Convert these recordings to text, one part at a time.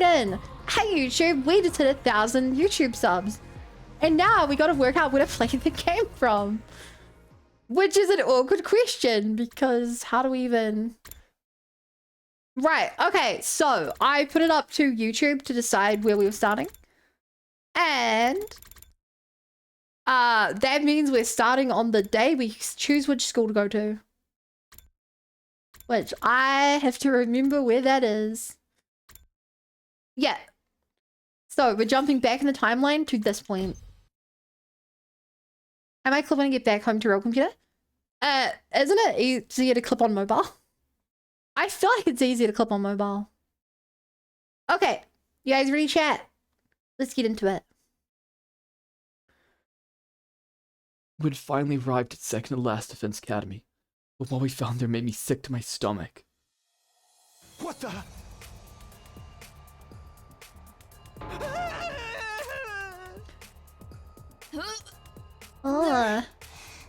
right in. Hey YouTube, we just hit 1,000 YouTube subs. And now we gotta work out where to play the game from. Which is an awkward question, because how do we even... Right, okay, so I put it up to YouTube to decide where we were starting. And... that means we're starting on the day we choose which school to go to. Which I have to remember where that is. Yeah. So we're jumping back in the timeline to this point. Am I clipping to get back home to real computer? Isn't it easier to clip on mobile? I feel like it's easier to clip on mobile. Okay. You guys ready to chat? Let's get into it. We'd finally arrived at second to last Defense Academy, but what we found there made me sick to my stomach. What the?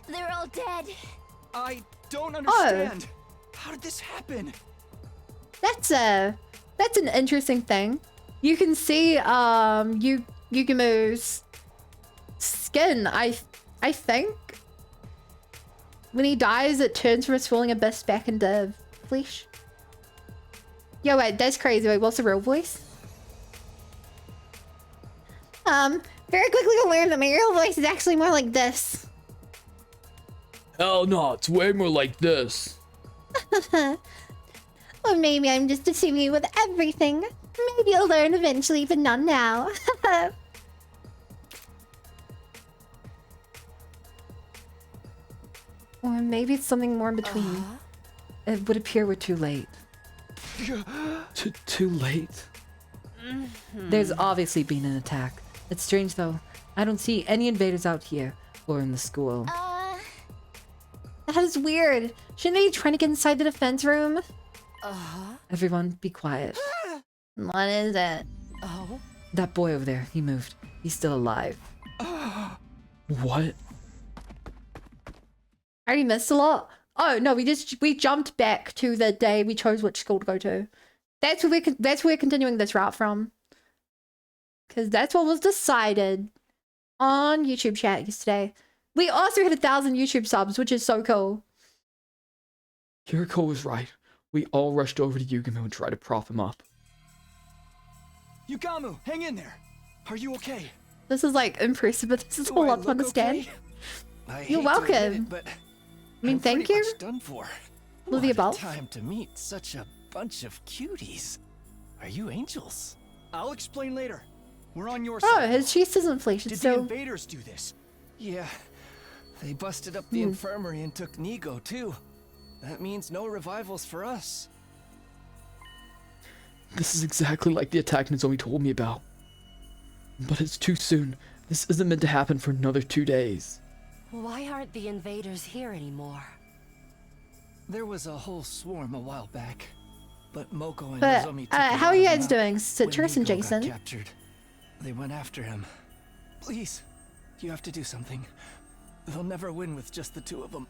They're all dead. I don't understand. How did this happen? That's an interesting thing. You can see Yugimu's skin, I think. When he dies, it turns from a swirling abyss back into flesh. Yo, wait, that's crazy. Wait, what's the real voice? Very quickly I learned that my real voice is actually more like this. Hell no, it's way more like this. Or maybe I'm just deceiving you with everything. Maybe you'll learn eventually, but not now. Or maybe it's something more in between. It would appear we're too late. Too late? There's obviously been an attack. It's strange though. I don't see any invaders out here or in the school. That is weird. Shouldn't they be trying to get inside the defense room? Everyone, be quiet. What is it? Oh? That boy over there, he moved. He's still alive. What? I already missed a lot. Oh no, we jumped back to the day we chose which school to go to. That's where we're continuing this route from. Because that's what was decided on YouTube chat yesterday. We also hit 1,000 YouTube subs, which is so cool. Kiriko was right. We all rushed over to Yugimu and tried to prop him up. Yugamu, hang in there. Are you okay? This is like impressive, but this is a Do I lot to look understand. okay? I You're hate to admit welcome. it, but I mean, I'm thank pretty you. much done for. All of the What a above. time to meet such a bunch of cuties. Are you angels? I'll explain later. We're on your Oh, side. his chest isn't flesh. Did It's the still... invaders do this? Yeah. They busted up the infirmary and took Nigo too. That means no revivals for us. This is exactly like the attack Nozomi told me about. But it's too soon. This isn't meant to happen for another 2 days. Why aren't the invaders here anymore? There was a whole swarm a while back, but Moko and But, Nozomi took a how lot are you of them guys out doing? when Citrus and Nigo got Jason? captured. They went after him. Please, you have to do something. They'll never win with just the two of them.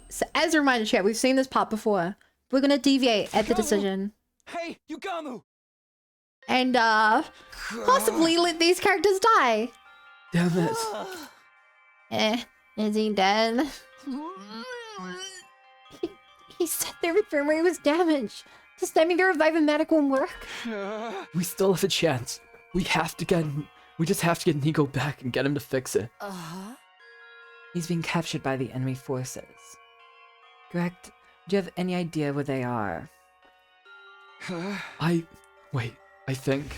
So, as a reminder, chat, we've seen this part before. We're gonna deviate at the decision. Hey, Yugamu! And, possibly let these characters die. Damn it. Is he dead? He said their infirmary was damaged. Does that mean their revive-o-matic won't work? We still have a chance. We just have to get Nigo back and get him to fix it. He's being captured by the enemy forces. Correct? Do you have any idea where they are? I think.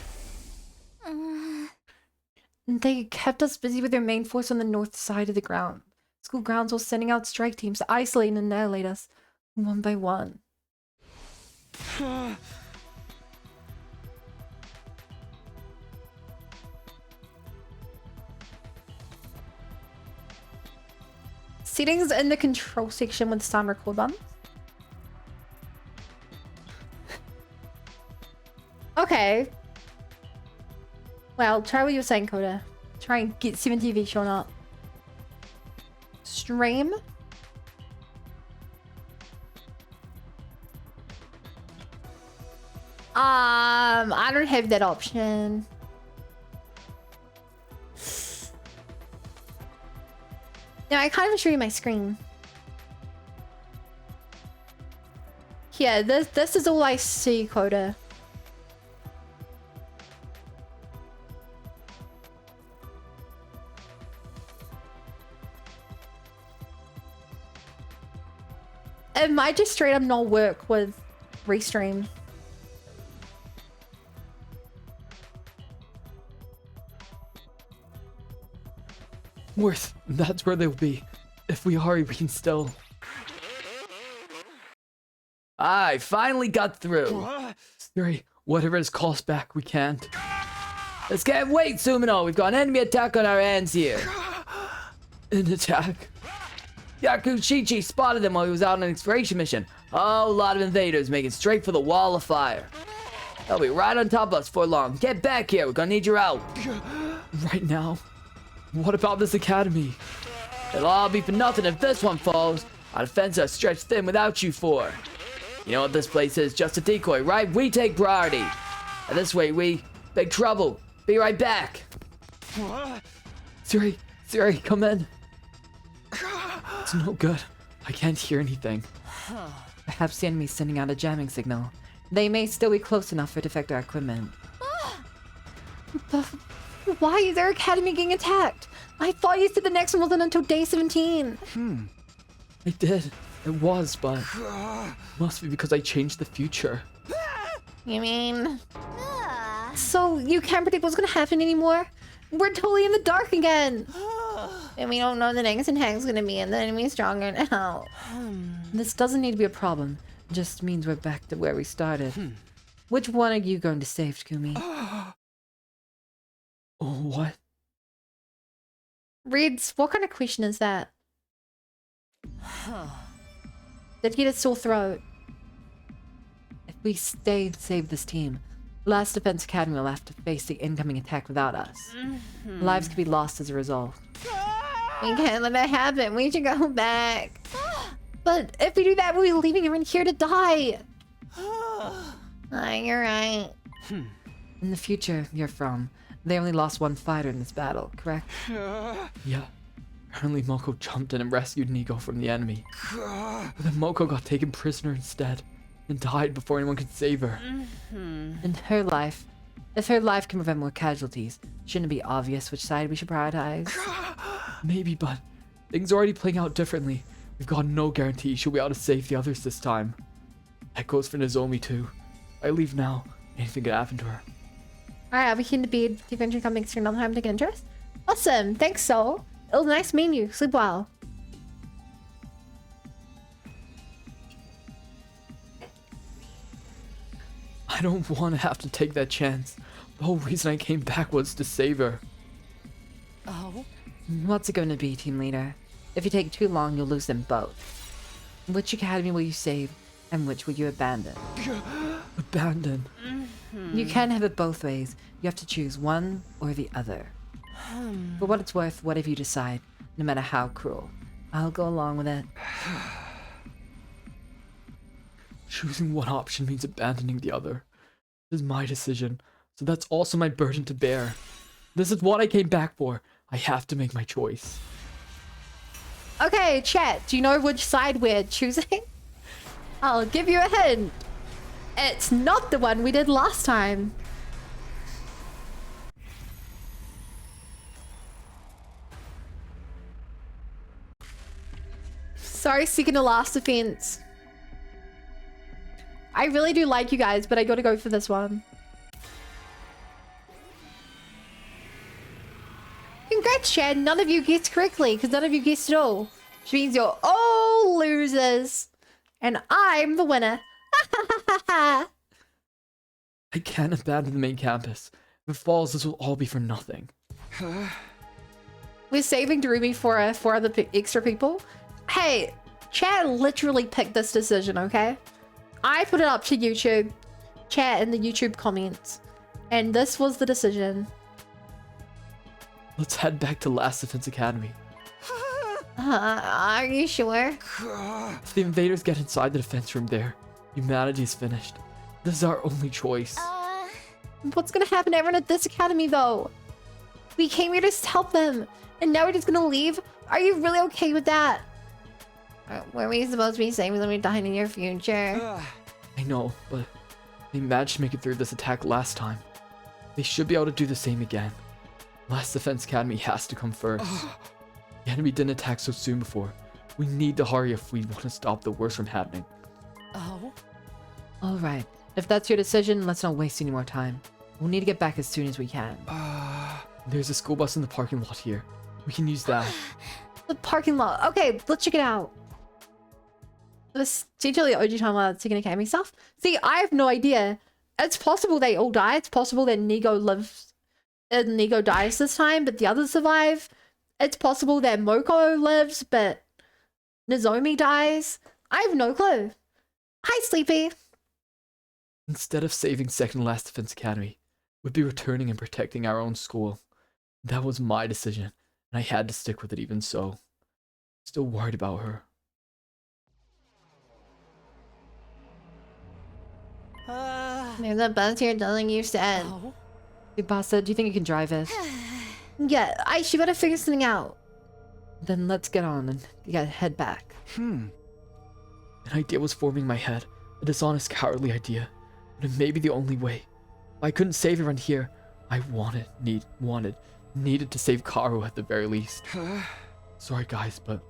They kept us busy with their main force on the north side of the ground. School grounds while sending out strike teams to isolate and annihilate us, one by one. Settings in the control section with sound record button. Okay. Well, try what you're saying, Coda. Try and get 7TV shown up. Stream. I don't have that option. No, I can't even show you my screen. Yeah, this is all I see, Coda. It might just straight up not work with Restream. Worth, that's where they'll be. If we hurry, we can still. I finally got through. Siri, whatever is cost back, we can't. Let's get wait, Sumino. We've got an enemy attack on our hands here. An attack? Yakushichi spotted them while he was out on an exploration mission. A whole lot of invaders making straight for the wall of fire. They'll be right on top of us for long. Get back here. We're gonna need your help. Right now? What about this academy? It'll all be for nothing if this one falls. Our defenses are stretched thin without you four. You know what this place is? Just a decoy, right? We take priority. And this way, we... Big trouble. Be right back. Siri, come in. It's no good. I can't hear anything. Perhaps the enemy's sending out a jamming signal. They may still be close enough for it to affect our equipment. But why is their academy getting attacked? I thought you said the next one wasn't until day 17. I did. It was, but... Must be because I changed the future. You mean? So you can't predict what's gonna happen anymore? We're totally in the dark again. And we don't know the next attack's gonna be, and the enemy's stronger now. This doesn't need to be a problem. It just means we're back to where we started. Which one are you going to save, Takumi? What? Reeds, what kind of question is that? Did he get a sore throat? If we stay and save this team, Last Defense Academy will have to face the incoming attack without us. Lives could be lost as a result. We can't let that happen. We should go back. But if we do that, we'll be leaving everyone here to die. You're right. In the future you're from, they only lost one fighter in this battle, correct? Yeah. Apparently Moko jumped in and rescued Nigo from the enemy. But then Moko got taken prisoner instead and died before anyone could save her. And her life, if her life can prevent more casualties, shouldn't it be obvious which side we should prioritize? Maybe, but things are already playing out differently. We've got no guarantee she'll be able to save the others this time. That goes for Nozomi too. If I leave now, anything could happen to her. Alright, I'll be keen to be the adventure coming soon. Another time to get interest. Awesome. Thanks, Soul. It was nice meeting you. Sleep well. I don't want to have to take that chance. The whole reason I came back was to save her. Oh? What's it going to be, team leader? If you take too long, you'll lose them both. Which academy will you save, and which will you abandon? Abandon. You can't have it both ways. You have to choose one or the other. For what it's worth, whatever you decide, no matter how cruel, I'll go along with it. Choosing one option means abandoning the other. This is my decision, so that's also my burden to bear. This is what I came back for. I have to make my choice. Okay, chat. Do you know which side we're choosing? I'll give you a hint. It's not the one we did last time. Sorry, seeking the last defense. I really do like you guys, but I gotta go for this one. Congrats, Chad. None of you guessed correctly, because none of you guessed at all. Which means you're all losers. And I'm the winner. I can't abandon the main campus. If it falls, this will all be for nothing. We're saving Darumi for four other extra people. Hey, Chad literally picked this decision, okay? I put it up to YouTube, chat in the YouTube comments, and this was the decision. Let's head back to Last Defense Academy. Are you sure? If the invaders get inside the defense room there, humanity is finished. This is our only choice. What's gonna happen to everyone at this academy, though? We came here to help them, and now we're just gonna leave? Are you really okay with that? Were we supposed to be saving them and dying in your future? I know, but they managed to make it through this attack last time. They should be able to do the same again. Last Defense Academy has to come first. The enemy didn't attack so soon before. We need to hurry if we want to stop the worst from happening. Oh? All right. If that's your decision, let's not waste any more time. We'll need to get back as soon as we can. There's a school bus in the parking lot here. We can use that. The parking lot. Okay, let's check it out. This teacher OG talking about Second Academy stuff. See, I have no idea. It's possible they all die. It's possible that Nigo lives and Nigo dies this time, but the others survive. It's possible that Moko lives, but Nozomi dies. I have no clue. Hi, Sleepy. Instead of saving Second Last Defense Academy, we'd be returning and protecting our own school. That was my decision, and I had to stick with it even so. Still worried about her. There's a bus here telling you said. Oh? Hey, Basta, do you think you can drive us? Yeah, she better figure something out. Then let's get on and head back. An idea was forming in my head. A dishonest, cowardly idea. But it may be the only way. If I couldn't save everyone here, I needed to save Karu at the very least. Sorry guys, but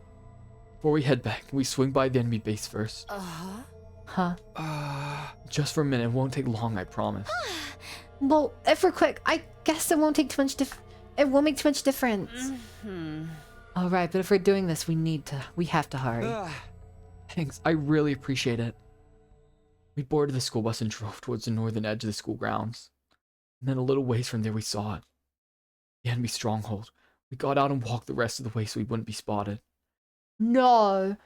before we head back, can we swing by the enemy base first? Huh? Just for a minute, it won't take long, I promise. Well, if we're quick, I guess it won't take too much it won't make too much difference. All right, but if we're doing this, we have to hurry. Thanks, I really appreciate it. We boarded the school bus and drove towards the northern edge of the school grounds. And then a little ways from there we saw it. The enemy stronghold. We got out and walked the rest of the way so we wouldn't be spotted. No.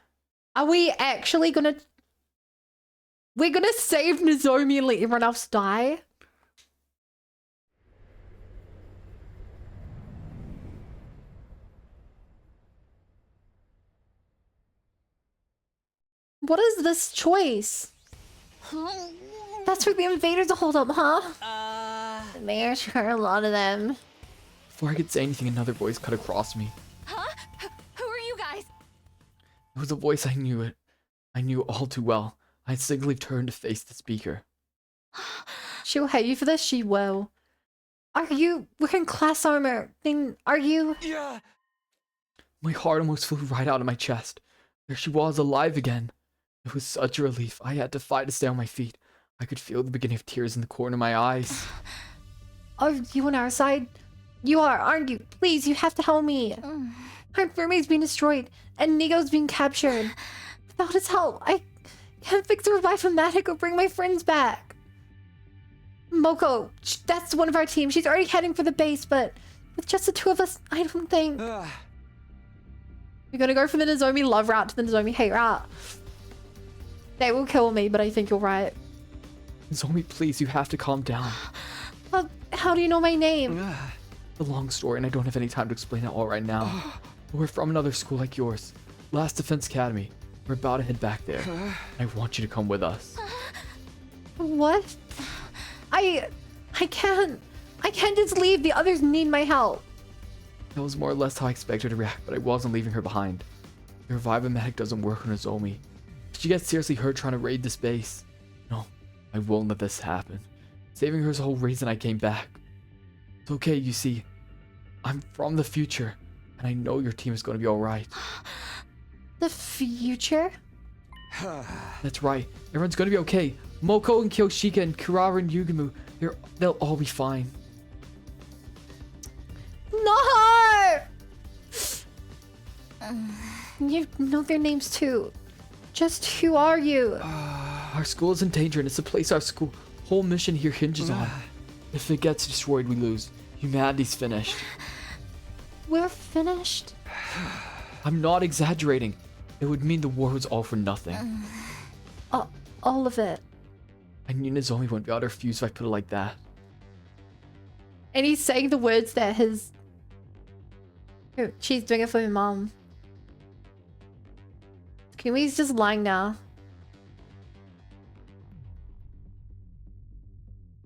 Are we actually gonna... We're gonna save Nozomi and let everyone else die? What is this choice? That's where the invaders will hold up, huh? There's sure a lot of them. Before I could say anything, another voice cut across me. Huh? Who are you guys? It was a voice I knew all too well. I instantly turned to face the speaker. She'll hate you for this, she will. Are you wearing class armor? Then are you... Yeah. My heart almost flew right out of my chest. There she was, alive again. It was such a relief. I had to fight to stay on my feet. I could feel the beginning of tears in the corner of my eyes. Are you on our side? You are, aren't you? Please, you have to help me. Our roommate's being destroyed, and Nigo's being captured. Without his help, I can't fix or revive a massacre or bring my friends back. Moko, that's one of our team. She's already heading for the base, but with just the two of us, I don't think... We're gonna go from the Nozomi love route to the Nozomi hate route. They will kill me, but I think you're right. Nozomi, please, you have to calm down. How do you know my name? It's a long story, and I don't have any time to explain it all right now. But we're from another school like yours. Last Defense Academy. We're about to head back there. I want you to come with us. What? I can't just leave. The others need my help. That was more or less how I expected her to react, but I wasn't leaving her behind. The revive-o-matic doesn't work on Nozomi. She gets seriously hurt trying to raid this base. No, I won't let this happen. Saving her is the whole reason I came back. It's okay, you see. I'm from the future, and I know your team is going to be alright. The future? That's right. Everyone's going to be okay. Moko and Kyoshika and Kirara and Yugumu, they'll all be fine. No! You know their names too. Just who are you? Our school is in danger, and it's the place our whole mission here hinges on. If it gets destroyed, we lose. Humanity's finished. We're finished? I'm not exaggerating. It would mean the war was all for nothing. All of it. I knew Nozomi wouldn't be able to refuse if I put it like that. And he's saying the words that she's doing it for her mom. Kiwi's just lying now.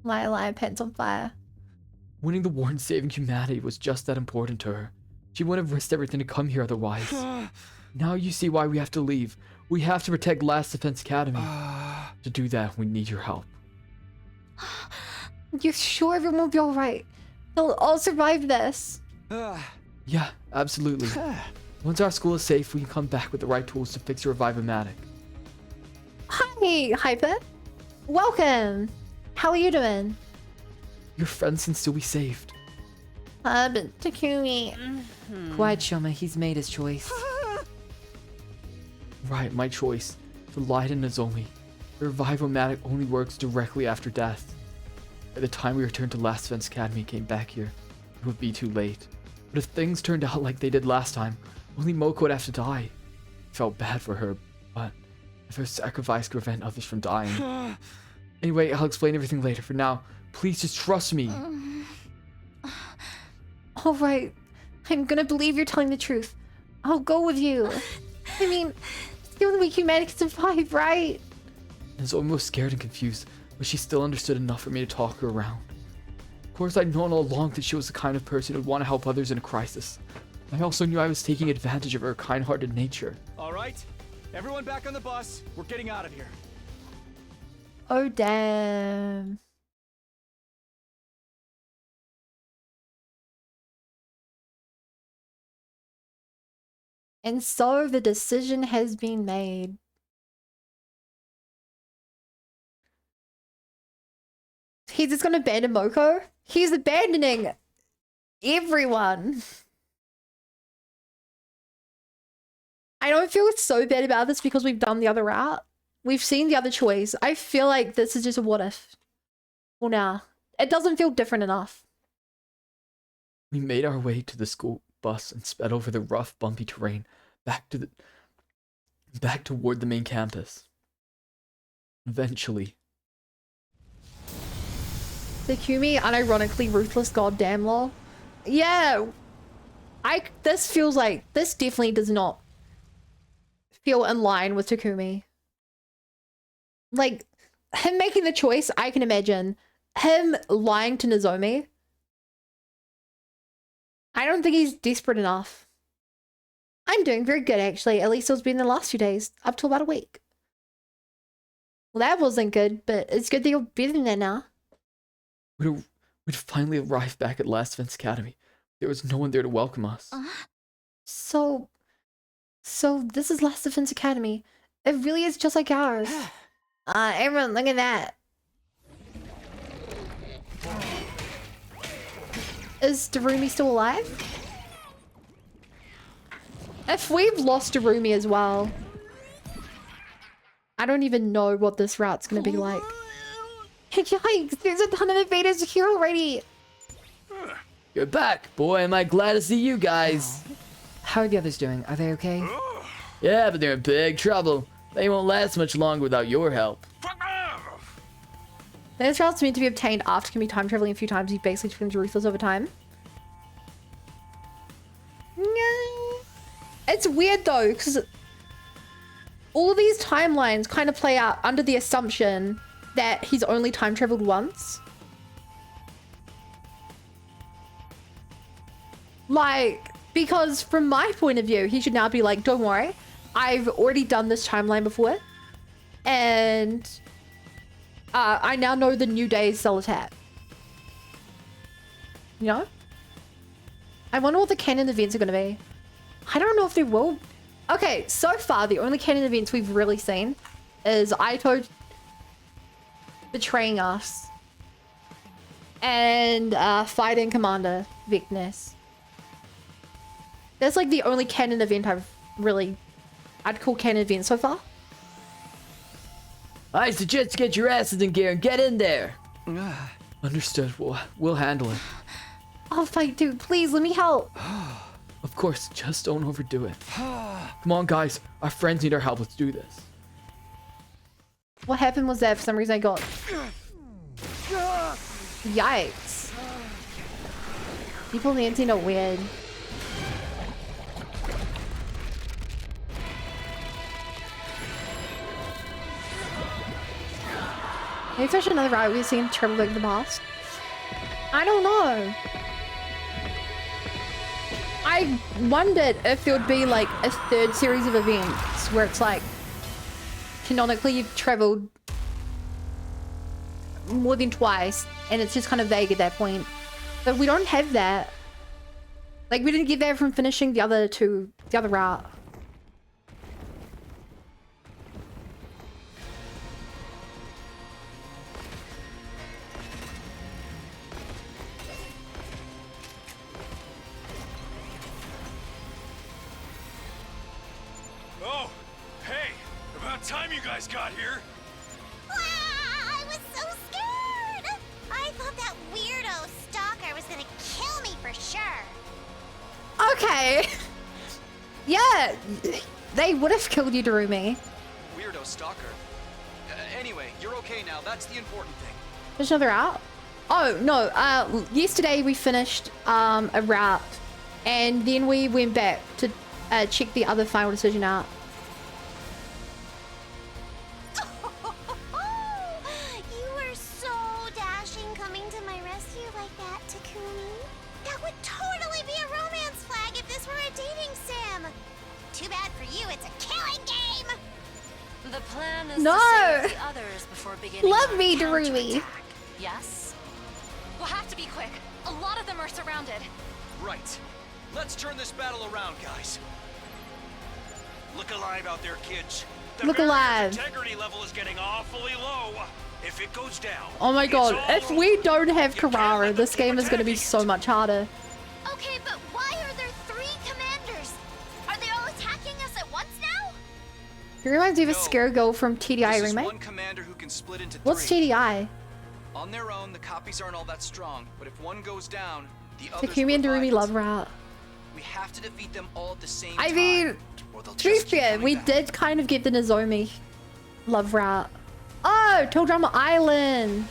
My pants on fire. Winning the war and saving humanity was just that important to her. She wouldn't have risked everything to come here otherwise. Now you see why we have to leave. We have to protect Last Defense Academy. To do that, we need your help. You're sure everyone will be alright? They'll all survive this. Yeah, absolutely. Once our school is safe, we can come back with the right tools to fix your Revive-O-Matic. Hi, Hyper. Welcome. How are you doing? Your friends can still be saved. But Takumi. Quiet, Shoma. He's made his choice. Right, my choice. For Light and Nozomi. The Revive-O-Matic only works directly after death. By the time we returned to Last Defense Academy and came back here, it would be too late. But if things turned out like they did last time, only Moko would have to die. I felt bad for her, but if her sacrifice could prevent others from dying. Anyway, I'll explain everything later. For now, please just trust me. Alright. I'm gonna believe you're telling the truth. I'll go with you. I mean, it's the only way humanity can survive, right? Nozomi was scared and confused, but she still understood enough for me to talk her around. Of course, I'd known all along that she was the kind of person who'd want to help others in a crisis. I also knew I was taking advantage of her kind-hearted nature. All right, everyone back on the bus. We're getting out of here. Oh, damn. And so the decision has been made. He's just gonna abandon Moko? He's abandoning everyone. I don't feel so bad about this because we've done the other route. We've seen the other choice. I feel like this is just a what if. Well, nah. It doesn't feel different enough. We made our way to the school bus and sped over the rough, bumpy terrain back toward the main campus. Eventually, Takumi, unironically ruthless goddamn law. Yeah. This feels like, this definitely does not feel in line with Takumi. Like, him making the choice, I can imagine. Him lying to Nozomi. I don't think he's desperate enough. I'm doing very good, actually. At least it's been the last few days. Up to about a week. Well, that wasn't good, but it's good that you're better than that now. we'd finally arrived back at Last Defense Academy. There was no one there to welcome us. So this is Last Defense Academy. It really is just like ours. Everyone, look at that. Is Darumi still alive? If we've lost Darumi as well, I don't even know what this route's gonna be like. Yikes, there's a ton of invaders here already. You're back, boy. Am I glad to see you guys. How are the others doing? Are they okay? Yeah, but they're in big trouble. They won't last much longer without your help. This route's meant to be obtained after can be time traveling a few times. He basically becomes ruthless over time. It's weird though, because all these timelines kind of play out under the assumption that he's only time traveled once. Like, because from my point of view, he should now be like, don't worry, I've already done this timeline before. And I now know the new day's cell attack. You know? I wonder what the canon events are going to be. I don't know if they will. Okay, so far, the only canon events we've really seen is Aito betraying us and fighting Commander Vexness. That's like the only canon event I'd call canon event so far. I suggest you get your asses in gear and get in there. Understood. We'll handle it. Oh, fight, dude. Please, let me help. Of course, just don't overdo it. Come on, guys. Our friends need our help. Let's do this. What happened was that for some reason I got... Yikes. People in the internet are weird. Maybe there's another route we've seen travel back to the past. I don't know. I wondered if there would be like a third series of events where it's like canonically you've traveled more than twice and it's just kind of vague at that point. But we don't have that. Like we didn't get that from finishing the other route. Oh, hey, about time you guys got here. I was so scared! I thought that weirdo stalker was gonna kill me for sure. Okay. Yeah, they would have killed you, Darumi. Weirdo stalker. Anyway, you're okay now. That's the important thing. There's another route? Oh, no. Yesterday we finished a route and then we went back to check the other final decision out. You were so dashing coming to my rescue like that, Takumi. That would totally be a romance flag if this were a dating sim. Too bad for you, it's a killing game. The plan is No. to save the others before beginning Love our me, Darumi. counterattack. Yes? We'll have to be quick. A lot of them are surrounded. Right. Let's turn this battle around, guys. Look alive out there, kids. The Look barrier's alive. integrity level is getting awfully low. If it goes down, Oh my it's god, all if we don't have Carrara, this game is going to be so much harder. Okay, but why are there 3 commanders? Are they all attacking us at once now? It reminds me of a No. scare girl from TDI This is remake. one commander who can split into What's 3. TDI? On their own, the copies aren't all that strong, but if one goes down, the others Takumi and will Darumi revive love it. route. We have to defeat them all at the same I time. mean, or they'll to be just keep fair, coming we back. did kind of get the Nozomi love route. Oh, Toldrummer Island.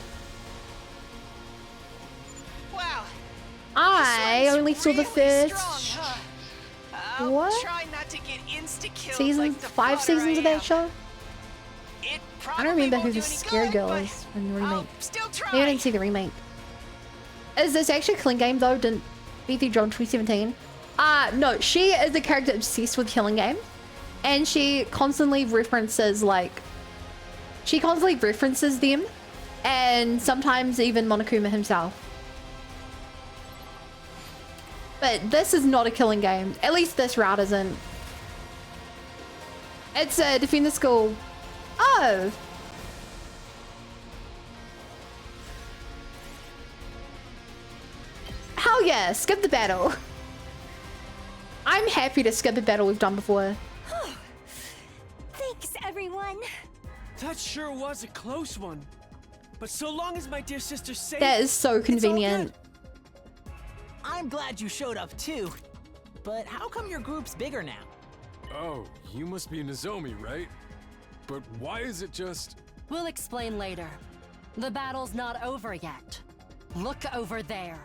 Wow. I this one's only saw the really first strong, huh? I'll what? try not to get insta-killed season, like the 5 fodder seasons I of that am. show. It I don't remember probably who won't the do any scary good, girl but is in the I'll remake. still try. Maybe I didn't see the remake. Is this actually a killing game though? Didn't beat the John 2017? No, she is a character obsessed with killing game. And she constantly references them. And sometimes even Monokuma himself. But this is not a killing game. At least this route isn't. It's defend the school. Oh! Hell yeah, skip the battle. I'm happy to skip a battle we've done before. Thanks, everyone. That sure was a close one. But so long as my dear sister's safe, That is so it's all convenient. good. I'm glad you showed up too. But how come your group's bigger now? Oh, you must be Nozomi, right? But why is it just... We'll explain later. The battle's not over yet. Look over there.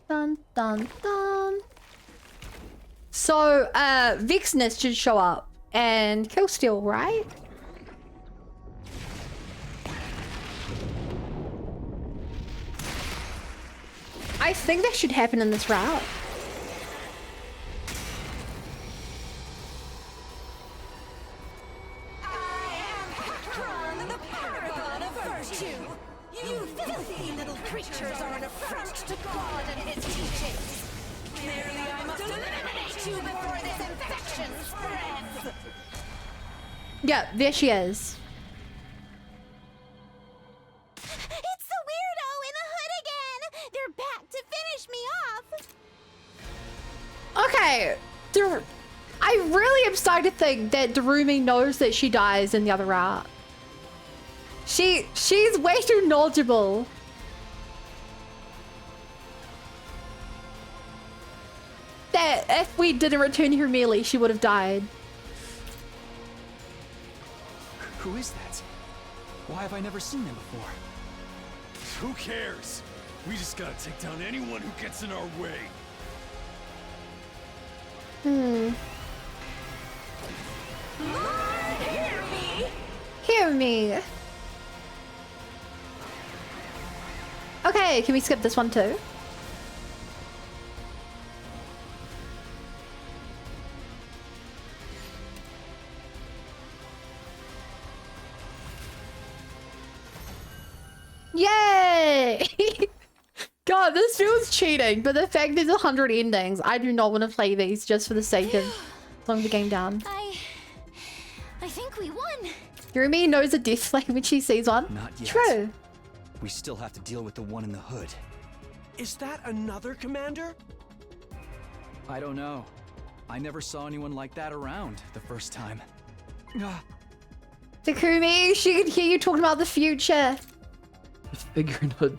Dun dun dun. So, Vexness should show up and kill Steel, right? I think that should happen in this route. The paragon of virtue. You filthy little creatures are an affront to God and his teachings. Merely I must eliminate you before this infection spreads. Yeah, there she is. It's the weirdo in the hood again. They're back to finish me off. Okay, I really am starting to think that Darumi knows that she dies in the other route. She's way too knowledgeable. That if we didn't return her melee, she would have died. Who is that? Why have I never seen them before? Who cares? We just gotta take down anyone who gets in our way. Lord, hear me. Hear me. Yay! Can we skip this one too? Yay! God, this feels cheating, but the fact there's 100 endings, I do not want to play these just for the sake of slowing the game down. I think we won. Darumi knows a death flame when she sees one. Not yet. True. We still have to deal with the one in the hood. Is that another commander? I don't know. I never saw anyone like that around the first time. Takumi, she could hear you talking about the future. The figure in hood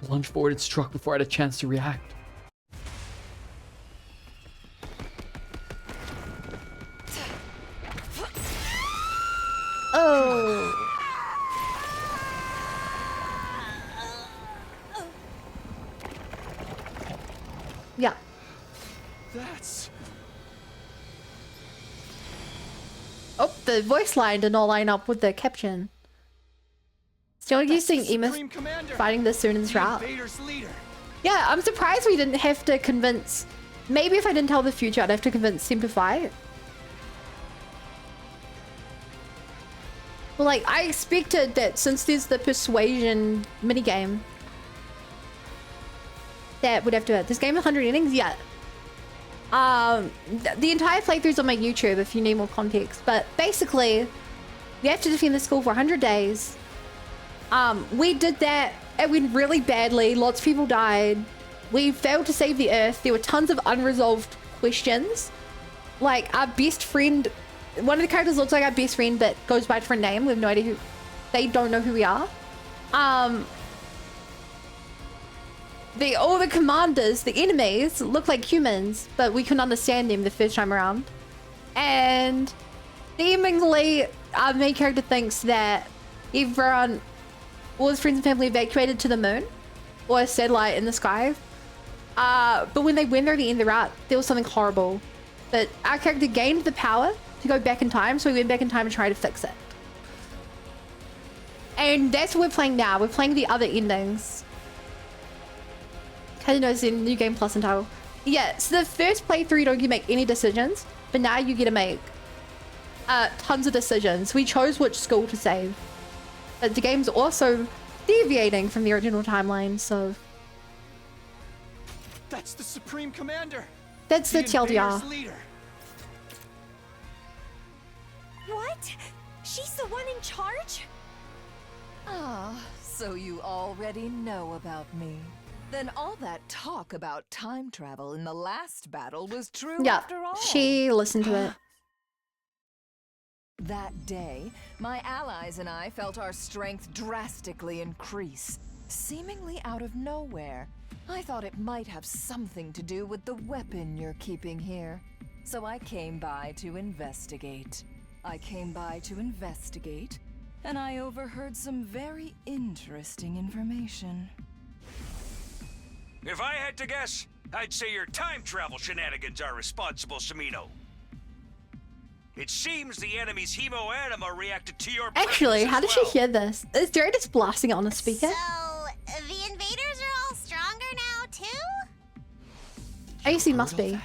lunged forward and struck before I had a chance to react. Oh. Yeah. That's... Oh, the voice line did not line up with the caption. Still using Ema fighting this soon in this route. Yeah, I'm surprised we didn't have to convince... Maybe if I didn't tell the future, I'd have to convince him to fight. Well, like, I expected that since there's the persuasion minigame, that would have to... This game 100 endings? Yeah. The entire playthrough's on my YouTube if you need more context. But basically, you have to defend the school for 100 days. We did that. It went really badly. Lots of people died. We failed to save the Earth. There were tons of unresolved questions. Like, our best friend... One of the characters looks like our best friend, but goes by a different name. We have no idea who... They don't know who we are. All the commanders, the enemies, look like humans, but we couldn't understand them the first time around. And seemingly, our main character thinks that everyone, all his friends and family evacuated to the moon or a satellite in the sky. But when they went there at the end of the route, there was something horrible. But our character gained the power to go back in time, so we went back in time and tried to fix it. And that's what we're playing now. We're playing the other endings. Kind of knows the new game plus and title. Yeah, so the first playthrough, you don't get to make any decisions, but now you get to make tons of decisions. We chose which school to save. But the game's also deviating from the original timeline, so... That's the Supreme Commander! That's the TLDR. Leader. What? She's the one in charge? Ah, so you already know about me. Then all that talk about time travel in the last battle was true after all. She listened to it. That day, my allies and I felt our strength drastically increase, seemingly out of nowhere. I thought it might have something to do with the weapon you're keeping here. So I came by to investigate. And I overheard some very interesting information. If I had to guess, I'd say your time travel shenanigans are responsible, Samino. It seems the enemy's hemo-anima reacted to your Actually, how did well. she hear this? Is Jerry just blasting it on the speaker? So, the invaders are all stronger now, too? AC must be.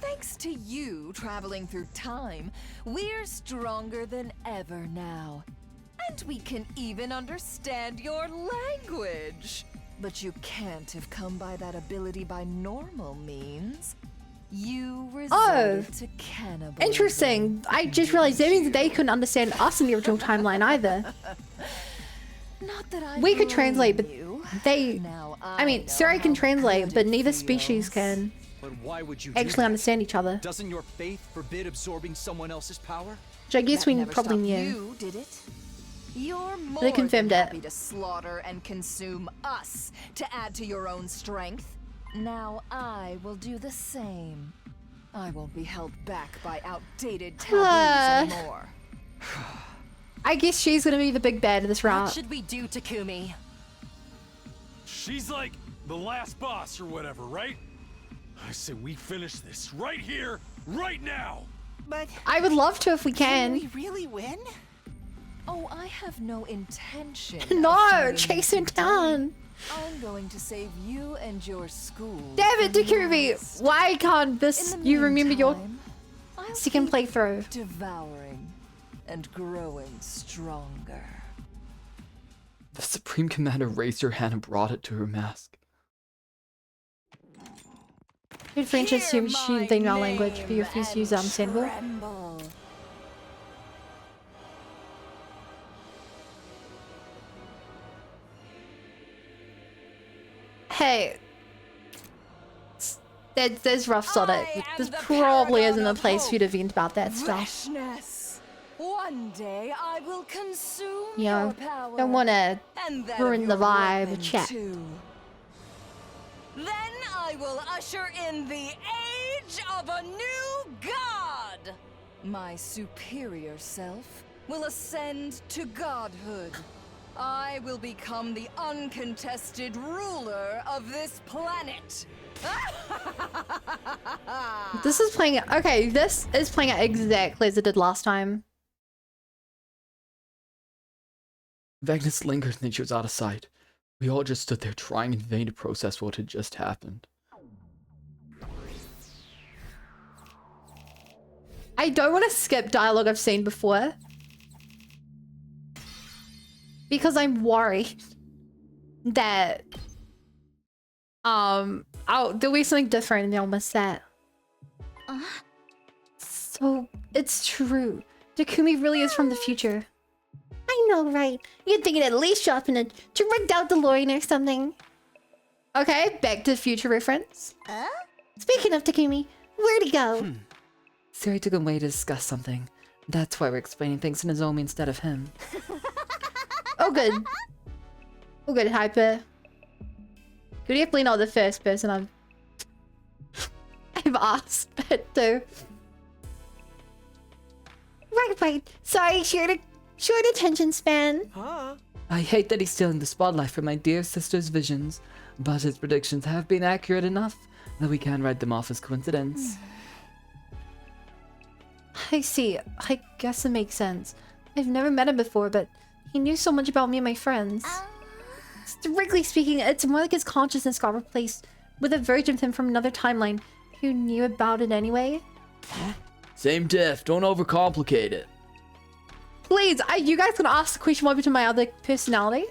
Thanks to you traveling through time, we're stronger than ever now. And we can even understand your language. But you can't have come by that ability by normal means. You resorted to cannibalism. Interesting. I just realized that means they couldn't understand us in the original timeline either. Not that I We could translate, but you. they... Now I mean, Suri can translate, but neither species can But why would you actually understand each other. Doesn't your faith forbid absorbing someone else's power? Which I guess That we never probably stopped knew. You, did it? You're more They confirmed than it. happy to slaughter and consume us to add to your own strength. Now I will do the same. I won't be held back by outdated taboos anymore. I guess she's gonna be the big bad of this route. What should we do, Takumi? She's like the last boss or whatever, right? I say we finish this right here, right now. But I would love to if we can can. we really win? Oh, I have no intention. No, of chase him down. I'm going to save you and your school. Damn it, Takumi! Why can't this you remember your second playthrough? Devouring and growing stronger. The Supreme Commander raised her hand and brought it to her mask. Dude, French is female language, but you refuse to use understandable. Hey, there's roughs on it. This probably isn't a place for you to vent about that stuff. One day I will consume Yeah, your power, don't want to and that ruin of the your vibe, weapon, chat. too. Then I will usher in the age of a new god. My superior self will ascend to godhood. I will become the uncontested ruler of this planet. This is playing okay, this is playing out exactly as it did last time. Vexness lingered and then she was out of sight. We all just stood there trying in vain to process what had just happened. I don't want to skip dialogue I've seen before. Because I'm worried that there'll be something different and they'll miss that. So it's true. Takumi really is from the future. I know, right? You'd think it at least show up in a direct out DeLorean or something. Okay, back to the future reference. Speaking of Takumi, where'd he go? Suri took him away to discuss something. That's why we're explaining things to Nozomi instead of him. Oh good. Oh good, Hyper. You're definitely not the first person I've asked that to. Right. Sorry, short attention span. I hate that he's stealing the spotlight from my dear sister's visions, but his predictions have been accurate enough that we can write them off as coincidence. I see. I guess it makes sense. I've never met him before, but he knew so much about me and my friends. Strictly speaking, it's more like his consciousness got replaced with a version of him from another timeline who knew about it anyway. Same diff, don't overcomplicate it. Please, you guys gonna ask the question what between my other personality?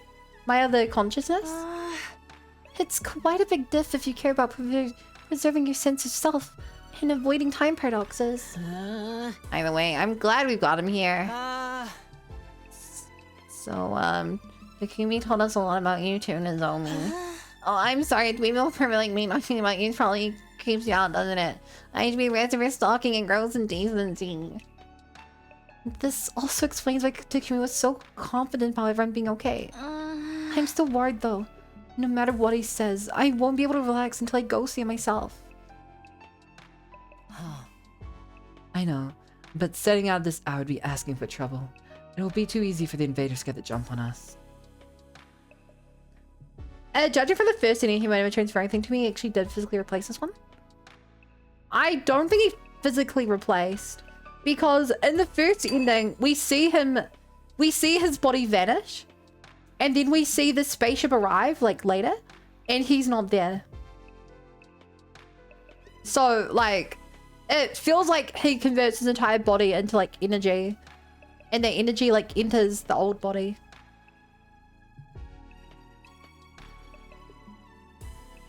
My other consciousness? It's quite a big diff if you care about preserving your sense of self and avoiding time paradoxes. Either way, I'm glad we've got him here. So, Takumi told us a lot about you too, Nozomi. Oh, I'm sorry, we will permanently me talking about you probably creeps you out, doesn't it? I need to be arrested for stalking and gross indecency. This also explains why Takumi was so confident about everyone being okay. I'm still worried though. No matter what he says, I won't be able to relax until I go see him myself. I know, but setting out this hour would be asking for trouble. It will be too easy for the invaders to get the jump on us. Judging from the first ending, he might have transferred anything to me. He actually did physically replace this one. I don't think he physically replaced. Because in the first ending, we see his body vanish. And then we see the spaceship arrive, like, later. And he's not there. So, like, it feels like he converts his entire body into, like, energy. And the energy, like, enters the old body.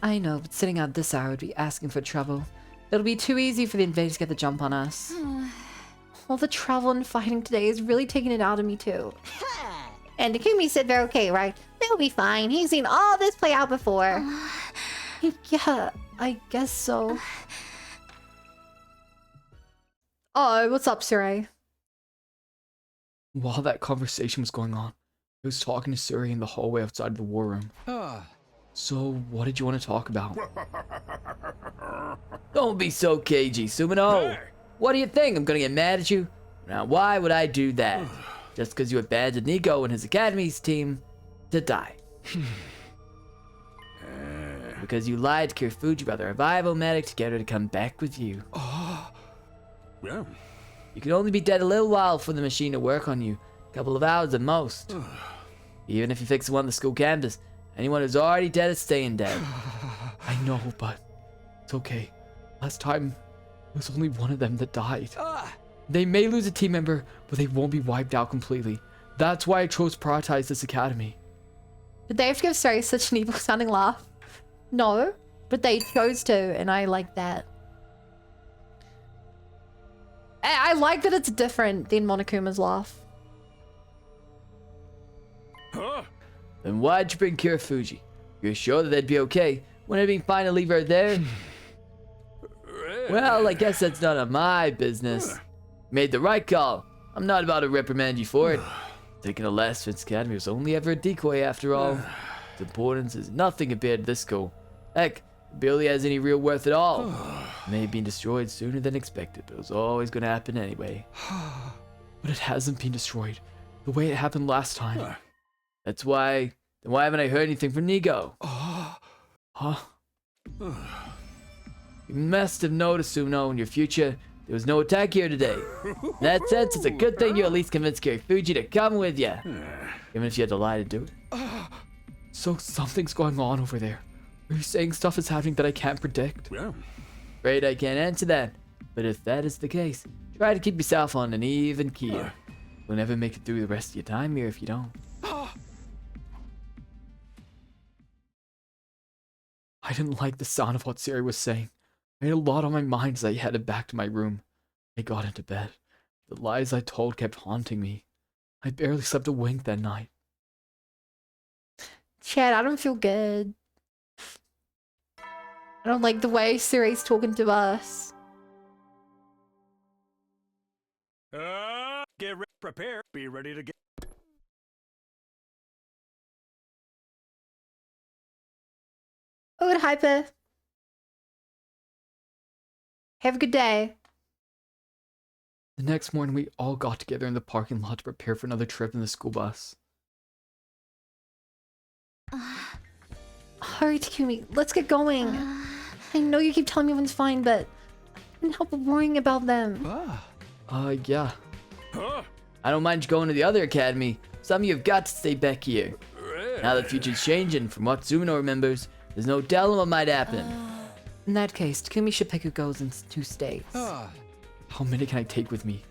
I know, but sitting out this hour would be asking for trouble. It'll be too easy for the invaders to get the jump on us. All the travel and fighting today is really taking it out of me too. And Takumi said they're okay, right? They'll be fine. He's seen all this play out before. Yeah, I guess so. Oh, what's up, Suri? While that conversation was going on, I was talking to Suri in the hallway outside the war room. So, what did you want to talk about? Don't be so cagey, Sumino. What do you think? I'm gonna get mad at you? Now, why would I do that? Just because you abandoned Nico and his academy's team to die. Because you lied to Kirufuji about the revival medic to get her to come back with you. Yeah. You can only be dead a little while for the machine to work on you. Couple of hours at most. Even if you fix one on the school campus, anyone who's already dead is staying dead. I know, but it's okay. Last time, it was only one of them that died. They may lose a team member, but they won't be wiped out completely. That's why I chose to prioritize this academy. Did they have to give Sari such an evil sounding laugh? No, but they chose to, and I like that. I like that it's different than Monokuma's laugh. Then why'd you bring Kirafuji? You're sure that they'd be okay? Wouldn't it be fine to leave her there? Well, I guess that's none of my business. Made the right call. I'm not about to reprimand you for it. Taking a last Vince Academy was only ever a decoy after all. Its importance is nothing compared to this school. Heck, it barely has any real worth at all. It may have been destroyed sooner than expected, but it was always going to happen anyway. But it hasn't been destroyed the way it happened last time. That's why... Then why haven't I heard anything from Nigo? Huh? You must have noticed, Suno, in your future, there was no attack here today. In that sense, it's a good thing you at least convinced Kirifuji to come with you. Even if you had to lie to do it. So something's going on over there. Are you saying stuff is happening that I can't predict? Afraid I can't answer that. But if that is the case, try to keep yourself on an even keel. You'll never make it through the rest of your time here if you don't. I didn't like the sound of what Sari was saying. I had a lot on my mind as I headed back to my room. I got into bed. The lies I told kept haunting me. I barely slept a wink that night. Chad, I don't feel good. I don't like the way Sari's talking to us. Get prepared. Be ready to get... Oh, good, Hyper. Have a good day. The next morning, we all got together in the parking lot to prepare for another trip in the school bus. Hurry, Takumi. Let's get going. I know you keep telling me everyone's fine, but I can't help but worrying about them. Yeah. I don't mind you going to the other academy. Some of you have got to stay back here. Now the future's changing, from what Zuno remembers, there's no telling what might happen. In that case, Takumi should pick who goes in 2 states. How many can I take with me?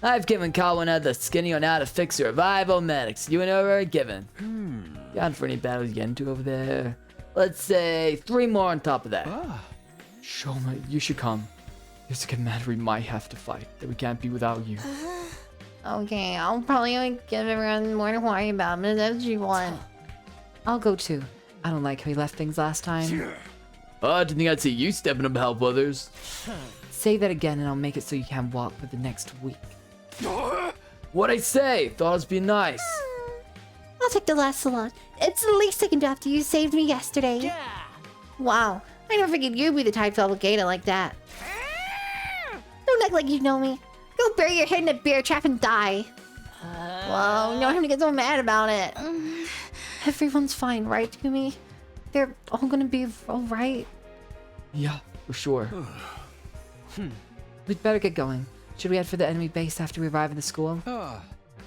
I've given Kawan the skinny on how to fix revival medics. You and her are given. Gone for any battles you get into over there? Let's say 3 more on top of that. Shoma, you should come. There's a commander we might have to fight that we can't be without you. Okay, I'll probably give everyone more to worry about, but that's what you want. I'll go too. I don't like how we left things last time. Oh, I didn't think I'd see you stepping up to help others. Say that again and I'll make it so you can't walk for the next week. What'd I say? Thought I was being nice. I'll take the last salon. It's the least I can do after you saved me yesterday. Wow, I never figured you'd be the type to obligate it like that. Don't act like you know me. Go bury your head in a bear trap and die. Well, you don't have to get so mad about it. Everyone's fine, right, Takumi? They're all gonna be alright. Yeah, for sure. We'd better get going. Should we head for the enemy base after we arrive in the school?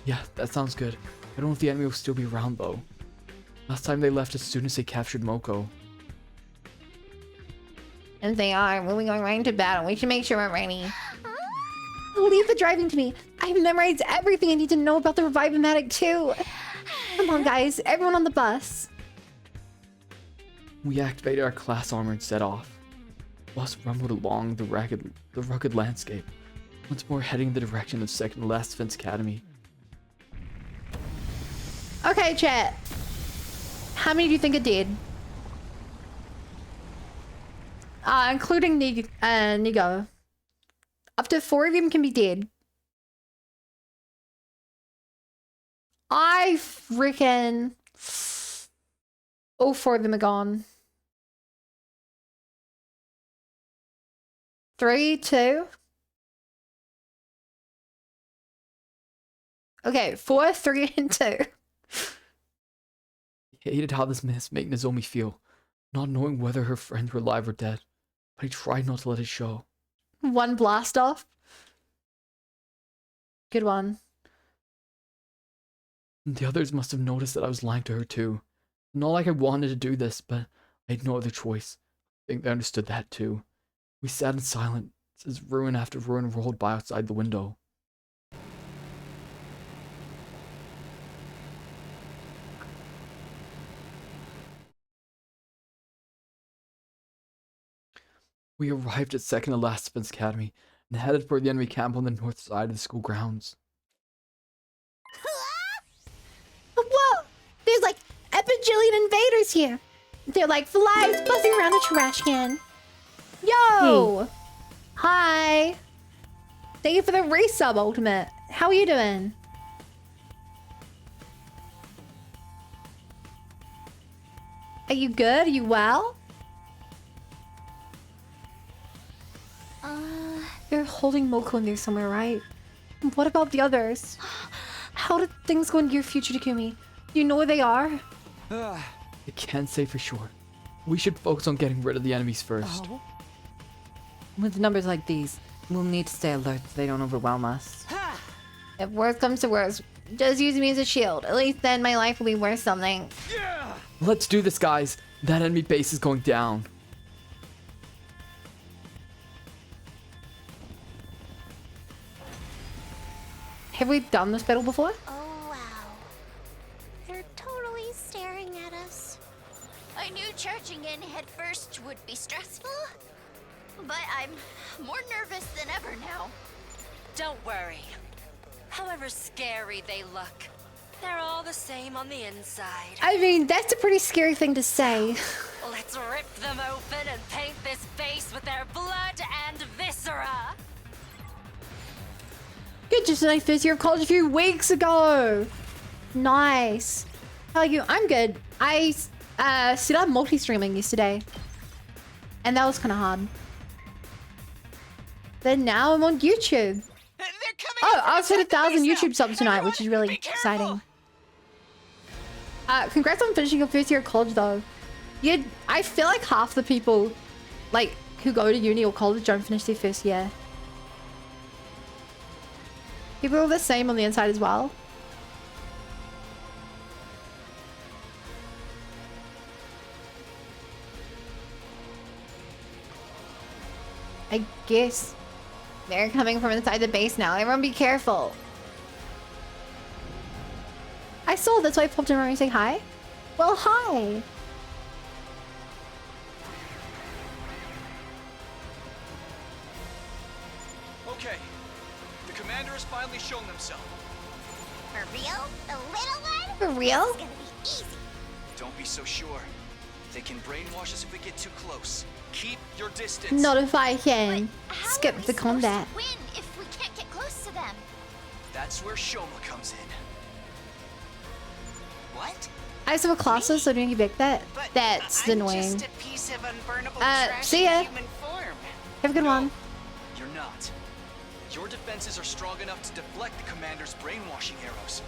Yeah, that sounds good. I don't know if the enemy will still be around though. Last time they left as soon as they captured Moko. And they are, we'll be going right into battle. We should make sure we're ready. Leave the driving to me. I've memorized everything I need to know about the Revive-O-Matic too. Come on, guys. Everyone on the bus. We activated our class armor and set off. The bus rumbled along the rugged landscape, once more heading in the direction of Second Last Defense Academy. Okay, chat. How many do you think are dead? Including Nigo. Up to 4 of them can be dead. I reckon all 4 of them are gone. 3, 2. Okay, 4, 3, and 2. I hated how this must make Nozomi feel, not knowing whether her friends were alive or dead, but he tried not to let it show. 1 blast off. Good one. The others must have noticed that I was lying to her too. Not like I wanted to do this, but I had no other choice. I think they understood that too. We sat in silence as ruin after ruin rolled by outside the window. We arrived at second to last Defense Academy and headed for the enemy camp on the north side of the school grounds. Whoa! There's like a bajillion invaders here. They're like flies buzzing around a trash can. Yo! Hey. Hi! Thank you for the resub, Ultimate. How are you doing? Are you good? Are you well? They're holding Moko in there somewhere, right? What about the others? How did things go in your future, Takumi? Do you know where they are? I can't say for sure. We should focus on getting rid of the enemies first. Oh. With numbers like these, we'll need to stay alert so they don't overwhelm us. If worse comes to worse, just use me as a shield. At least then my life will be worth something. Yeah! Let's do this, guys. That enemy base is going down. Have we done this battle before? Oh, wow. They're totally staring at us. I knew charging in head first would be stressful, but I'm more nervous than ever now. Don't worry. However scary they look, they're all the same on the inside. I mean, that's a pretty scary thing to say. Let's rip them open and paint this base with their blood and viscera. Good, just my first year of college a few weeks ago. Nice. How are you? I'm good. I set up multi-streaming yesterday, and that was kind of hard. Then now I'm on YouTube. Oh, I also hit 1,000 YouTube subs tonight, which is really exciting. Congrats on finishing your first year of college, though. I feel like half the people, like, who go to uni or college don't finish their first year. People are the same on the inside as well. I guess they're coming from inside the base now. Everyone be careful. I saw, that's why I popped in around and say hi. Well, hi. Okay. The commander has finally shown themselves. For real? The little one? For real? It's gonna be easy. Don't be so sure. They can brainwash us if we get too close. Keep your distance. Not if I can. How Skip are we the combat. supposed to win if we can't get close to them? That's where Shoma comes in. What? I have classes, so don't you back that? That's annoying. Just a piece of unburnable trash See ya. in human form. Have a good one. You're not. Your defenses are strong enough to deflect the commander's brainwashing arrows.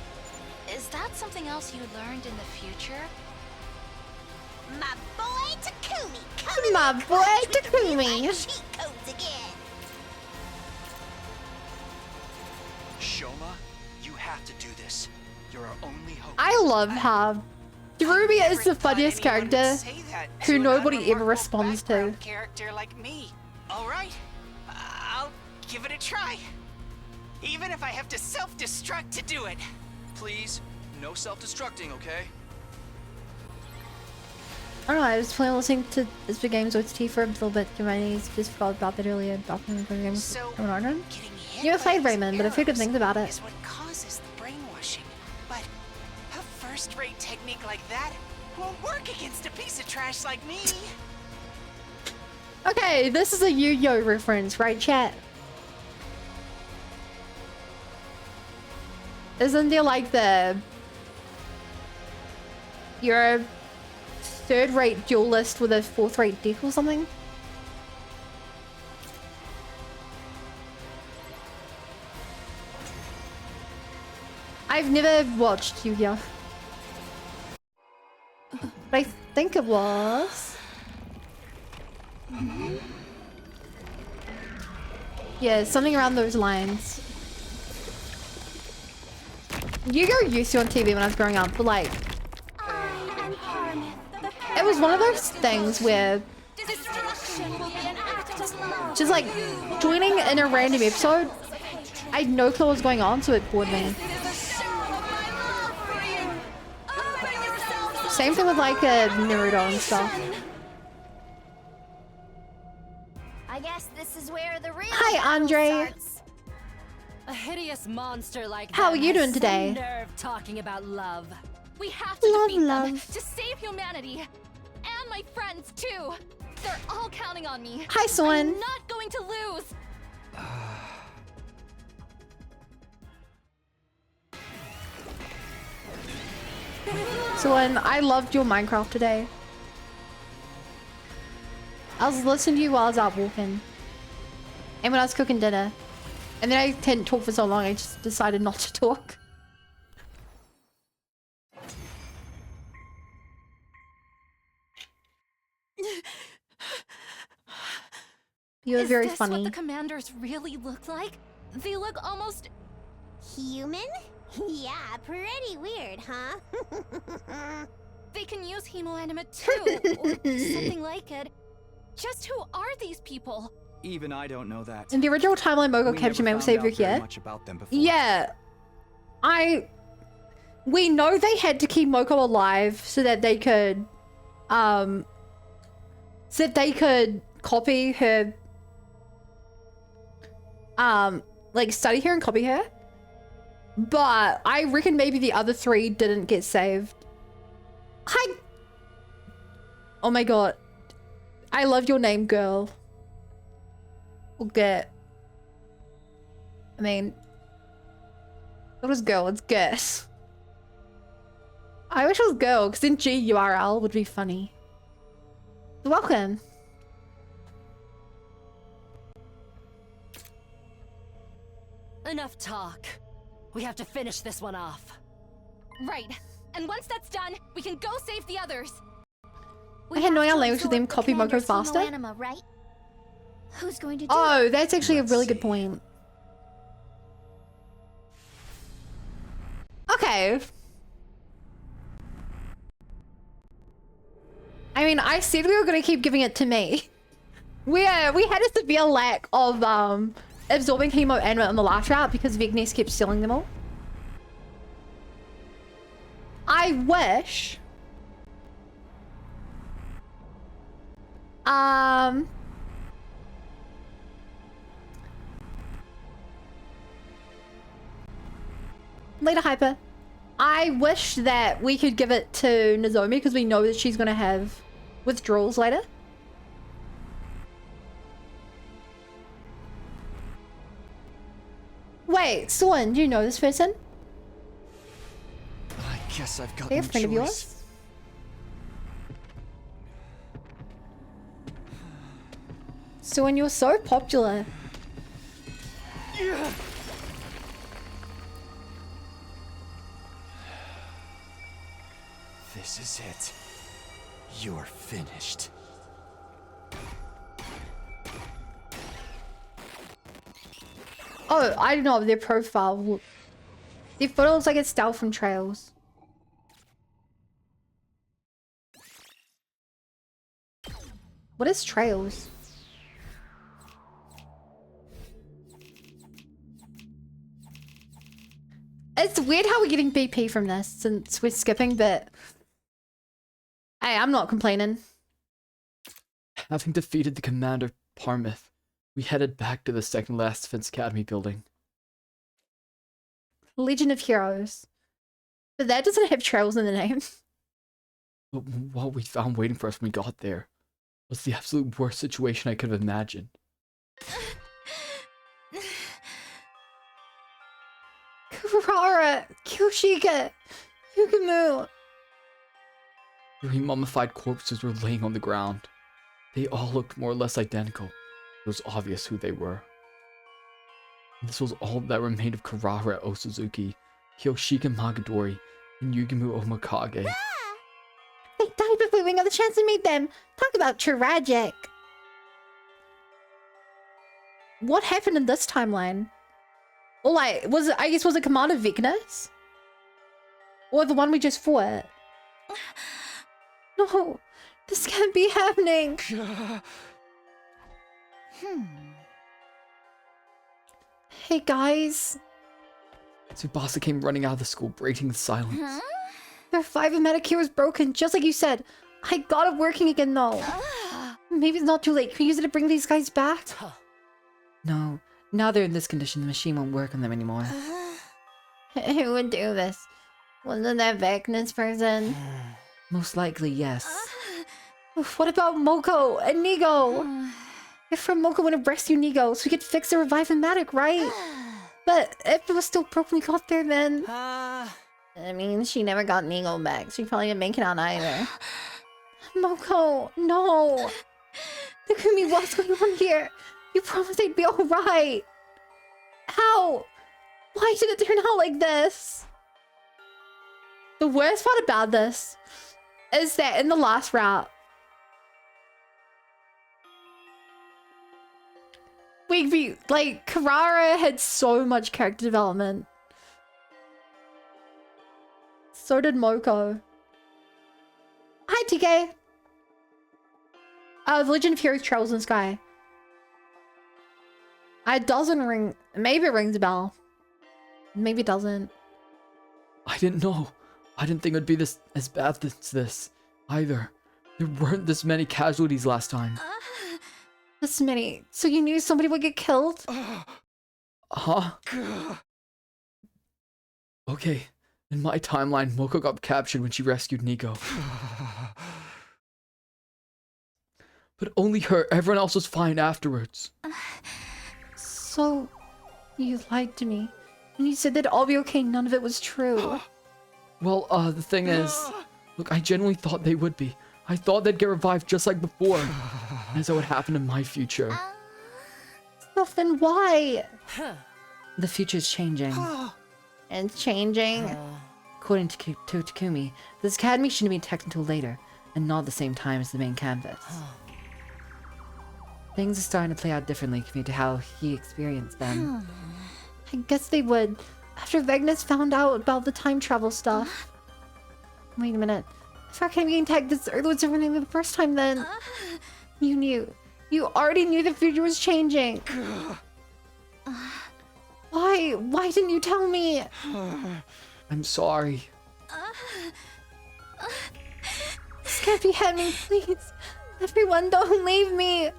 Is that something else you learned in the future? My boy Takumi coming My in boy clutch with the Takumi. real-life cheat codes again. Shoma, you have to do this. You're our only hope. I love how Darumi is the funniest character who nobody ever responds to. Character like me. All right, I'll give it a try. Even if I have to self-destruct to do it. Please, no self-destructing, okay? I don't know, I was playing listening to this big games OTT for a little bit. My knees just forgot about that earlier. So, You have played Raymond, but I've heard good things about it. Is what causes the brainwashing. But a first-rate technique like that won't work against a piece of trash like me. Okay, this is a Yu-Gi-Oh reference, right, chat? Isn't there like you're a third-rate duelist with a fourth-rate deck or something? I've never watched Yu-Gi-Oh, but I think it was. Yeah, something around those lines. Yu-Gi-Oh! Used to on TV when I was growing up, but like, it was one of those things where just like joining in a random episode, I had no clue what was going on, so it bored me. Same thing with like Naruto and stuff. I guess this is where the real Hi, Andre. starts. A hideous monster like How them are you has doing some today? nerve talking about love. We have to Love, defeat them love. to save humanity. And my friends, too. They're all counting on me. Hi, Swan. I'm not going to lose. Swan, I loved your Minecraft today. I was listening to you while I was out walking. And when I was cooking dinner. And then I didn't talk for so long, I just decided not to talk. You were very Is this funny. what the commanders really look like? They look almost Human? Yeah, pretty weird, huh? They can use hemoanima too, or something like it. Just who are these people? Even I don't know that. In the original timeline, Mogo We captured never Maple found Savior out very here. much about them before. Yeah. We know they had to keep Moko alive so that they could, copy her, like study her and copy her. But I reckon maybe the other three didn't get saved. Hi. Oh my god. I love your name, girl. Or get. I mean, what is girl? It's Gus. I wish it was girl, because then GURL would be funny. Welcome. Enough talk. We have to finish this one off. Right. And once that's done, we can go save the others. I had knowing our language with them copy Moko faster. Hemoanima, right? Who's going to do Oh, it? that's actually a really good point. Okay. I mean, I said we were gonna keep giving it to me. We had a severe lack of absorbing hemoanima in the last route because Vexness kept stealing them all. I wish. Later, Hyper. I wish that we could give it to Nozomi because we know that she's gonna have withdrawals later. Wait, Swan, do you know this person? I guess I've got Are they a no friend of choice. yours? Swan, you're so popular. This is it. You're finished. Oh, I don't know their profile. Their photo looks like it's style from Trails. What is Trails? It's weird how we're getting BP from this since we're skipping, but hey, I'm not complaining. Having defeated the commander Parmith, we headed back to the second last Defense Academy building. Legion of Heroes. But that doesn't have Trails in the name. But what we found waiting for us when we got there was the absolute worst situation I could have imagined. Kurara, Kyoshika, Yukimu. 3 mummified corpses were laying on the ground. They all looked more or less identical. It was obvious who they were. And this was all that remained of Karara Osuzuki, Kyoshika Magadori, and Yugimu Omakage. They died before we got the chance to meet them. Talk about tragic. What happened in this timeline? Well, like, was it Commander Vexness? Or the one we just fought. No, this can't be happening. Hey guys. Tsubasa came running out of the school, breaking the silence. Their revive-matic here was broken, just like you said. I got it working again though. Maybe it's not too late. Can we use it to bring these guys back? No. Now they're in this condition, the machine won't work on them anymore. Who would do this? Wasn't that Vexness person? Most likely, yes. What about Moko and Nigo? If from Moko would have rescued Nigo, so we could fix the revive-matic, right? But if it was still broken, we got there then. I mean, she never got Nigo back. She probably didn't make it out either. Moko, no. Takumi, what's going on here? You promised they'd be alright. How? Why did it turn out like this? The worst part about this is that in the last route, like, Karara had so much character development. So did Moko. Hi, TK. The Legend of Heroes Travels in the Sky. It doesn't ring. Maybe it rings a bell. Maybe it doesn't. I didn't know. I didn't think it would be as bad as this either. There weren't this many casualties last time. This many. So you knew somebody would get killed? Huh? Okay. In my timeline, Moko got captured when she rescued Nico. But only her. Everyone else was fine afterwards. So, you lied to me. And you said that all be okay, none of it was true. Well, the thing is... Look, I genuinely thought they would be. I thought they'd get revived just like before. As that would happen in my future. So then why? The future's changing. And changing? According to Takumi, this academy shouldn't be attacked until later, and not the same time as the main campus. Things are starting to play out differently compared to how he experienced them. I guess they would. After Vexness found out about the time travel stuff. Wait a minute. If our academy being attacked this early was different than the first time then. You knew. You already knew the future was changing. Why? Why didn't you tell me? I'm sorry. This can't be happening, please. Everyone, don't leave me.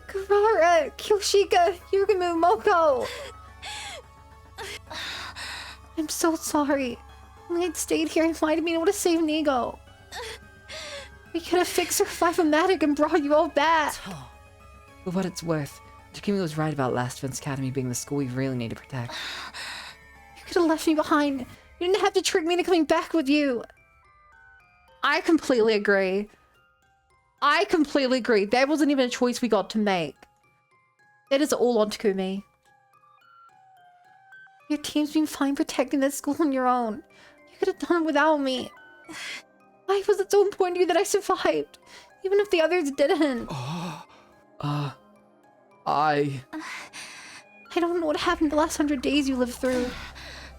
Karara, Kyoshika, Yugamu, Moko. I'm so sorry. Only I'd stayed here and might have been able to save Nigo. We could have fixed her Five-O-Matic and brought you all back. For what it's worth, Takumi was right about Last Defense Academy being the school we really need to protect. You could have left me behind. You didn't have to trick me into coming back with you. I completely agree. I completely agree. That wasn't even a choice we got to make. It is all on Takumi. Your team's been fine protecting this school on your own. You could have done it without me. Why was it so important to you that I survived? Even if the others didn't. I don't know what happened the last 100 days you lived through.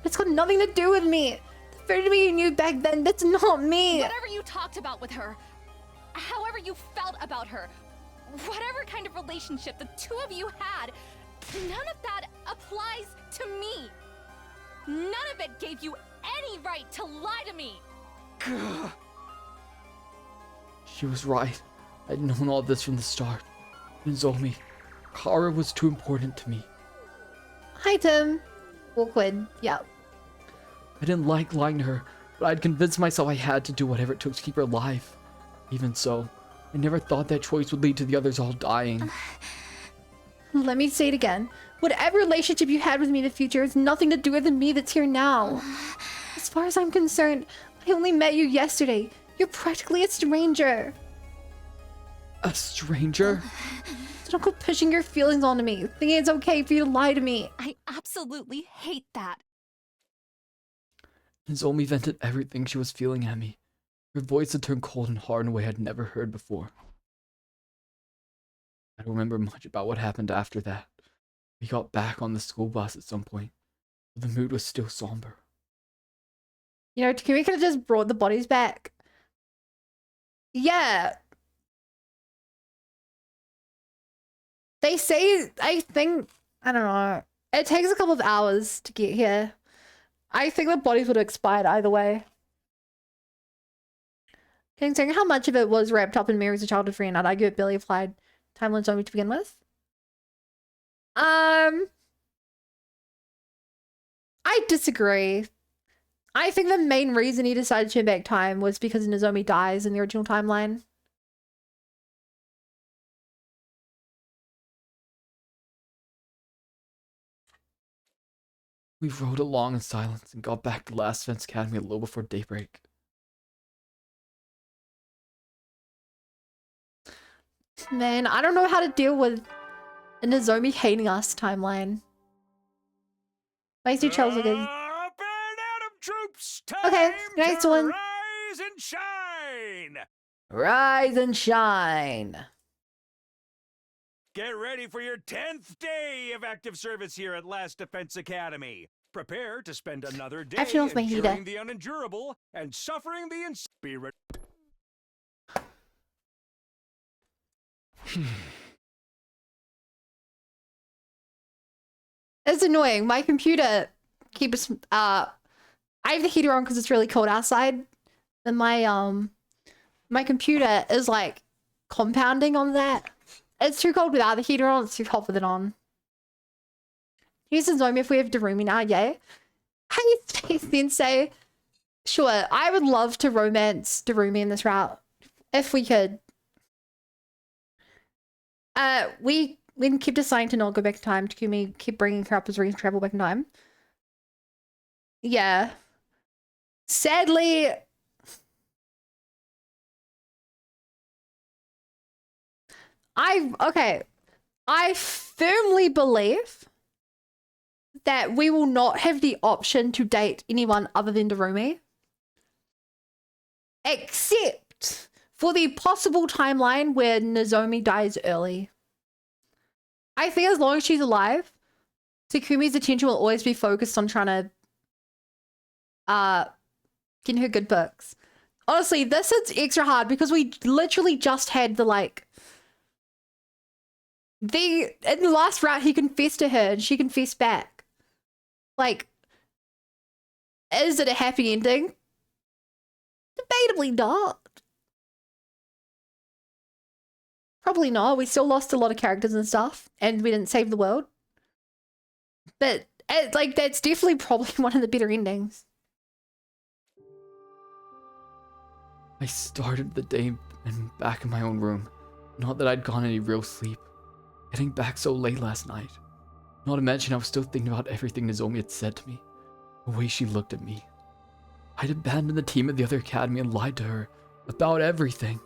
It's got nothing to do with me. The Fairy me you knew back then, that's not me. Whatever you talked about with her, however you felt about her, whatever kind of relationship the two of you had, none of that applies to me. None of it gave you any right to lie to me. She was right. I'd known all this from the start. Nozomi, Kara was too important to me. Hi, Tim. Awkward. Yeah. I didn't like lying to her, but I'd convinced myself I had to do whatever it took to keep her alive. Even so, I never thought that choice would lead to the others all dying. Let me say it again. Whatever relationship you had with me in the future has nothing to do with the me that's here now. As far as I'm concerned, I only met you yesterday. You're practically a stranger. A stranger? So don't go pushing your feelings onto me, thinking it's okay for you to lie to me. I absolutely hate that. Nozomi vented everything she was feeling at me. Her voice had turned cold and hard in a way I'd never heard before. I don't remember much about what happened after that. We got back on the school bus at some point, but the mood was still somber. You know, Takumi could have just brought the bodies back. Yeah. They say, I think, I don't know. It takes a couple of hours to get here. I think the bodies would have expired either way. Considering how much of it was wrapped up in Mary's a childhood friend, I'd argue it barely applied timeline Nozomi to begin with. I disagree. I think the main reason he decided to turn back time was because Nozomi dies in the original timeline. We rode along in silence and got back to Last Defense Academy a little before daybreak. Man, I don't know how to deal with a Nozomi hating us timeline. Makes you Charles look good. Troops, okay, next one. Rise and shine! Rise and shine! Get ready for your 10th day of active service here at Last Defense Academy. Prepare to spend another day enduring the unendurable and suffering the be It's annoying. My computer keeps I have the heater on because it's really cold outside. And my computer is like compounding on that. It's too cold without the heater on, it's too hot with it on. Here's Nozomi if we have Darumi now, yay. Hey, Space Sensei. Sure, I would love to romance Darumi in this route. If we could. We can keep deciding to not go back in time. Takumi keep bringing her up as reason to travel back in time. Yeah. Sadly... I firmly believe that we will not have the option to date anyone other than Darumi. Except for the possible timeline where Nozomi dies early. I think as long as she's alive, Takumi's attention will always be focused on trying to get her good books. Honestly, this is extra hard because we literally just had the in the last route he confessed to her and she confessed back. Like, is it a happy ending? Debatably not. Probably not. We still lost a lot of characters and stuff, and we didn't save the world. But that's definitely probably one of the better endings. I started the day and back in my own room. Not that I'd gone any real sleep. Getting back so late last night. Not to mention I was still thinking about everything Nozomi had said to me. The way she looked at me. I'd abandoned the team at the other academy and lied to her about everything.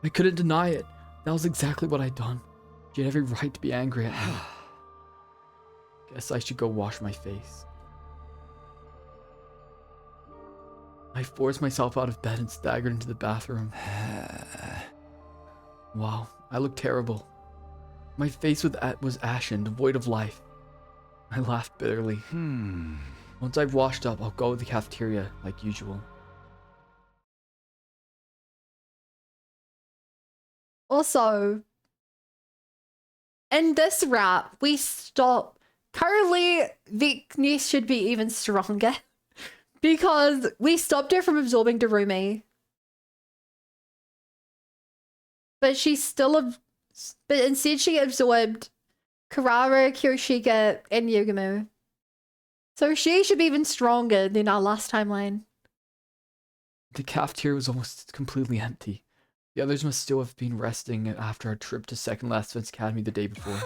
I couldn't deny it. That was exactly what I'd done. She had every right to be angry at me. Guess I should go wash my face. I forced myself out of bed and staggered into the bathroom. Wow, I look terrible. My face was ashen, devoid of life. I laughed bitterly. Once I've washed up, I'll go to the cafeteria, like usual. Also, in this route, we stop. Currently, Vexness should be even stronger. Because we stopped her from absorbing Darumi. But but instead she absorbed Karara, Kiyoshika, and Yugumu. So she should be even stronger than our last timeline. The cafeteria was almost completely empty. The others must still have been resting after our trip to Second Last Defense Academy the day before.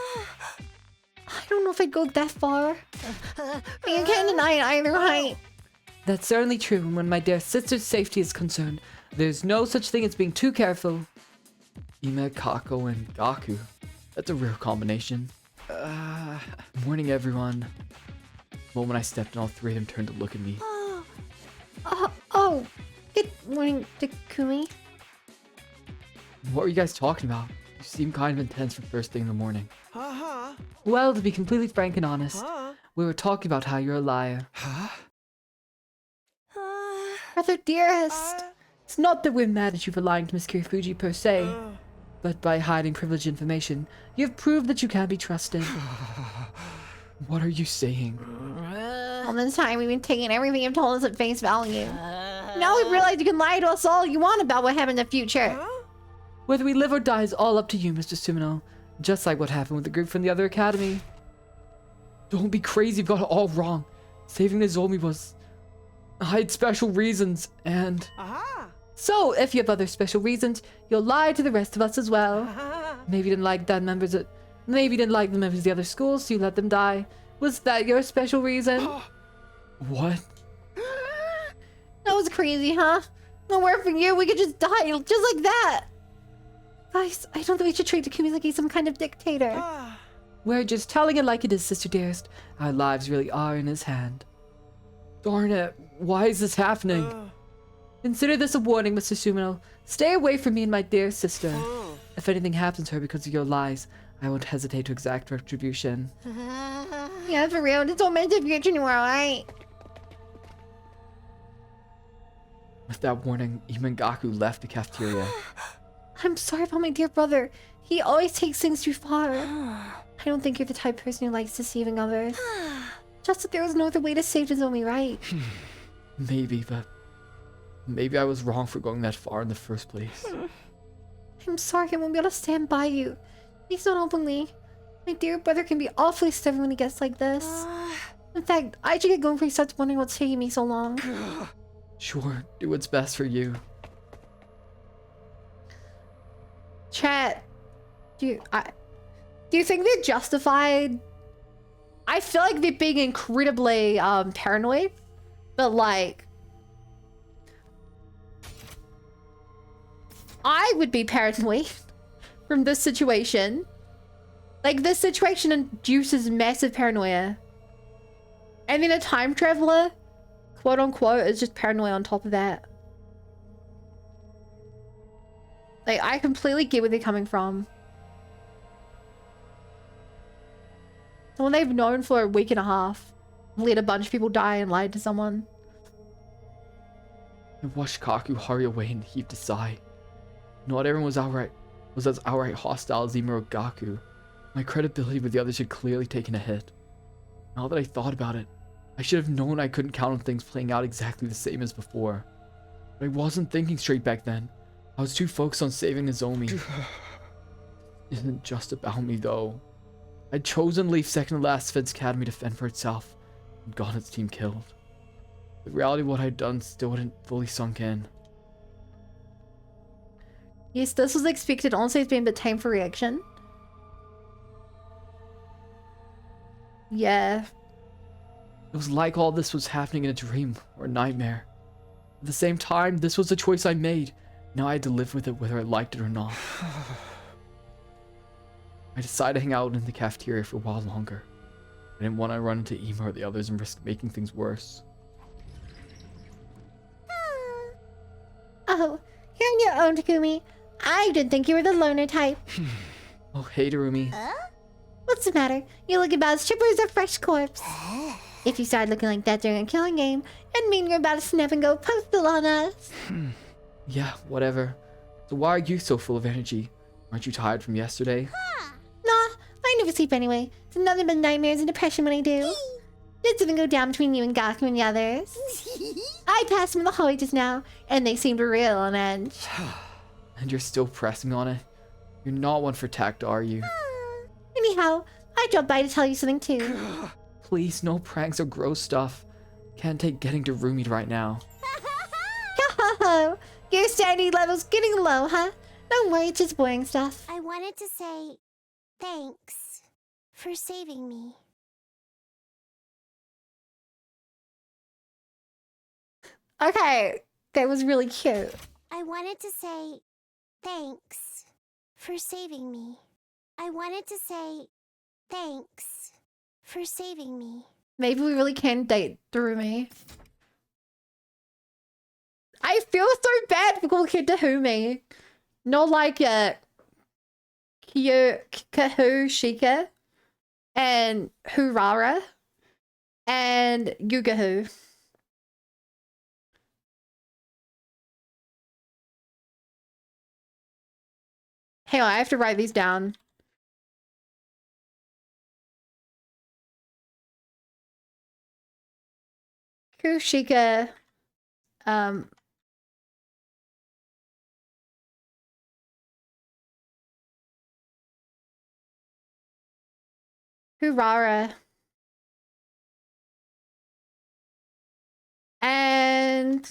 I don't know if I'd go that far. You can't deny it either, right? That's certainly true, and when my dear sister's safety is concerned, there's no such thing as being too careful. Ime, Kako, and Gaku. That's a rare combination. Morning, everyone. The moment I stepped in, all three of them turned to look at me. Good morning, Takumi. What were you guys talking about? You seem kind of intense for first thing in the morning. Well, to be completely frank and honest, we were talking about how you're a liar. brother, dearest. It's not that we're mad at you for lying to Miss Kirifuji per se, but by hiding privileged information, you have proved that you can be trusted. What are you saying? All this time we've been taking everything you've told us at face value. Now we realize you can lie to us all you want about what happened in the future. Whether we live or die is all up to you, Mr. Sumino. Just like what happened with the group from the other academy. Don't be crazy, you've got it all wrong. Saving Nozomi was... I had special reasons, and... So, if you have other special reasons, you'll lie to the rest of us as well. Maybe you didn't like the members of the other schools, so you let them die. Was that your special reason? What? That was crazy, huh? No word for you, we could just die just like that. Guys, I don't think we should treat Takumi like he's some kind of dictator. We're just telling it like it is, sister dearest. Our lives really are in his hand. Darn it, why is this happening? Consider this a warning, Mr. Sumino. Stay away from me and my dear sister. If anything happens to her because of your lies, I won't hesitate to exact retribution. Yeah, for real, just don't mention future anymore, alright? With that warning, Imangaku left the cafeteria. I'm sorry about my dear brother. He always takes things too far. I don't think you're the type of person who likes deceiving others. Just that there was no other way to save Nozomi, right? Maybe, but... maybe I was wrong for going that far in the first place. I'm sorry I won't be able to stand by you. Please don't openly. My dear brother can be awfully stubborn when he gets like this. In fact, I should get going before he starts wondering what's taking me so long. Sure, do what's best for you. Chat, do you think they're justified? I feel like they're being incredibly paranoid, but like I would be paranoid from this situation. Like, this situation induces massive paranoia. And then a time traveler, quote unquote, is just paranoid on top of that. Like, I completely get where they're coming from. Someone they've known for a week and a half let a bunch of people die and lied to someone. I watched Kaku hurry away and heaved a sigh. Not everyone was as outright hostile as Imuragaku. My credibility with the others had clearly taken a hit. Now that I thought about it, I should have known I couldn't count on things playing out exactly the same as before. But I wasn't thinking straight back then. I was too focused on saving Nozomi. It isn't just about me though. I'd chosen to leave second to last Defense Academy to fend for itself and gotten its team killed. The reality of what I'd done still hadn't fully sunk in. Yes, this was expected. Honestly, it's been a bit tame for reaction. Yeah. It was like all this was happening in a dream or a nightmare. At the same time, this was a choice I made. Now I had to live with it whether I liked it or not. I decided to hang out in the cafeteria for a while longer. I didn't want to run into Ima or the others and risk making things worse. Oh, you're on your own, Takumi. I didn't think you were the loner type. Oh, hey, Darumi. What's the matter? You look about as chipper as a fresh corpse. If you started looking like that during a killing game, it'd mean you're about to snap and go postal on us. Yeah, whatever. So why are you so full of energy? Aren't you tired from yesterday? Nah, I never sleep anyway. It's nothing but nightmares and depression when I do. Did something go down between you and Gaku and the others? I passed them in the hallway just now, and they seemed real on edge. And you're still pressing on it? You're not one for tact, are you? Anyhow, I dropped by to tell you something too. Please, no pranks or gross stuff. Can't take getting to Rumi right now. Yo, your sanity level's getting low, huh? Don't worry, it's just boring stuff. I wanted to say thanks for saving me. Okay, that was really cute. I wanted to say thanks for saving me. I wanted to say thanks for saving me. Maybe we really can date Darumi. I feel so bad for calling Tahumi. Not like Kahu Shika and Hurara and Yugahu. Hang on, I have to write these down. Kushika, Kurara, and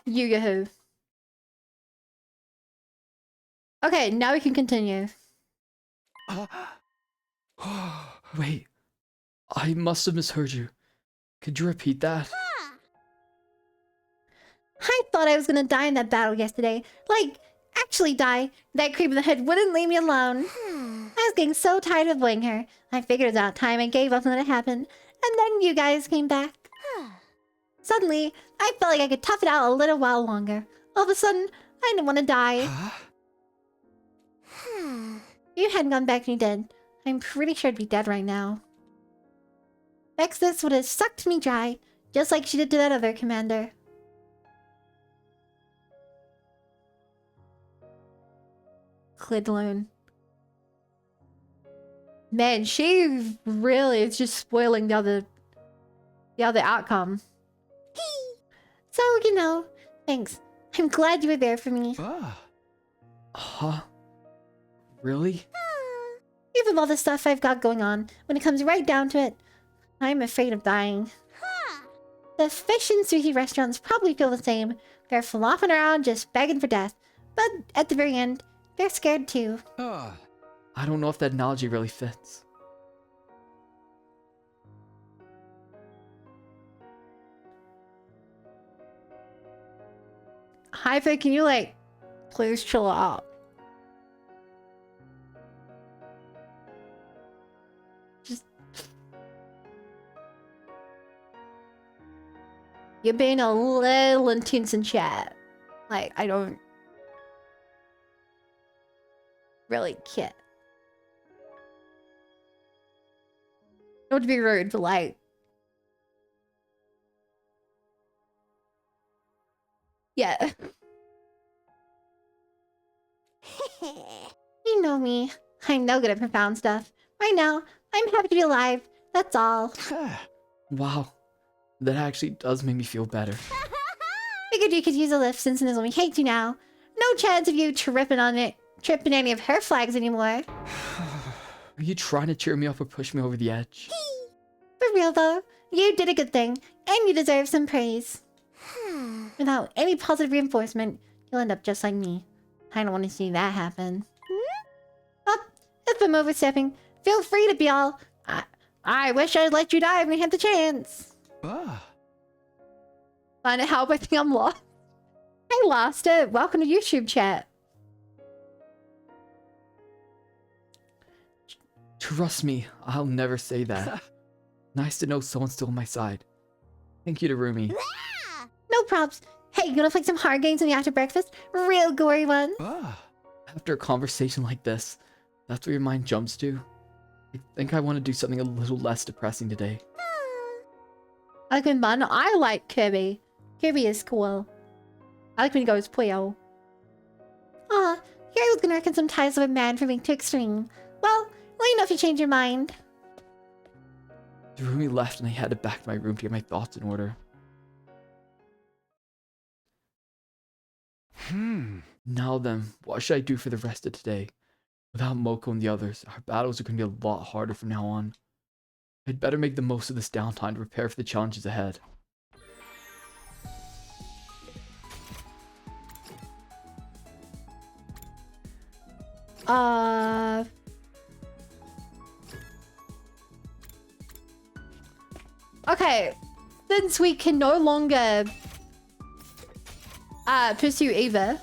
Yugahu. Okay, now we can continue. Wait, I must have misheard you. Could you repeat that? I thought I was gonna die in that battle yesterday. Like, actually die. That creep in the head wouldn't leave me alone. I was getting so tired of avoiding her. I figured it was out time and gave up and let it happen. And then you guys came back. Suddenly, I felt like I could tough it out a little while longer. All of a sudden, I didn't want to die. If you hadn't gone back and you did, I'm pretty sure I'd be dead right now. Vexness would have sucked me dry, just like she did to that other commander. Clidloon. Man, she really is just spoiling the other outcome. So, you know, thanks. I'm glad you were there for me. Huh? Really? Even with all the stuff I've got going on, when it comes right down to it, I'm afraid of dying. The fish and sushi restaurants probably feel the same. They're flopping around just begging for death. But at the very end, they're scared too. I don't know if that analogy really fits. Hyper, can you like please chill out? Just you're being a little intense in chat. Like, I don't really care. Not to be rude, but like, yeah. You know me. I'm no good at profound stuff. Right now, I'm happy to be alive. That's all. Wow. That actually does make me feel better. Figured you could use a lift since Nozomi hates you now. No chance of you tripping any of her flags anymore. Are you trying to cheer me up or push me over the edge? For real though, you did a good thing, and you deserve some praise. Without any positive reinforcement, you'll end up just like me. I don't want to see that happen. Well, if I'm overstepping, feel free to be all... I wish I'd let you die when you had the chance. Find a help, I think I'm lost. Hey, lost it. Welcome to YouTube chat. Trust me, I'll never say that. Nice to know someone's still on my side. Thank you, Darumi. No props. Hey, you wanna play some hard games when you after breakfast? Real gory ones. After a conversation like this, that's where your mind jumps to. I think I want to do something a little less depressing today. I like when I like Kirby. Kirby is cool. I like when he goes Puyo. Aw, here I was gonna reckon some ties of a man for being too extreme. Well, let me know if you change your mind. Darumi left and I headed back to my room to get my thoughts in order. Now then, what should I do for the rest of today? Without Moko and the others, our battles are going to be a lot harder from now on. I'd better make the most of this downtime to prepare for the challenges ahead. Okay, since we can no longer pursue Eva,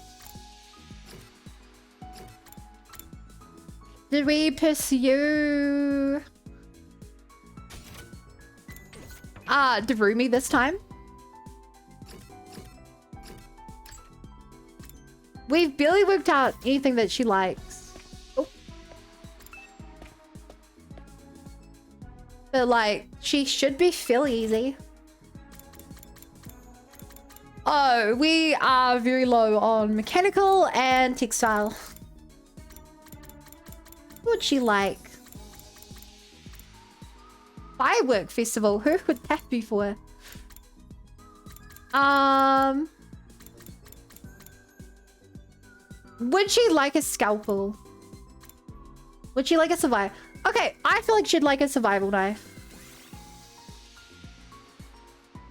did we pursue Darumi this time? We've barely worked out anything that she likes. Oh. But like, she should be fairly easy. Oh, we are very low on mechanical and textile. What would she like? Firework festival. Who would that be for? Would she like a scalpel? Would she like a survival? Okay, I feel like she'd like a survival knife.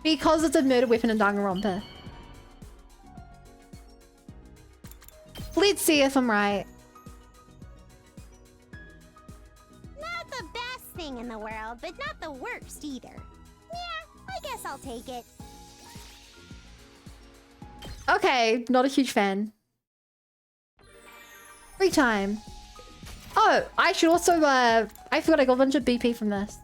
Because it's a murder weapon in Danganronpa. Let's see if I'm right. Not the best thing in the world, but not the worst either. Yeah, I guess I'll take it. Okay, not a huge fan. Free time. Oh, I should also, I forgot I got a bunch of BP from this.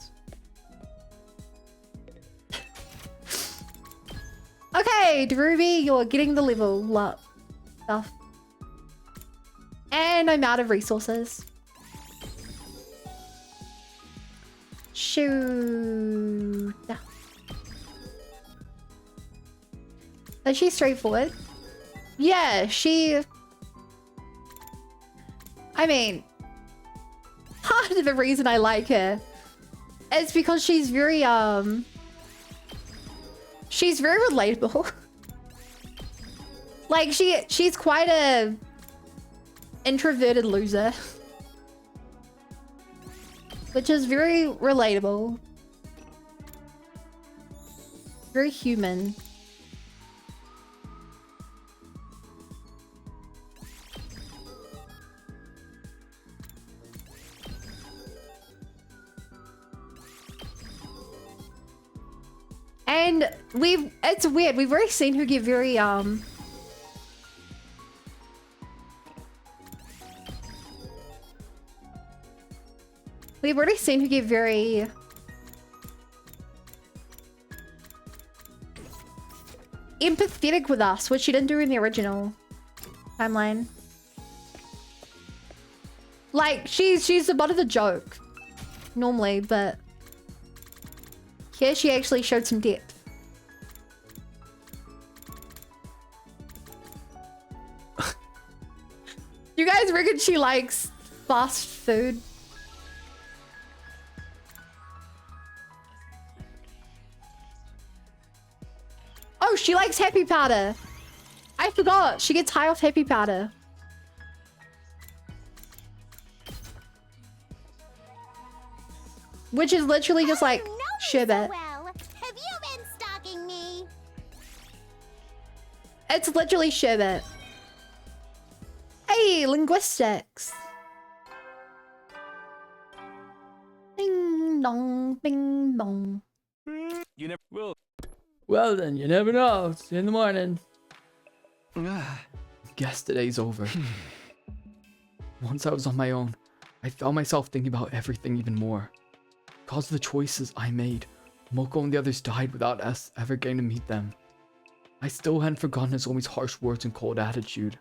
Okay, Darumi, you're getting the level up stuff. And I'm out of resources. Shoot. Is she straightforward? Yeah, she... I mean, part of the reason I like her is because she's very relatable. Like she's quite a introverted loser, which is very relatable, very human. And it's weird, we've already seen her get very, we've already seen her get very empathetic with us, which she didn't do in the original timeline. Like, she's the butt of the joke normally, but here she actually showed some depth. You guys reckon she likes fast food? Oh, she likes happy powder. I forgot. She gets high off happy powder. Which is literally just like sherbet. Well, have you been stalking me? It's literally sherbet. Hey, linguistics. Ding dong, bing bong. You never will. Well then, you never know. See you in the morning. Guess today's over. Once I was on my own, I found myself thinking about everything even more. Because of the choices I made, Moko and the others died without us ever getting to meet them. I still hadn't forgotten Nozomi's harsh words and cold attitude.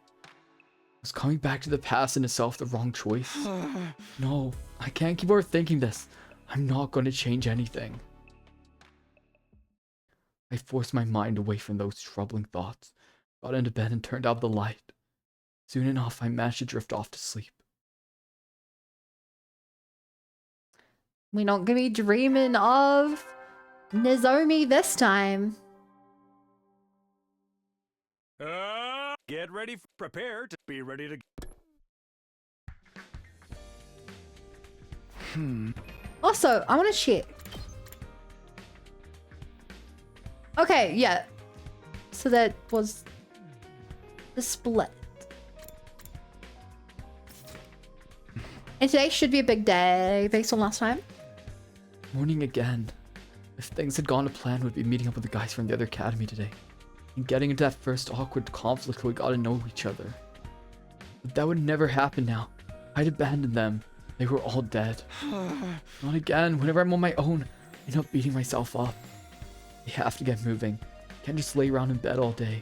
Was coming back to the past in itself the wrong choice? No, I can't keep overthinking this. I'm not going to change anything. I forced my mind away from those troubling thoughts, got into bed and turned out the light. Soon enough, I managed to drift off to sleep. We're not gonna be dreaming of Nozomi this time. Get ready, prepare to be ready to... Also, I want to check. Okay, yeah. So that was the split. And today should be a big day based on last time. Morning again. If things had gone to plan, we'd be meeting up with the guys from the other academy today. And getting into that first awkward conflict where we got to know each other. But that would never happen now. I'd abandoned them. They were all dead. Not again. Whenever I'm on my own, I end up beating myself up. I have to get moving. Can't just lay around in bed all day.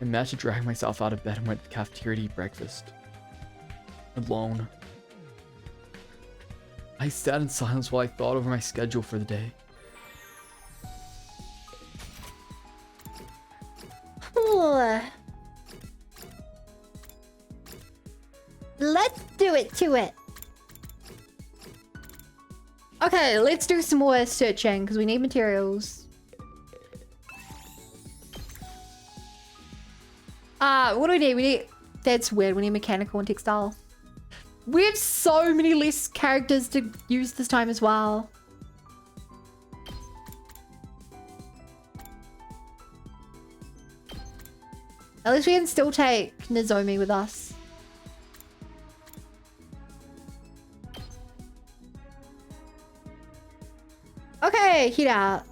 I managed to drag myself out of bed and went to the cafeteria to eat breakfast. Alone. I sat in silence while I thought over my schedule for the day. Let's do it to it. Okay, let's do some more searching because we need materials. What do we need? We need... That's weird. We need mechanical and textile. We have so many less characters to use this time as well. At least we can still take Nozomi with us. Okay, heat out.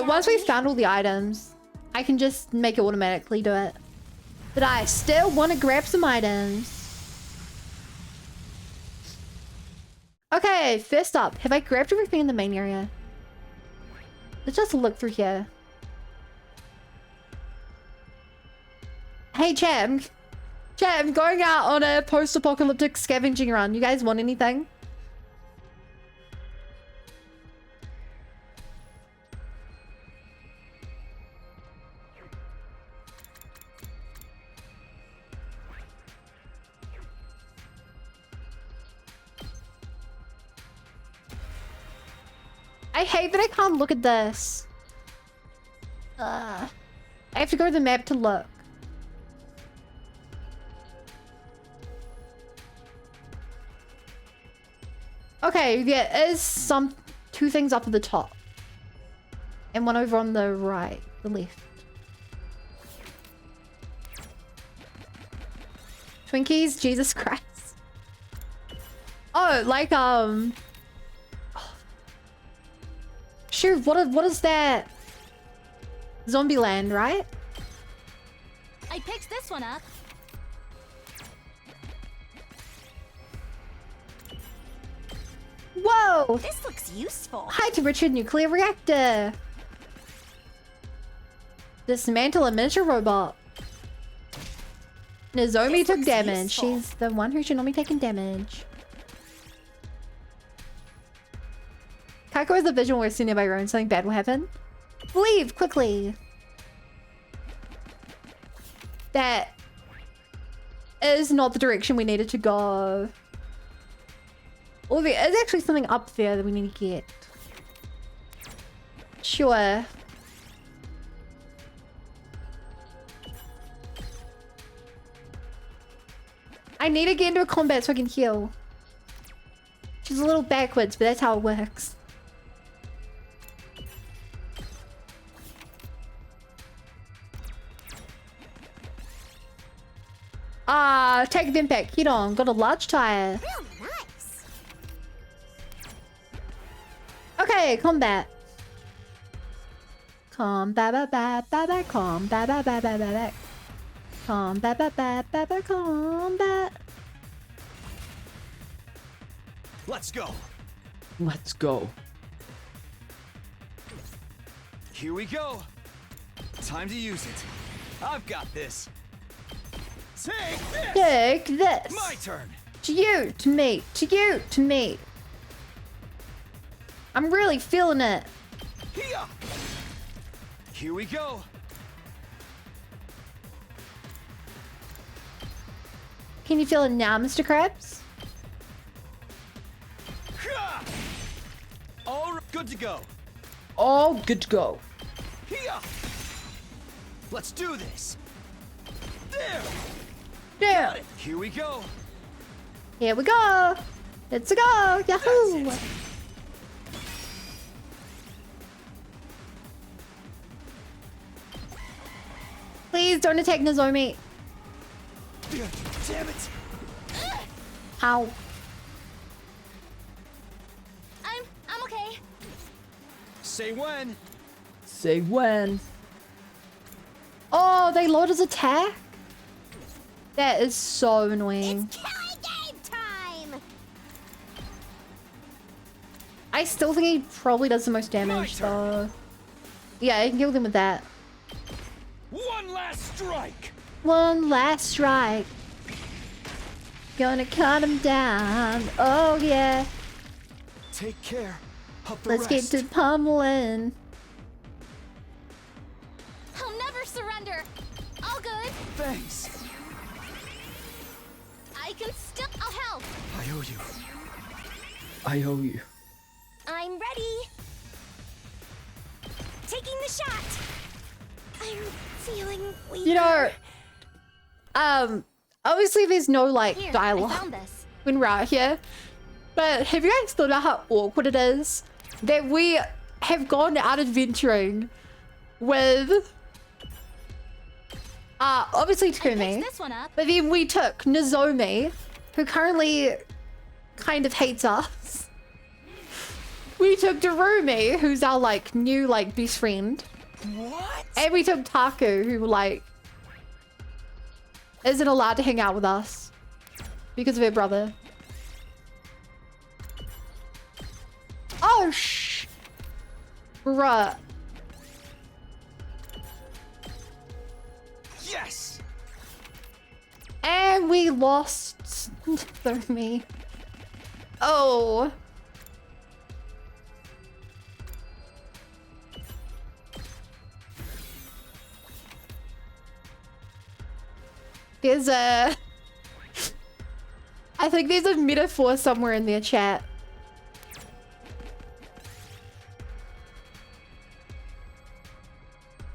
Once we've found all the items, I can just make it automatically do it. But I still want to grab some items. Okay, first up, have I grabbed everything in the main area? Let's just look through here. Hey, chat, I'm going out on a post-apocalyptic scavenging run. You guys want anything? I hate that I can't look at this. I have to go to the map to look. Okay, there is two things up at the top. And one over on the right, the left. Twinkies, Jesus Christ. Oh, like, Sure, what is that? Zombieland, right? I picked this one up. Whoa! This looks useful. High temperature nuclear reactor. Dismantle a miniature robot. Nozomi took damage. Useful. She's the one who should not be taking damage. Kaiko has a vision where seen nearby ruin. Something bad will happen. Leave quickly. That is not the direction we needed to go. Oh, there is actually something up there that we need to get. Sure. I need to get into a combat so I can heal. She's a little backwards, but that's how it works. Take them back. Heat on. Got a large tire. Real nice. Okay, combat. Combat, ba ba ba ba, combat, ba ba ba ba ba. Combat, ba ba ba ba, combat. Let's go. Let's go. Here we go. Time to use it. I've got this. Take this. Take this. My turn. To you, to me, to you, to me. I'm really feeling it. Here we go. Can you feel it now, Mr. Krabs? All good to go. All good to go. Let's do this. There. There. Here we go. Here we go. Let's go. Yahoo. Please don't attack Nozomi. Damn it. Ow. I'm okay. Say when. Say when. Oh, they lowered his attack? That is so annoying. It's killing game time. I still think he probably does the most damage, though. Yeah, I can kill them with that. One last strike. One last strike. Gonna cut him down. Oh, yeah. Take care of the Let's rest. get to pummeling. I'll never surrender. All good. Thanks. I can still. I'll help. I owe you. I owe you. I'm ready. Taking the shot. I'm feeling weak. You know, obviously there's no like Here, I dialogue found this. when we're out here, but have you guys thought about how awkward it is that we have gone out adventuring with obviously Takumi, This one up. but then we took Nozomi, who currently kind of hates us. We took Darumi, who's our like new like best friend. What? And we took Taku, who like isn't allowed to hang out with us because of her brother. Oh bruh. Yes. And we lost me. Oh. There's a... I think there's a metaphor somewhere in their chat.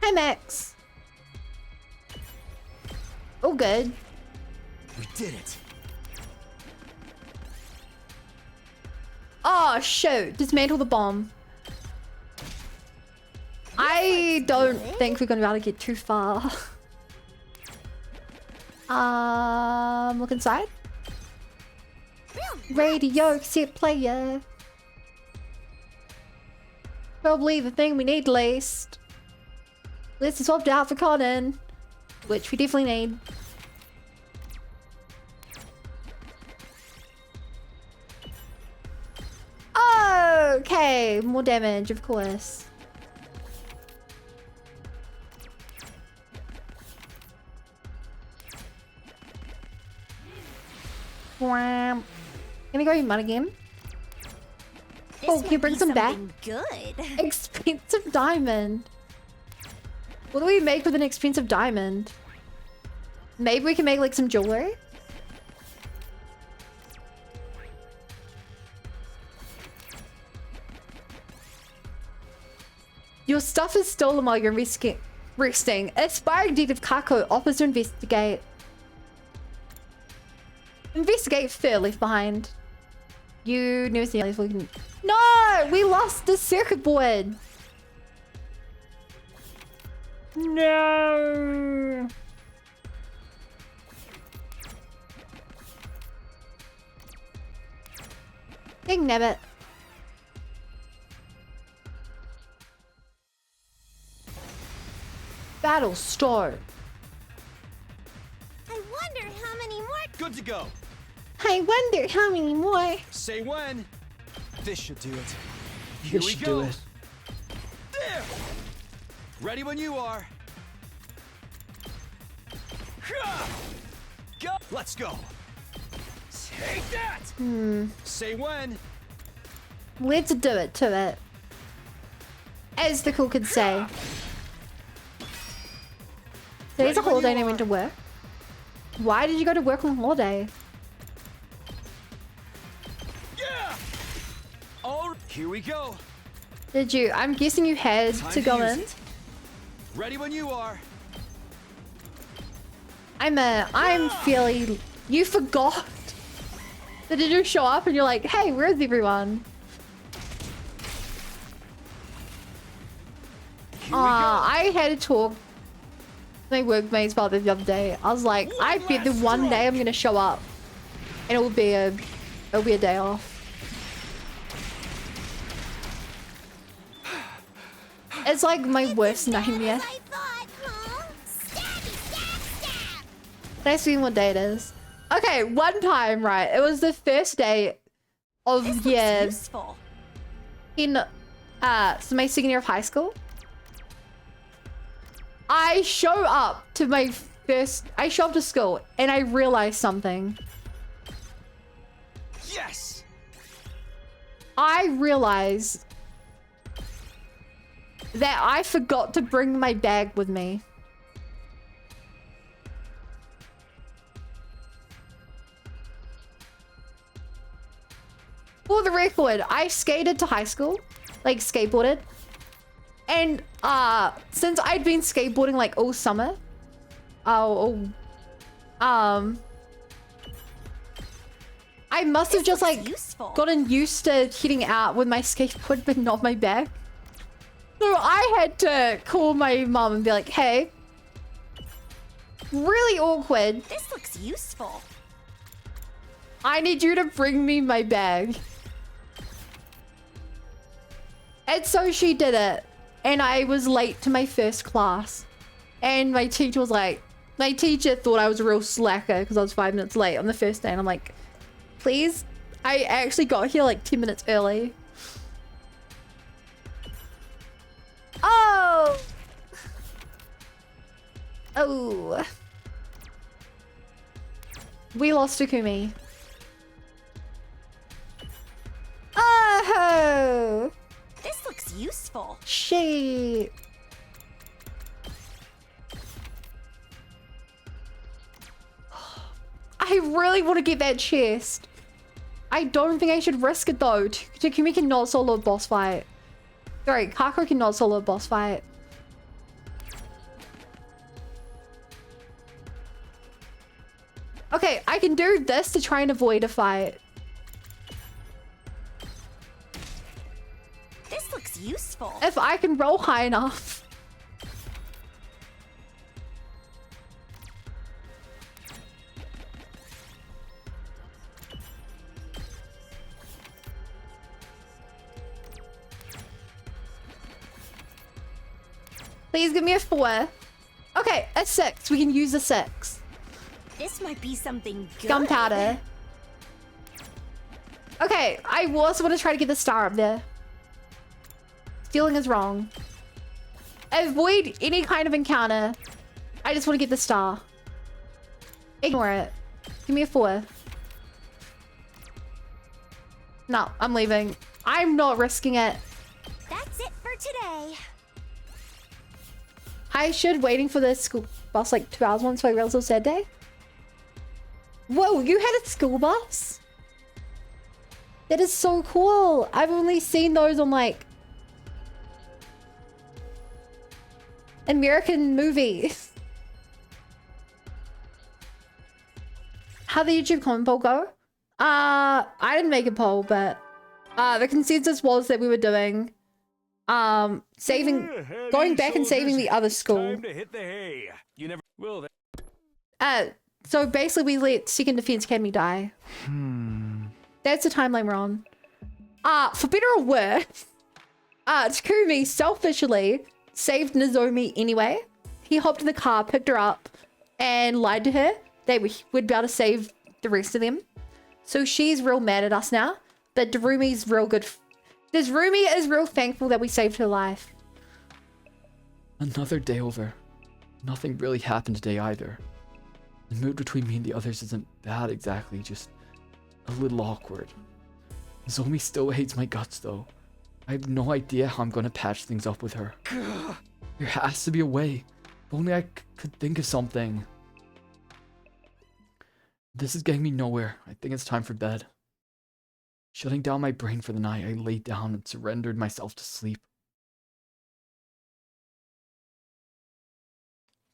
Hi, Max. Oh, good. We did it. Oh, shoot. Dismantle the bomb. I don't think we're going to be able to get too far. Look inside. Radio set player. Probably the thing we need least. Let's swap out for Conan, which we definitely need. Okay, more damage, of course. Can I go mud again? Oh, can you bring some back? Good. Expensive diamond. What do we make with an expensive diamond? Maybe we can make like some jewelry? Your stuff is stolen while you're resting. Aspiring Detective Kako offers to investigate. Investigate fear left behind. You never see if we can... No! We lost the circuit board! No! Dang nabbit. Battle start. I wonder how many more. Good to go. I wonder how many more. Say when. This should do it. You should do it. There. Ready when you are. Go. Let's go. Take that. Say when. Let's do it to it. As the cool kids say. Today's a holiday and I went to work. Why did you go to work on holiday? Yeah. All here we go. Did you? I'm guessing you had to go in. Ready when you are. I'm fairly... You forgot? Did you just show up and you're like, hey, where's everyone? I had a talk with my workmates about this the other day. I was like, I bet the one day I'm gonna show up and it'll be a day off. It's like my worst nightmare. Let's see what day it is. Okay, one time, right? It was the first day of year in so my second year of high school. I show up to school and I realized something. Yes. I realized that I forgot to bring my bag with me. For the record, I skated to high school, like skateboarded. And since I'd been skateboarding like all summer, I must have just like gotten used to hitting out with my skateboard but not my bag. So I had to call my mom and be like, hey, really awkward. This looks useful. I need you to bring me my bag. And so she did it. And I was late to my first class. And my teacher was like, my teacher thought I was a real slacker because I was 5 minutes late on the first day. And I'm like, please? I actually got here like 10 minutes early. Oh! Oh. We lost Takumi. Oh! This looks useful. Shit. I really want to get that chest. I don't think I should risk it though. Takumi cannot solo a boss fight. Sorry, Kako cannot solo a boss fight. Okay, I can do this to try and avoid a fight. This looks useful. If I can roll high enough. Please give me a 4. Okay, a 6. We can use a 6. This might be something good. Gunpowder. Okay, I also want to try to get the star up there. Stealing is wrong. Avoid any kind of encounter. I just want to get the star. Ignore it. Give me a 4. No, I'm leaving. I'm not risking it. That's it for today. I should waiting for the school bus like 2 hours once, so I realized it was sad day. Whoa, you had a school bus? That is so cool. I've only seen those on like American movies. How'd the YouTube comment poll go? I didn't make a poll, but the consensus was that we were doing going back and saving the other school. Time to hit the hay. You never will. So basically we let Second Defense Academy die. That's the timeline we're on. For better or worse, Takumi selfishly saved Nozomi anyway. He hopped in the car, picked her up, and lied to her that we'd be able to save the rest of them. So she's real mad at us now, but Darumi's real good. Darumi is real thankful that we saved her life. Another day over. Nothing really happened today either. The mood between me and the others isn't bad exactly, just a little awkward. Nozomi still hates my guts though. I have no idea how I'm gonna patch things up with her. There has to be a way. If only I could think of something. This is getting me nowhere. I think it's time for bed. Shutting down my brain for the night, I laid down and surrendered myself to sleep.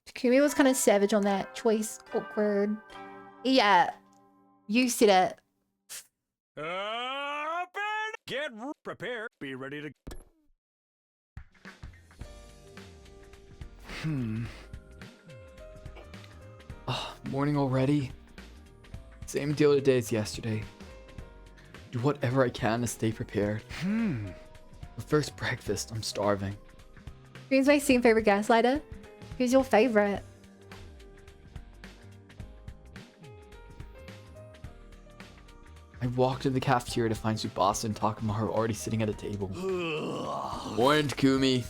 Takumi was kind of savage on that choice. Awkward. Yeah, you said it. Up and get prepared. Be ready to. Morning already? Same deal today as yesterday. Do whatever I can to stay prepared. But first breakfast, I'm starving. Who's my second favorite gaslighter? Who's your favorite? I walked in the cafeteria to find Tsubasa and Takamaru already sitting at a table. Morning, Takumi.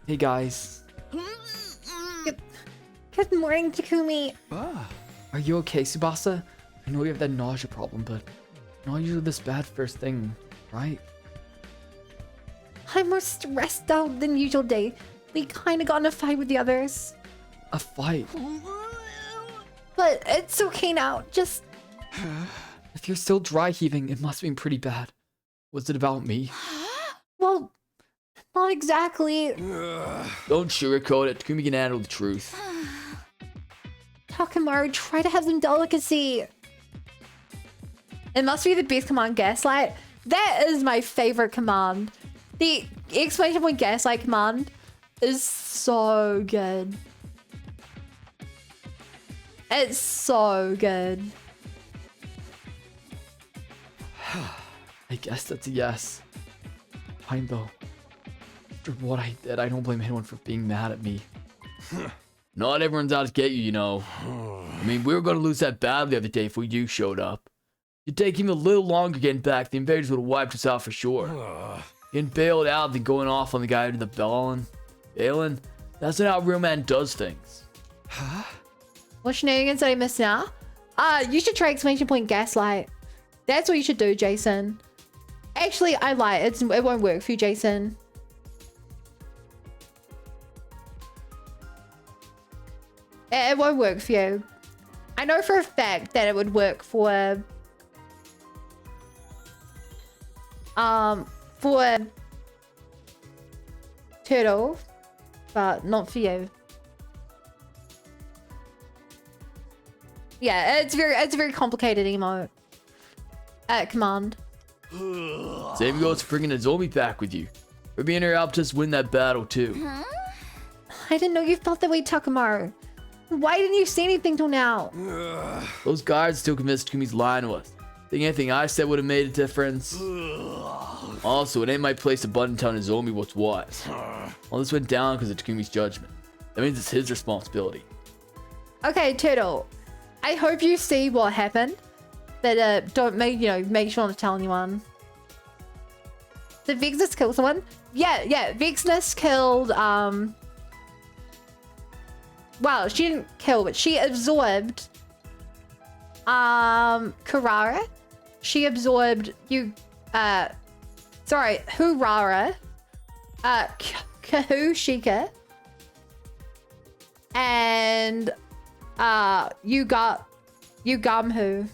Hey guys. Good morning, Takumi. Are you okay, Tsubasa? I know you have that nausea problem, but not usually this bad first thing, right? I'm more stressed out than usual day. We kind of got in a fight with the others. A fight? But it's okay now. Just If you're still dry heaving, it must have been pretty bad. Was it about me? Well, not exactly. Don't sugarcoat it. Takumi can handle the truth. Takamaru, try to have some delicacy. It must be the best command, Gaslight. That is my favorite command. The exclamation point Gaslight command is so good. It's so good. I guess that's a yes. Fine though. After what I did, I don't blame anyone for being mad at me. Not everyone's out to get you, you know. I mean, we were going to lose that battle the other day if you showed up. It'd take him a little longer getting back. The invaders would have wiped us out for sure. Getting bailed out, then going off on the guy to the bailing. Bailing? That's not how a real man does things. Huh? What shenanigans did I miss now? You should try exclamation point Gaslight. That's what you should do, Jason. Actually, I lie. It won't work for you, Jason. It won't work for you. I know for a fact that it would work for Turtle, but not for you. Yeah, it's a very complicated emote. Command. Same goes for bringing Nozomi back with you. For being here helped us win that battle too. Huh? I didn't know you felt that way, Takamaru. Why didn't you say anything till now? Those guards still convinced Takumi's lying to us. Think anything I said would have made a difference? Also, it ain't my place to button tell Nozomi what's what. All this went down because of Takumi's judgment. That means it's his responsibility. Okay, Turtle. I hope you see what happened. But don't make sure not to tell anyone. Did Vexness kill someone? Yeah, Vexness killed well, she didn't kill, but she absorbed Kurara. She absorbed Hurara, Kahushika, and Yugamhu.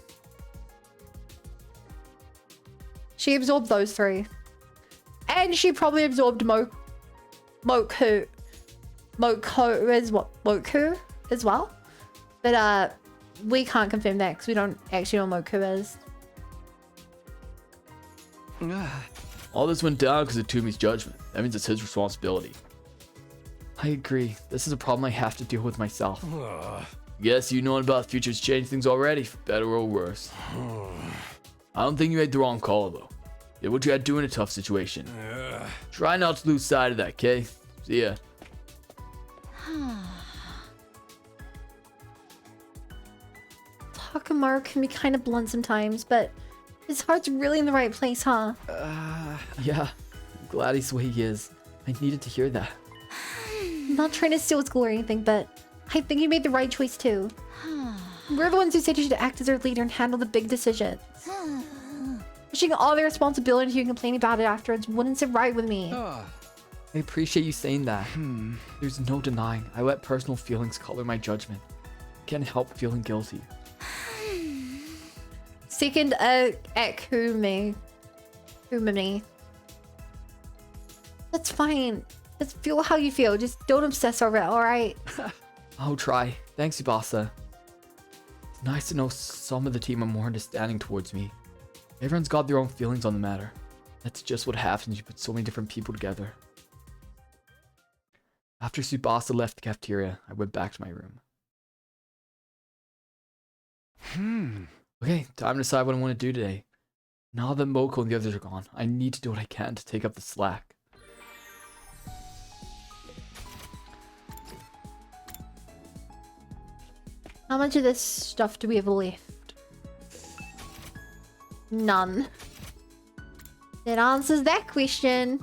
She absorbed those three. And she probably absorbed Moku as well. But we can't confirm that because we don't actually know what Moku is. All this went down because of Tumi's judgment. That means it's his responsibility. I agree. This is a problem I have to deal with myself. Guess you knowing about the future's changed things already, for better or worse. I don't think you made the wrong call though. Did what you had to do in a tough situation. Try not to lose sight of that, okay? See ya. Takamaru can be kind of blunt sometimes, but his heart's really in the right place, huh? Yeah. I'm glad he's the way he is. I needed to hear that. I'm not trying to steal his goal or anything, but I think you made the right choice too. We're the ones who said you should act as our leader and handle the big decisions. Pushing all the responsibility to you and complaining about it afterwards wouldn't sit right with me. I appreciate you saying that. There's no denying. I let personal feelings color my judgment. Can't help feeling guilty. Second, Kumami. That's fine. Just feel how you feel. Just don't obsess over it, alright? I'll try. Thanks, Ibasa. It's nice to know some of the team are more understanding towards me. Everyone's got their own feelings on the matter. That's just what happens when you put so many different people together. After Tsubasa left the cafeteria, I went back to my room. Okay, time to decide what I want to do today. Now that Moko and the others are gone, I need to do what I can to take up the slack. How much of this stuff do we have left? None. That answers that question.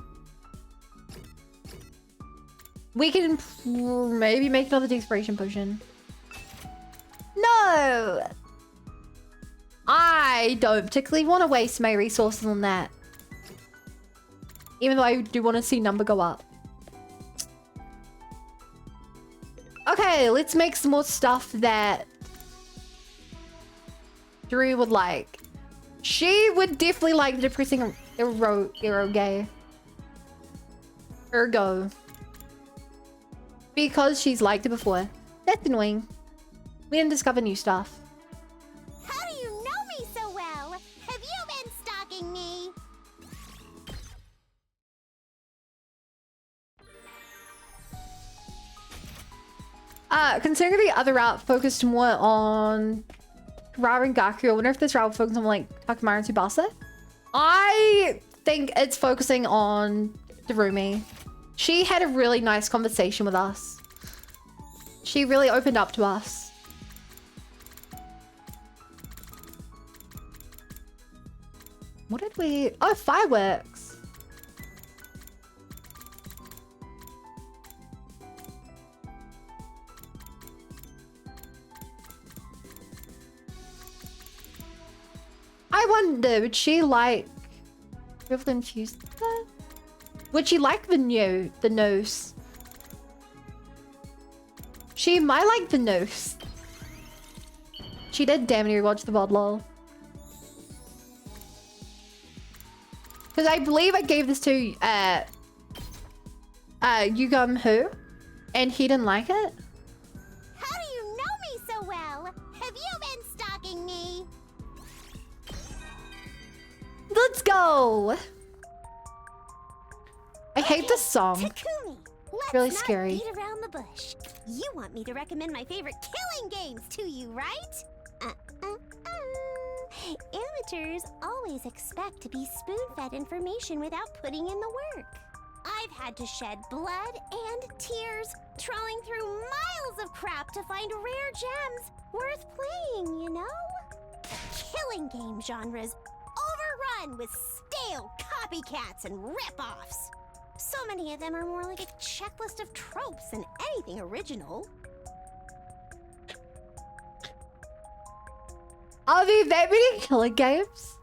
We can maybe make another desperation potion. No! I don't particularly want to waste my resources on that. Even though I do want to see number go up. Okay, let's make some more stuff that Drew would like. She would definitely like the depressing eroge. Ergo. Because she's liked it before. That's annoying. We didn't discover new stuff. How do you know me so well? Have you been stalking me? Considering the other route focused more on Rara and Gaku, I wonder if this route will focus on like Takamaru and Tsubasa. I think it's focusing on Darumi. She had a really nice conversation with us. She really opened up to us. What did we... Oh, fireworks. I wonder, would she like... River infused that? Would she like the nose? She might like the nose. She did damn near watch the VOD, lol. Because I believe I gave this to Yugam Who, and he didn't like it. How do you know me so well? Have you been stalking me? Let's go! I hate this song. Takumi, let's Really not scary. beat around the bush. You want me to recommend my favorite killing games to you, right? Amateurs always expect to be spoon-fed information without putting in the work. I've had to shed blood and tears, trawling through miles of crap to find rare gems worth playing, you know? Killing game genres overrun with stale copycats and rip-offs. So many of them are more like a checklist of tropes than anything original. Are there that many killing games?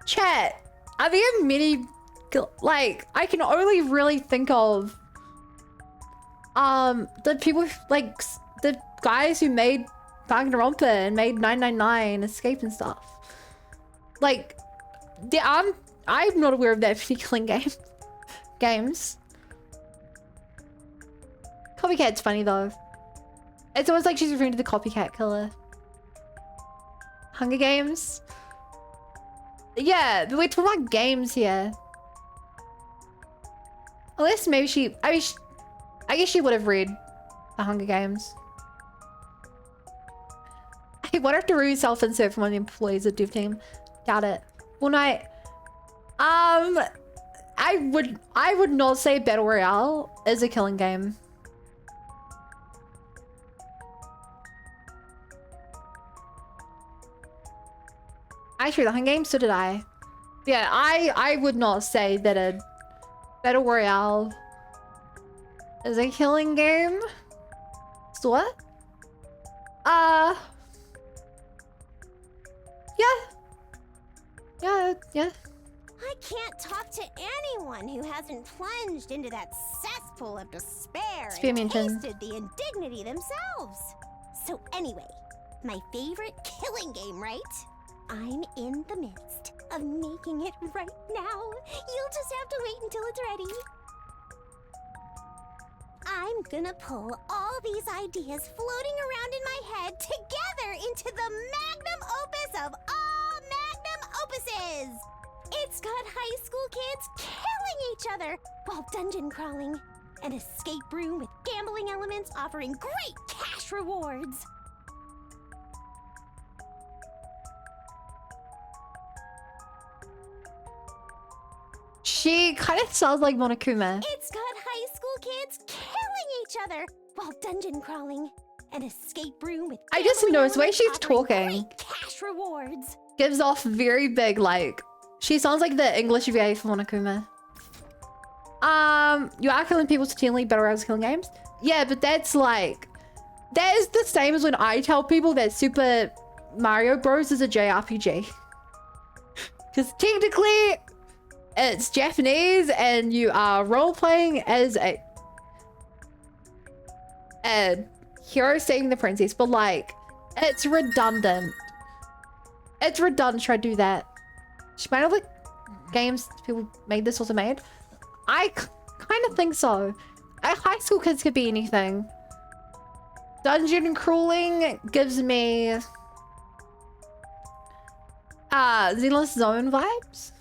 Chat, are there many... Like, I can only really think of... the people, like, the guys who made Danganronpa and made 999 Escape and stuff. Like, I'm not aware of that many killing games. Copycat's funny though. It's almost like she's referring to the copycat killer. Hunger Games? Yeah, we're talking about games here. Unless maybe she... I guess she would have read the Hunger Games. I wonder if Daru self-insert from one of the employees of Dev Team. Doubt it. Well, no. I would not say Battle Royale is a killing game. I threw the Hunger Games, so did I. Yeah, I would not say that a Battle Royale is a killing game. So what? Yeah. I can't talk to anyone who hasn't plunged into that cesspool of despair Sphere and mention. tasted the indignity themselves. So anyway, my favorite killing game, right? I'm in the midst of making it right now. You'll just have to wait until it's ready. I'm gonna pull all these ideas floating around in my head together into the magnum opus of all magnum opuses. It's got high school kids killing each other while dungeon crawling. An escape room with gambling elements offering great cash rewards. She kind of sounds like Monokuma. It's got high school kids killing each other while dungeon crawling. An escape room with I just noticed the way she's talking great cash rewards. gives off very big, like, she sounds like the English VA for Monokuma. You are killing people routinely, Battle Royale killing games. Yeah, but that's like, that is the same as when I tell people that Super Mario Bros is a JRPG. Because technically, it's Japanese and you are role-playing as a hero saving the princess, but like, it's redundant. It's redundant to try to do that. Might have like games people made this also made. I kind of think so. High school kids could be anything. Dungeon crawling gives me Zenless Zone vibes.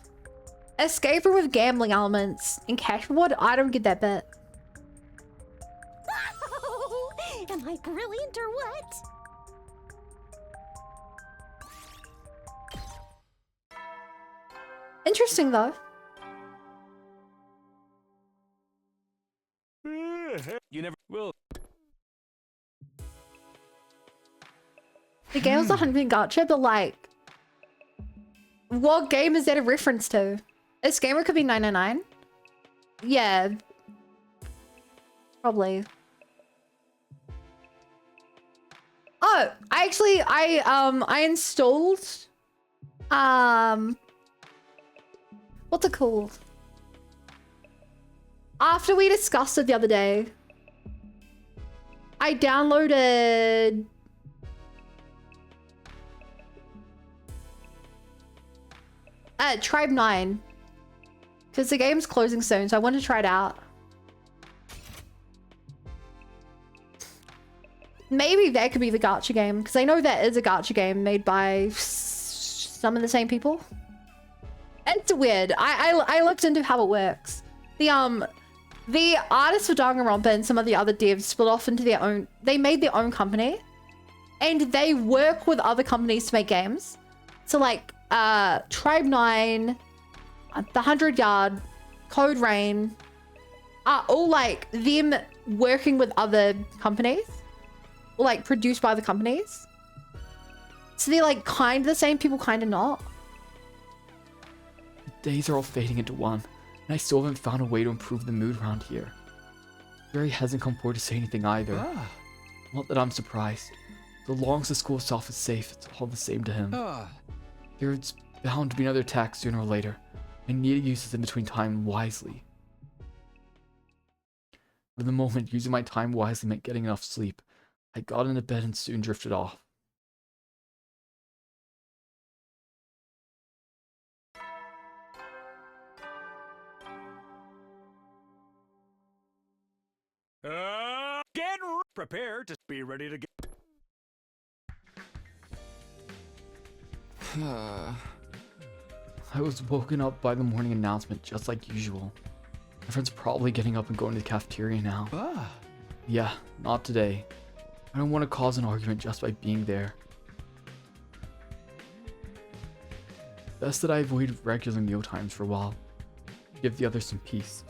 Escape room with gambling elements. And cash reward, I don't get that bit. Am I brilliant or what? Interesting though. You never will. The game was 100% gacha, but like, what game is that a reference to? This gamer could be 999. Yeah, probably. Oh, I installed what's it called? After we discussed it the other day, I downloaded Tribe 9 because the game's closing soon, so I wanted to try it out. Maybe that could be the gacha game, because I know that is a gacha game made by some of the same people. It's weird. I looked into how it works. The artists for Danganronpa and some of the other devs split off into their own. They made their own company, and they work with other companies to make games. So like Tribe 9, The 100 Yard, Code Rain are all like them working with other companies. Or like produced by the companies. So they're like kind of the same people, kind of not. The days are all fading into one, and I still haven't found a way to improve the mood around here. Barry hasn't come forward to say anything either. Not that I'm surprised. So long as the school itself is safe, it's all the same to him. There's bound to be another attack sooner or later. I need to use this in between time wisely. For the moment, using my time wisely meant getting enough sleep. I got into bed and soon drifted off. Prepare to be ready to get. I was woken up by the morning announcement just like usual. My friend's probably getting up and going to the cafeteria now. Yeah, not today. I don't want to cause an argument just by being there. Best that I avoid regular meal times for a while. Give the others some peace.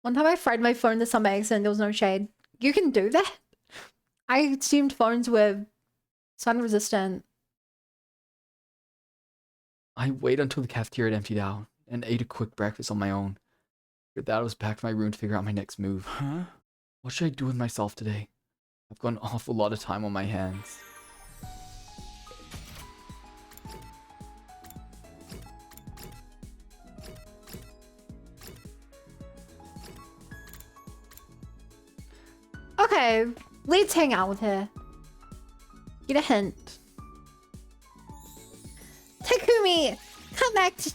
One time I fried my phone to some accident, there was no shade. You can do that? I assumed phones were sun resistant. I waited until the cafeteria had emptied out and ate a quick breakfast on my own. After that, I was back to my room to figure out my next move. What should I do with myself today? I've got an awful lot of time on my hands. Okay, let's hang out with her. Get a hint. Takumi, come back to...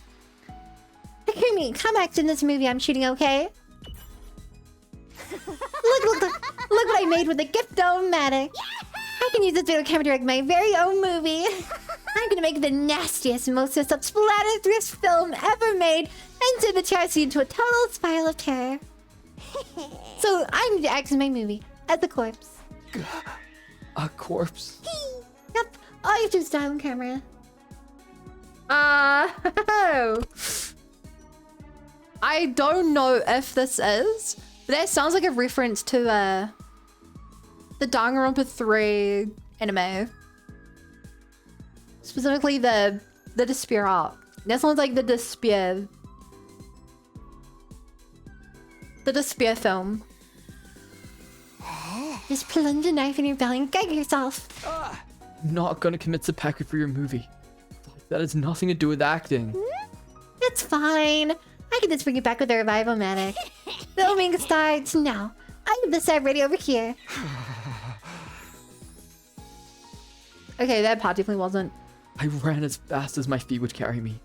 Takumi, come back to this movie I'm shooting, okay? Look what I made with the Gift-O-Matic. I can use this video camera to direct my very own movie. I'm gonna make the nastiest, most messed up splatter-thrift film ever made and turn the terror scene into a total spiral of terror. So I need to act in my movie as a corpse. A corpse? Yep, all you have to do is dial on camera. I don't know if this is, but that sounds like a reference to the Danganronpa 3 anime. Specifically the Despair arc. That sounds like the Despair film. Just plunge a knife in your belly and gag yourself. I'm not gonna commit seppuku for your movie. That has nothing to do with acting. It's fine. I can just bring it back with a revival-matic. Filming starts now. I have the set ready over here. Okay, that part definitely wasn't. I ran as fast as my feet would carry me.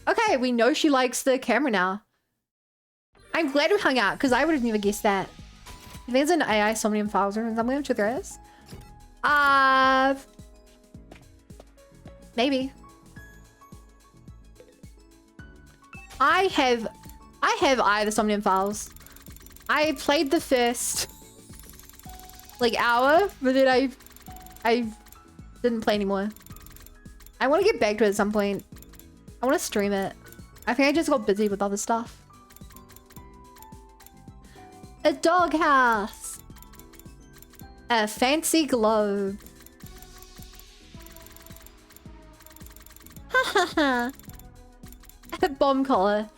Okay, we know she likes the camera now. I'm glad we hung out, because I would have never guessed that. There's an AI Somnium Files room somewhere, I'm sure there is. Maybe. I have Eye of the Somnium Files. I played the first like hour, but then I didn't play anymore. I want to get back to it at some point. I want to stream it. I think I just got busy with other stuff. A doghouse. A fancy globe. Ha ha ha. A bomb collar.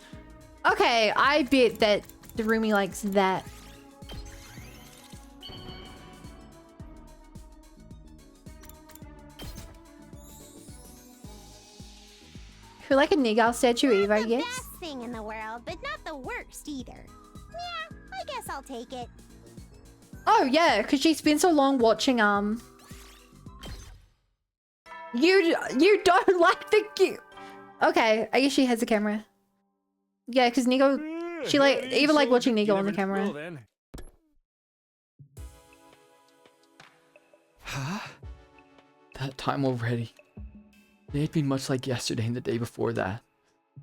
Okay, I bet that Darumi likes that. You're like a Nigal statue, Eve, I guess. Best thing in the world, but not the worst either. Yeah, I guess I'll take it. Oh yeah, because she's been so long watching You don't like the cute. Okay, I guess she has a camera. Yeah, because Nigo, she like even like watching Nigo on the camera. Huh? That time already. It had been much like yesterday and the day before that.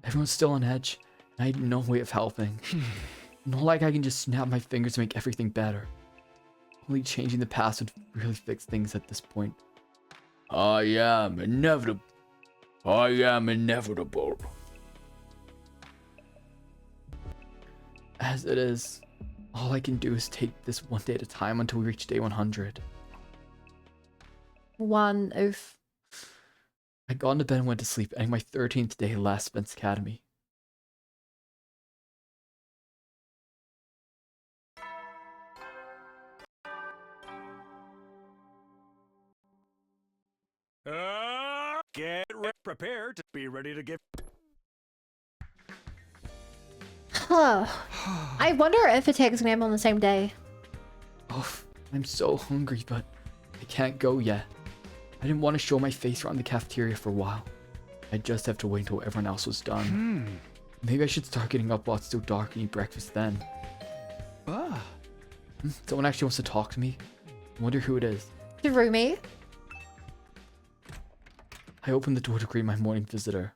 Everyone's still on edge, and I had no way of helping. Not like I can just snap my fingers to make everything better. Only changing the past would really fix things at this point. I am inevitable. I am inevitable. As it is, all I can do is take this one day at a time until we reach day 100. One oof. I got into bed and went to sleep, ending my 13th day at last Spence Academy. Get prepared to be ready to give. I wonder if it takes an on the same day. Oh, I'm so hungry, but I can't go yet. I didn't want to show my face around the cafeteria for a while. I'd just have to wait until everyone else was done. Maybe I should start getting up while it's still dark and eat breakfast then. Someone actually wants to talk to me. I wonder who it is. Darumi? I opened the door to greet my morning visitor.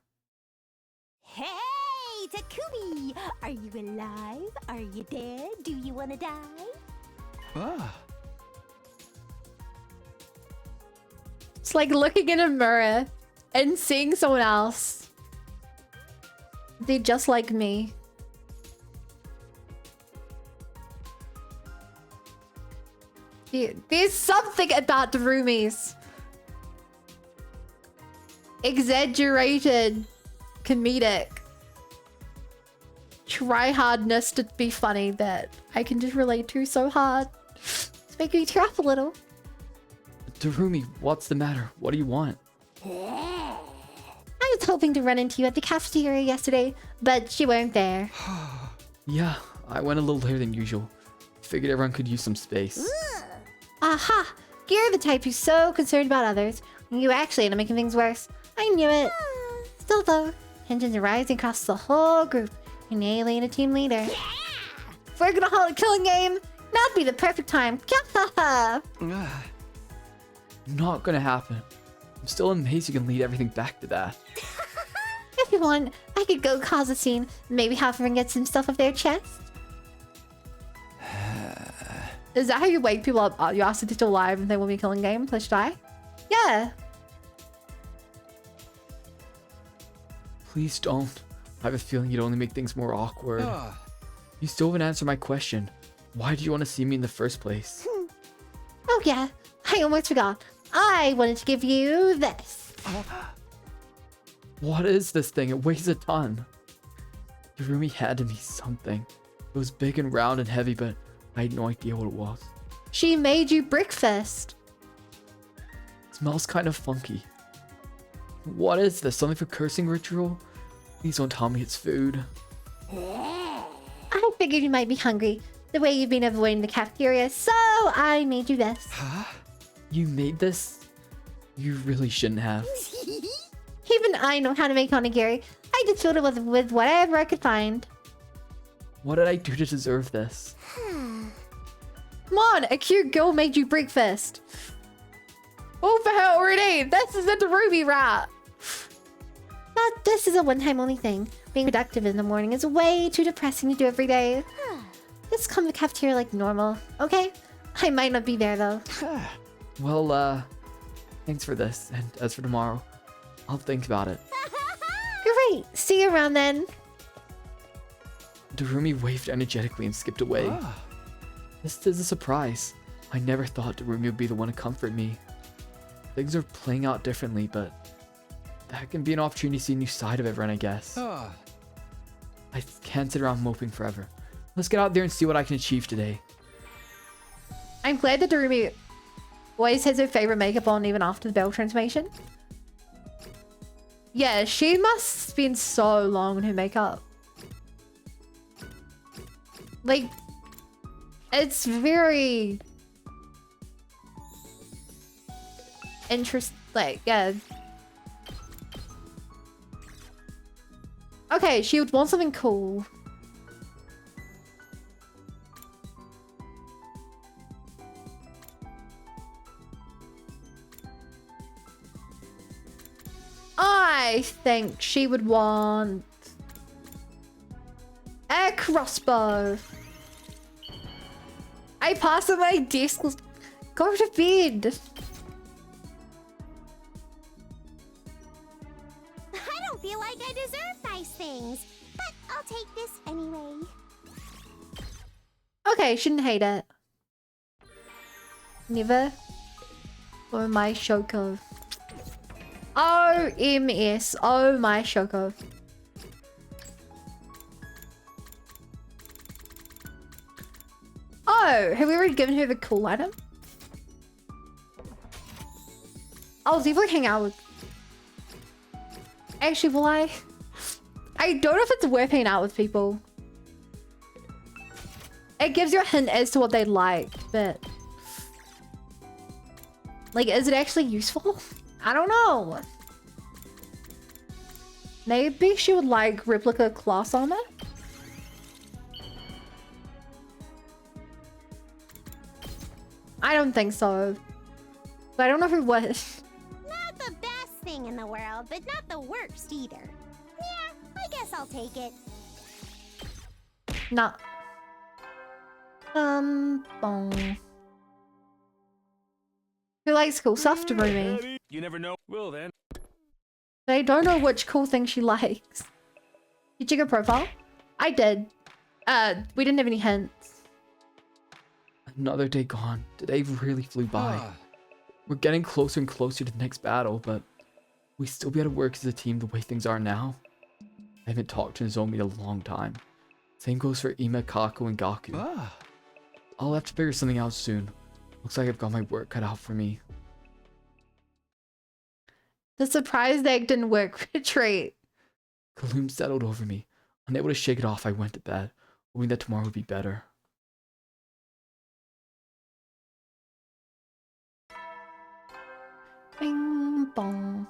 Hey, Takumi! Are you alive? Are you dead? Do you want to die? It's like looking in a mirror and seeing someone else. They're just like me. There's something about Darumi's exaggerated, comedic, try-hardness to be funny that I can just relate to so hard. It's making me tear up a little. Darumi, what's the matter? What do you want? I was hoping to run into you at the cafeteria yesterday, but you weren't there. Yeah, I went a little later than usual. Figured everyone could use some space. Aha! You're the type who's so concerned about others. You actually end up making things worse. I knew it. Still though, tensions are rising across the whole group. An alien team leader. If we're gonna hold a killing game, that'd be the perfect time. Not gonna happen. I'm still amazed you can lead everything back to that. If you want, I could go cause a scene. Maybe have everyone get some stuff off their chest. Is that how you wake people up? You ask if they're still alive and they will be killing game / die? Yeah. Please don't. I have a feeling you'd only make things more awkward. You still haven't answered my question. Why do you want to see me in the first place? Oh yeah, I almost forgot. I wanted to give you this. What is this thing? It weighs a ton. Darumi handed me something. It was big and round and heavy, but I had no idea what it was. She made you breakfast. It smells kind of funky. What is this? Something for cursing ritual? Please don't tell me it's food. I figured you might be hungry, the way you've been avoiding the cafeteria, so I made you this. You made this? You really shouldn't have. Even I know how to make onigiri. I just filled it with whatever I could find. What did I do to deserve this? Come on, a cute girl made you breakfast. Oh, for her already. This is a Darumi rat. But this is a one-time only thing. Being productive in the morning is way too depressing to do every day. Just come to the cafeteria like normal, okay? I might not be there though. Well, thanks for this. And as for tomorrow, I'll think about it. Great. See you around then. Darumi waved energetically and skipped away. This is a surprise. I never thought Darumi would be the one to comfort me. Things are playing out differently, but that can be an opportunity to see a new side of everyone, I guess. I can't sit around moping forever. Let's get out there and see what I can achieve today. I'm glad that Darumi always has her favorite makeup on even after the bell transformation. Yeah, she must spend so long on her makeup. Like, it's very interesting. Like, yeah. Okay, she would want something cool. I think she would want a crossbow. I passed on my desk. Go to bed. I don't feel like I deserve nice things, but I'll take this anyway. Okay, shouldn't hate it. Never. Oh my Shoko. OMS. Oh my Shoko. Oh, have we already given her the cool item? I'll definitely hang out with... Actually, will I? I don't know if it's worth hanging out with people. It gives you a hint as to what they like, but... Like, is it actually useful? I don't know. Maybe she would like replica class armor? I don't think so. But I don't know if it was. Not the best thing in the world, but not the worst either. Yeah, I guess I'll take it. Nah. Bong. Who likes cool stuff to me? You never know. Well then. I don't know which cool thing she likes. Did you check her profile? I did. We didn't have any hints. Another day gone. Today really flew by. We're getting closer and closer to the next battle, but we still be able to work as a team the way things are now. I haven't talked to Nozomi in a long time. Same goes for Ima, Kako, and Gaku. I'll have to figure something out soon. Looks like I've got my work cut out for me. The surprise egg didn't work. Retreat. Gloom settled over me. Unable to shake it off, I went to bed, hoping that tomorrow would be better. Bing bong.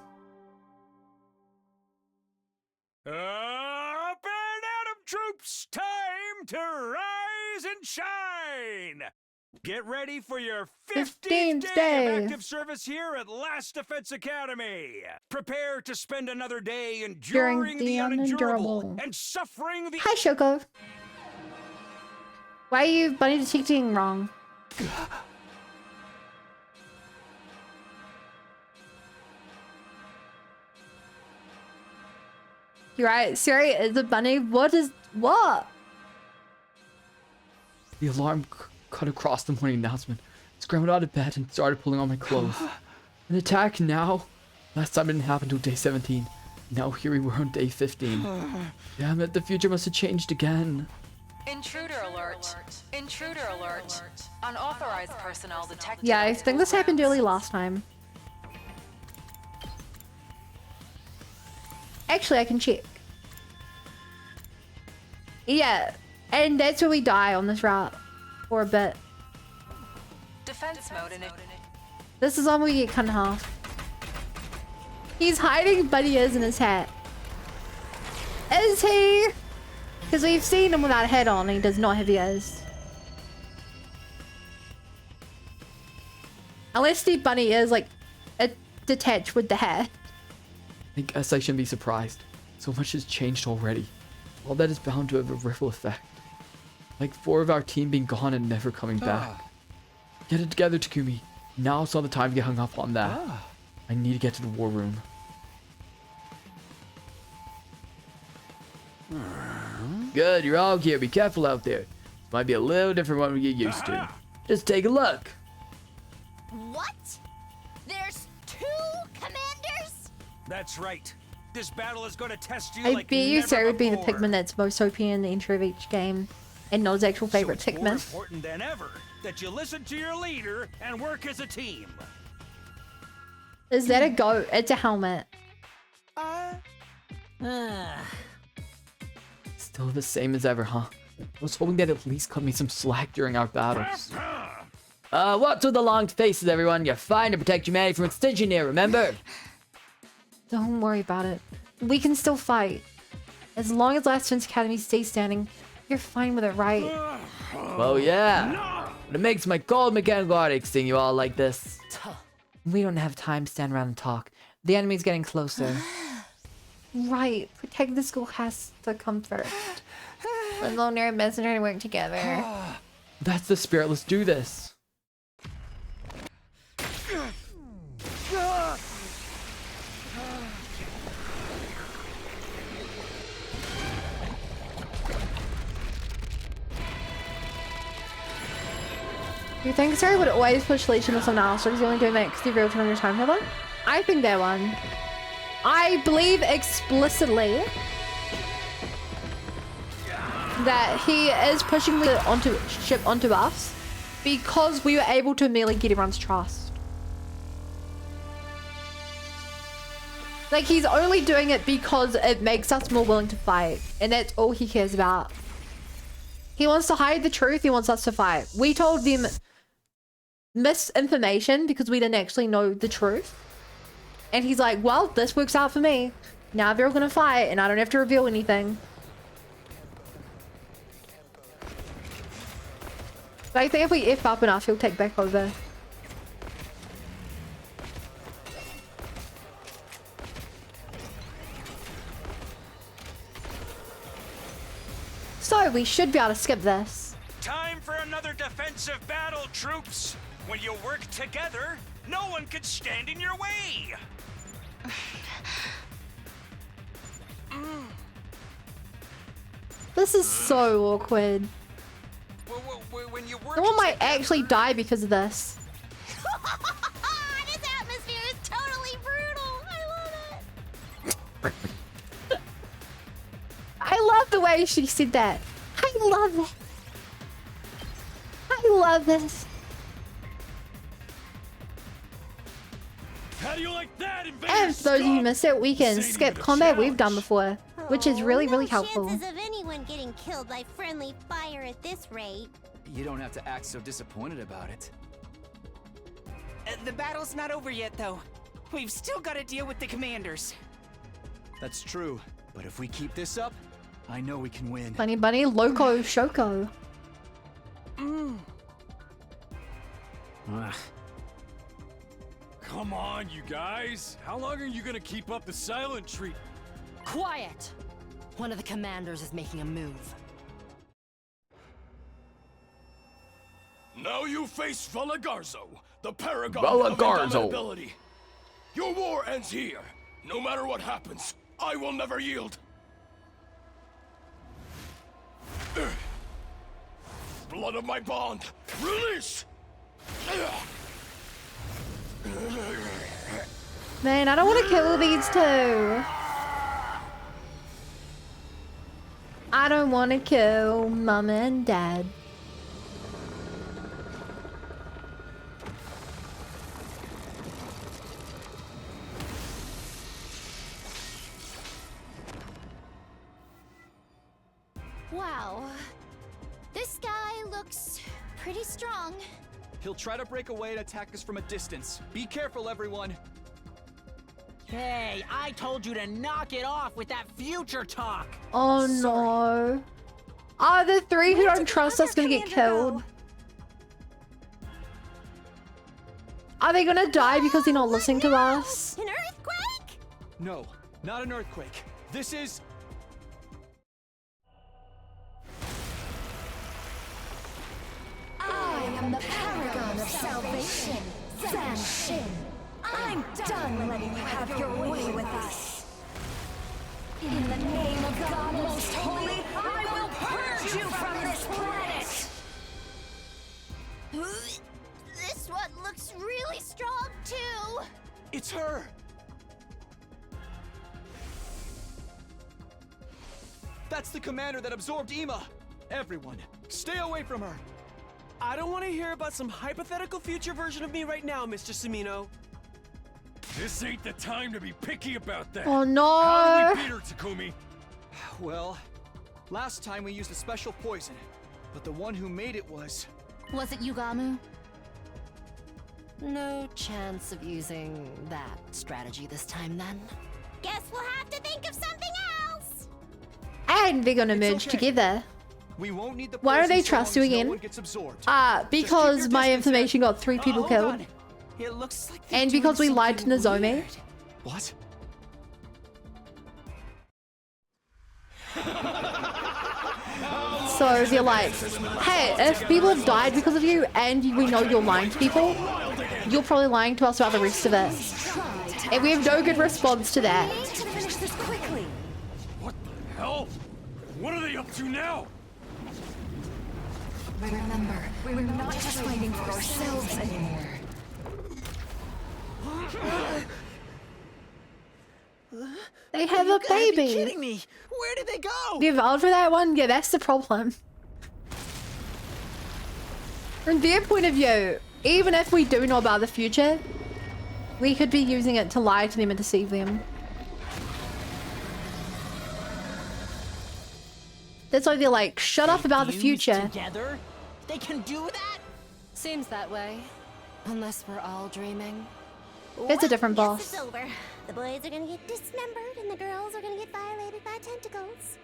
Up and Atom troops! Time to rise and shine! Get ready for your 15th day of active service here at Last Defense Academy. Prepare to spend another day enduring the unendurable and suffering the... Hi, Shoko. Why are you bunny detecting wrong? You're right. Siri is a bunny. What? The alarm cut across the morning announcement. Scrambled out of bed and started pulling on my clothes. An attack now? Last time it didn't happen until day 17. Now here we were on day 15. Damn it, the future must have changed again. Intruder alert. Intruder alert. Unauthorized personnel detected. Yeah, I think this happened early last time. Actually, I can check. Yeah, and that's where we die on this route. For a bit. Defense mode in it. This is on where we get cut in half. He's hiding bunny ears in his hat. Is he? Because we've seen him without a hat on and he does not have ears. Unless the bunny ears like detached with the hat. I guess I shouldn't be surprised. So much has changed already. All that is bound to have a ripple effect. Like 4 of our team being gone and never coming back. Get it together, Takumi. Now's not the time to get hung up on that. I need to get to the war room. Good, you're all here. Be careful out there. This might be a little different from what we get used to. Just take a look. What? There's 2 commanders? That's right. This battle is going to test you I like bet you never Sarah would be the before. Pikmin that's most OP in the intro of each game. And No's actual favorite So it's more Pikmin. important than ever that you listen to your leader and work as a team. Is that a goat? It's a helmet. Still the same as ever, huh? I was hoping that at least cut me some slack during our battles. What's with the long faces, everyone? You're fine to protect humanity from extinction here, remember? Don't worry about it. We can still fight. As long as Last Defense Academy stays standing, you're fine with it, right? Well, yeah. But it makes my cold mechanical heartache seeing you all like this. We don't have time to stand around and talk. The enemy's getting closer. Right. Protect the school has to come first. Let's all nerd messenger and work together. That's the spirit. Let's do this. You think Sarah would always push Leech into someone else, or is he only doing that because he real time your time healer? I think that one. I believe explicitly that he is pushing the ship onto us because we were able to merely get everyone's trust. Like, he's only doing it because it makes us more willing to fight, and that's all he cares about. He wants to hide the truth. He wants us to fight. We told them misinformation because we didn't actually know the truth. And he's like, well, this works out for me. Now they're all gonna fight and I don't have to reveal anything. But I think if we F up enough, he'll take back over. So we should be able to skip this. Time for another defensive battle, troops. When you work together, no one can stand in your way. This is so awkward. When you work Someone might actually die because of this. This atmosphere is totally brutal. I love it. I love the way she said that. I love it. I love this. How do you like that, And for those of you who missed it, we can skip combat we've done before, which is really, really helpful. No chances of anyone getting killed by friendly fire at this rate. You don't have to act so disappointed about it. The battle's not over yet, though. We've still got to deal with the commanders. That's true, but if we keep this up, I know we can win. Bunny Bunny, Loco, Shoko. Come on, you guys. How long are you gonna keep up the silent treat? Quiet! One of the commanders is making a move. Now you face Valagarzo, the paragon Valagarzo. of indomitability. Your war ends here. No matter what happens, I will never yield. Blood of my bond, release! Man, I don't want to kill these two. I don't want to kill Mama and Dad. Wow. This guy looks pretty strong. He'll try to break away and attack us from a distance. Be careful, everyone. Hey, I told you to knock it off with that future talk. Oh no. Are the three who don't trust us gonna get killed? Are they gonna die because they're not listening to us? An earthquake? No, not an earthquake. This is... I am the paragon of salvation, Zan Shin. I'm done letting you have your way with us. In the name of God Most Holy, I will purge you from this planet! This one looks really strong, too. It's her! That's the commander that absorbed Ima! Everyone, stay away from her! I don't want to hear about some hypothetical future version of me right now, Mr. Sumino. This ain't the time to be picky about that. Oh no! How do we beat her, Takumi? Well, last time we used a special poison, but the one who made it was... Was it Yugamu? No chance of using that strategy this time, then. Guess we'll have to think of something else. And they're gonna It's merge okay. together. We won't need the Why don't poison they so trust long you as no again? one gets absorbed. Because your my distance, information got 3 people Hold killed. on. It looks like they're And doing because we lied to something Nozomi. weird. What? So they're like, hey, if people have died because of you and we know you're lying to people, you're probably lying to us about the rest of it. And we have no good response to that. We need to finish this quickly. What the hell? What are they up to now? Remember, we're not just fighting for ourselves anymore. They have a You gotta be baby. kidding me! Where did they go? You vowed for that one? Yeah, that's the problem. From their point of view, even if we do know about the future, we could be using it to lie to them and deceive them. That's why they're like, shut up about the Fused future. Together? They can do that? Seems that way. Unless we're all dreaming. It's a different Yes, boss. it's over. The boys are gonna get dismembered and the girls are gonna get violated by tentacles.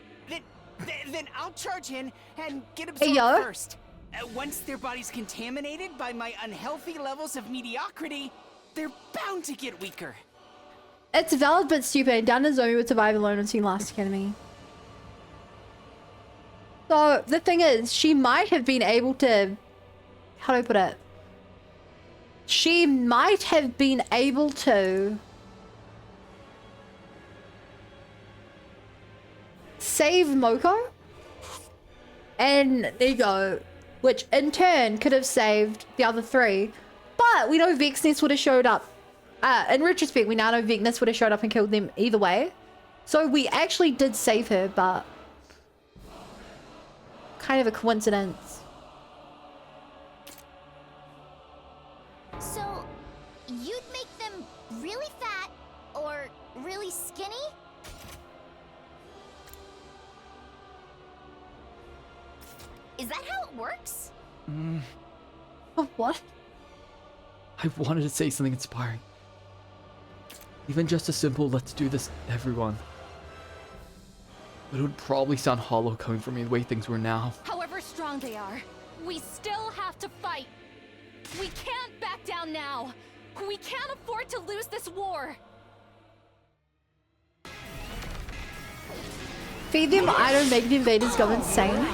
Then I'll charge in and get Hey, absorbed yo. first. Once their body's contaminated by my unhealthy levels of mediocrity, they're bound to get weaker. It's valid but stupid. Dan Nozomi would survive alone on Team Last Academy. So the thing is, she might have been able to... How do I put it? She might have been able to... save Moko and Ego, which in turn could have saved the other 3. But we know Vexness would have showed up. In retrospect, we now know Vexness would have showed up and killed them either way. So we actually did save her, but kind of a coincidence. So, you'd make them really fat or really skinny? Is that how it works? Oh, what? I wanted to say something inspiring. Even just a simple, let's do this, everyone. But it would probably sound hollow coming from me the way things were now. However strong they are, we still have to fight. We can't back down now. We can't afford to lose this war. Feed them iron, make the invaders go insane.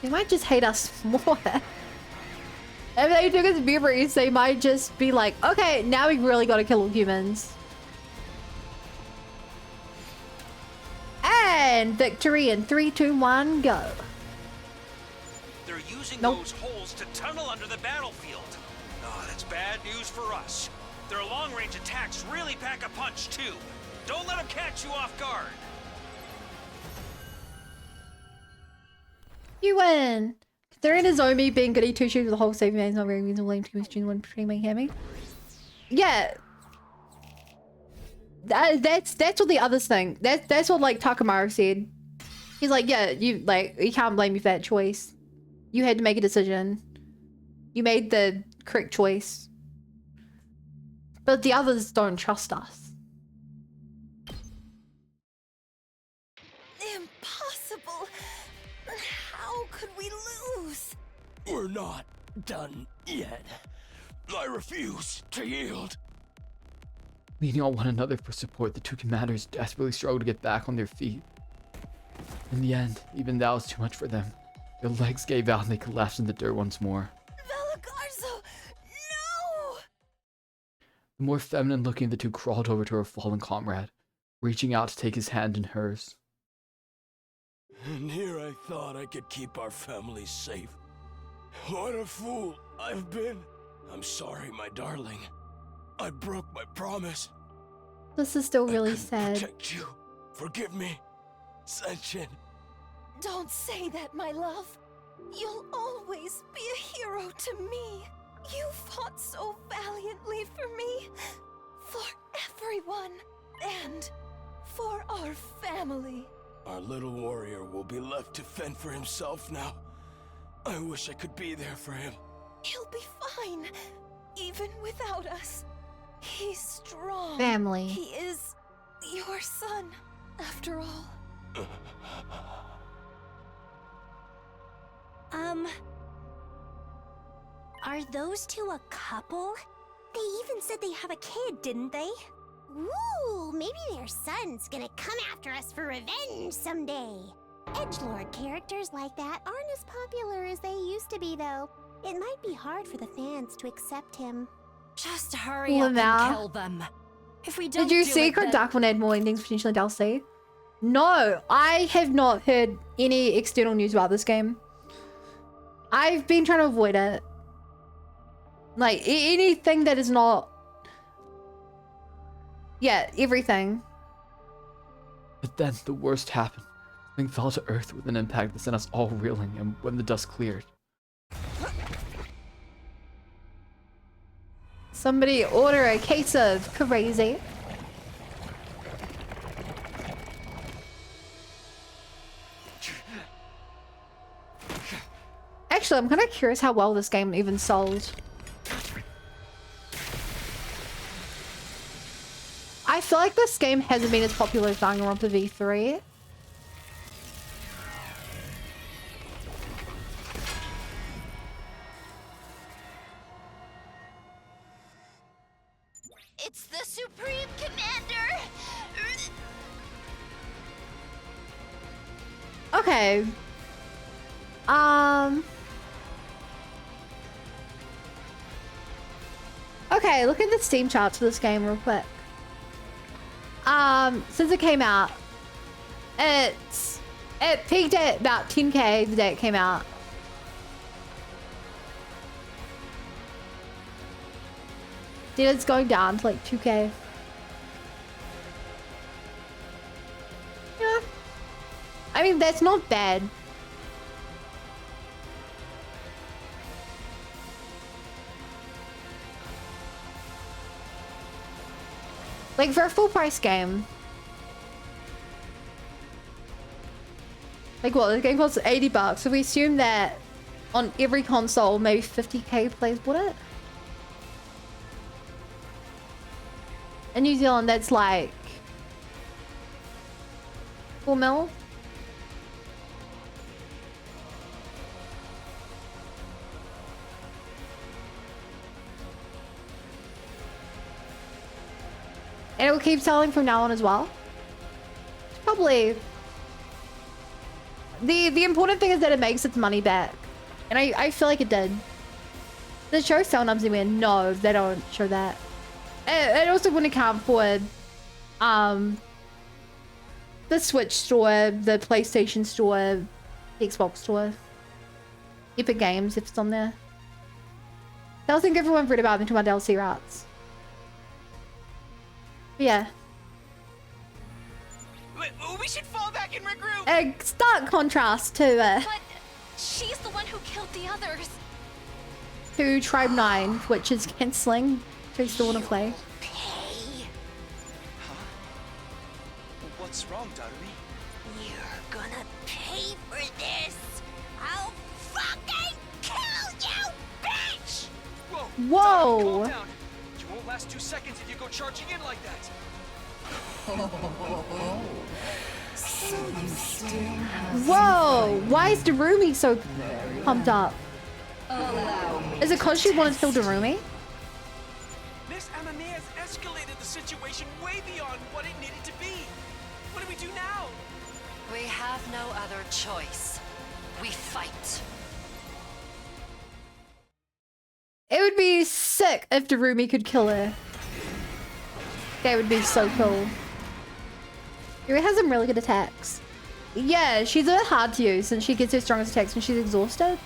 They might just hate us more. If they took us memories, they might just be like, okay, now we really gotta kill all humans. And victory in 3, 2, 1, go. They're using Nope. those holes to tunnel under the battlefield. Oh, that's bad news for us. Their long-range attacks really pack a punch, too. Don't let them catch you off guard. You win! Considering Nozomi being goody two shoes with the whole saving man is not very reasonable aim to question one between my hammy. Yeah. That's what the others think. That's what like Takamaru said. He's like, yeah, you can't blame me for that choice. You had to make a decision. You made the correct choice. But the others don't trust us. Impossible! How could we lose? We're not done yet. I refuse to yield. Leaning on one another for support, the two commanders desperately struggled to get back on their feet. In the end, even that was too much for them. Their legs gave out and they collapsed in the dirt once more. Valagarzo! No! The more feminine looking, the two crawled over to her fallen comrade, reaching out to take his hand in hers. And here I thought I could keep our family safe. What a fool I've been. I'm sorry, my darling. I broke my promise. This is still really sad. Protect you. Forgive me. Senshin. Don't say that, my love. You'll always be a hero to me. You fought so valiantly for me, for everyone, and for our family. Our little warrior will be left to fend for himself now. I wish I could be there for him. He'll be fine, even without us. He's strong. Family. He is your son, after all. Are those two a couple? They even said they have a kid, didn't they? Ooh, maybe their son's gonna come after us for revenge someday. Edgelord characters like that aren't as popular as they used to be, though. It might be hard for the fans to accept him. Just hurry up and kill them. If we don't Did you do see it, then... Dark will add more endings potentially DLC? No, I have not heard any external news about this game. I've been trying to avoid it. Like, anything that is not... Yeah, everything. But then the worst happened. Something fell to earth with an impact that sent us all reeling, and when the dust cleared. Somebody order a case of crazy. Actually, I'm kind of curious how well this game even sold. I feel like this game hasn't been as popular as Danganronpa V3. It's the Supreme Commander! Okay. Okay, look at the Steam charts for this game real quick. Since it came out, it peaked at about 10k the day it came out. Then it's going down to like 2k. Yeah. I mean, that's not bad. Like, for a full price game. Like, what? The game costs 80 bucks. So we assume that on every console, maybe 50k players bought it. In New Zealand, that's like 4 mil. And it will keep selling from now on as well. Probably. The important thing is that it makes its money back. And I feel like it did. The show Cell Nubs win. No, they don't show that. It also wouldn't account for the Switch store, the PlayStation store, the Xbox store, Epic Games if it's on there. I don't think everyone read about them to my DLC routes. Yeah. We should fall back and regroup. A stark contrast to But she's the one who killed the others. to Tribe 9, which is cancelling. Do you still want to play? What's wrong, Darumi? You're gonna pay for this! I'll fucking kill you, bitch! Whoa! Whoa! Darumi, calm down. You won't last 2 seconds if you go charging in like that. So you still have Whoa! Why is Darumi so pumped up? Allow me Is it because she wanted to kill Darumi? Miss Amane has escalated the situation way beyond what it needed to be. What do we do now? We have no other choice. We fight. It would be sick if Darumi could kill her. That would be so cool. Yuri has some really good attacks. Yeah, she's a bit hard to use since she gets her strongest attacks when she's exhausted.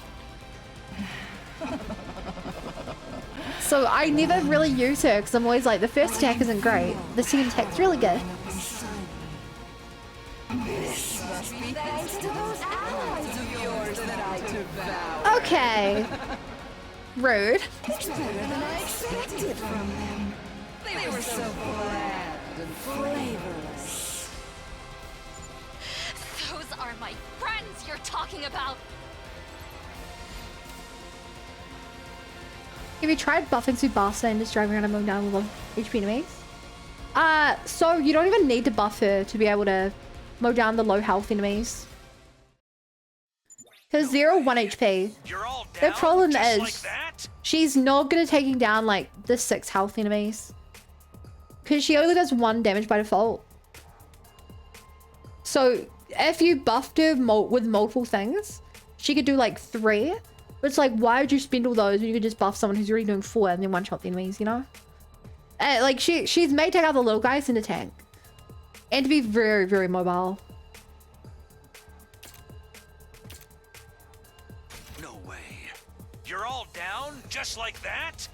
So I never really use her because I'm always like, the first attack isn't great. The second attack's really good. This must be thanks to those allies of yours that I devoured. Okay. Rude. It's better than I expected from them. They were so bland and flavorless. Those are my friends you're talking about. Have you tried buffing Tsubasa and just driving around and mowing down with HP enemies? So you don't even need to buff her to be able to mow down the low health enemies. Because they're all 1 HP. The problem is, she's not good at taking down like the 6 health enemies. Because she only does 1 damage by default. So if you buffed her with multiple things, she could do like 3. But it's like, why would you spend all those when you could just buff someone who's already doing 4 and then 1-shot the enemies, you know? Like she's made to take out the little guys in the tank. And to be very, very mobile. No way. You're all down just like that?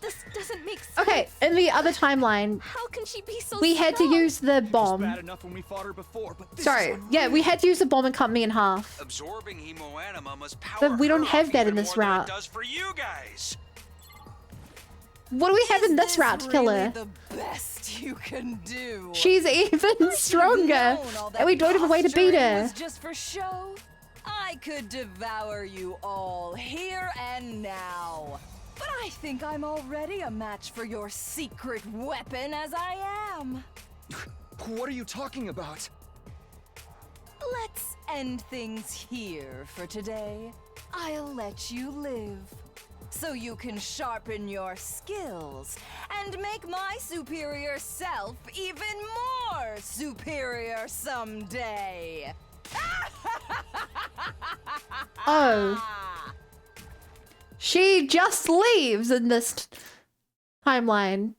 This doesn't make sense. Okay, in the other timeline, How can she be so we had to strong? use the bomb. Bad enough when we fought her before, but this Sorry, is yeah, we had to use the bomb and cut me in half. Absorbing hemoanima must power But we don't her have up that even in this more than route. it does for you guys. What do we have in this route to kill Really her? the best you can do. She's even stronger, Known all that and we don't have a way to beat posturing her. was just for show. I could devour you all here and now. But I think I'm already a match for your secret weapon as I am. What are you talking about? Let's end things here for today. I'll let you live. So you can sharpen your skills and make my superior self even more superior someday. Oh. She just leaves in this timeline.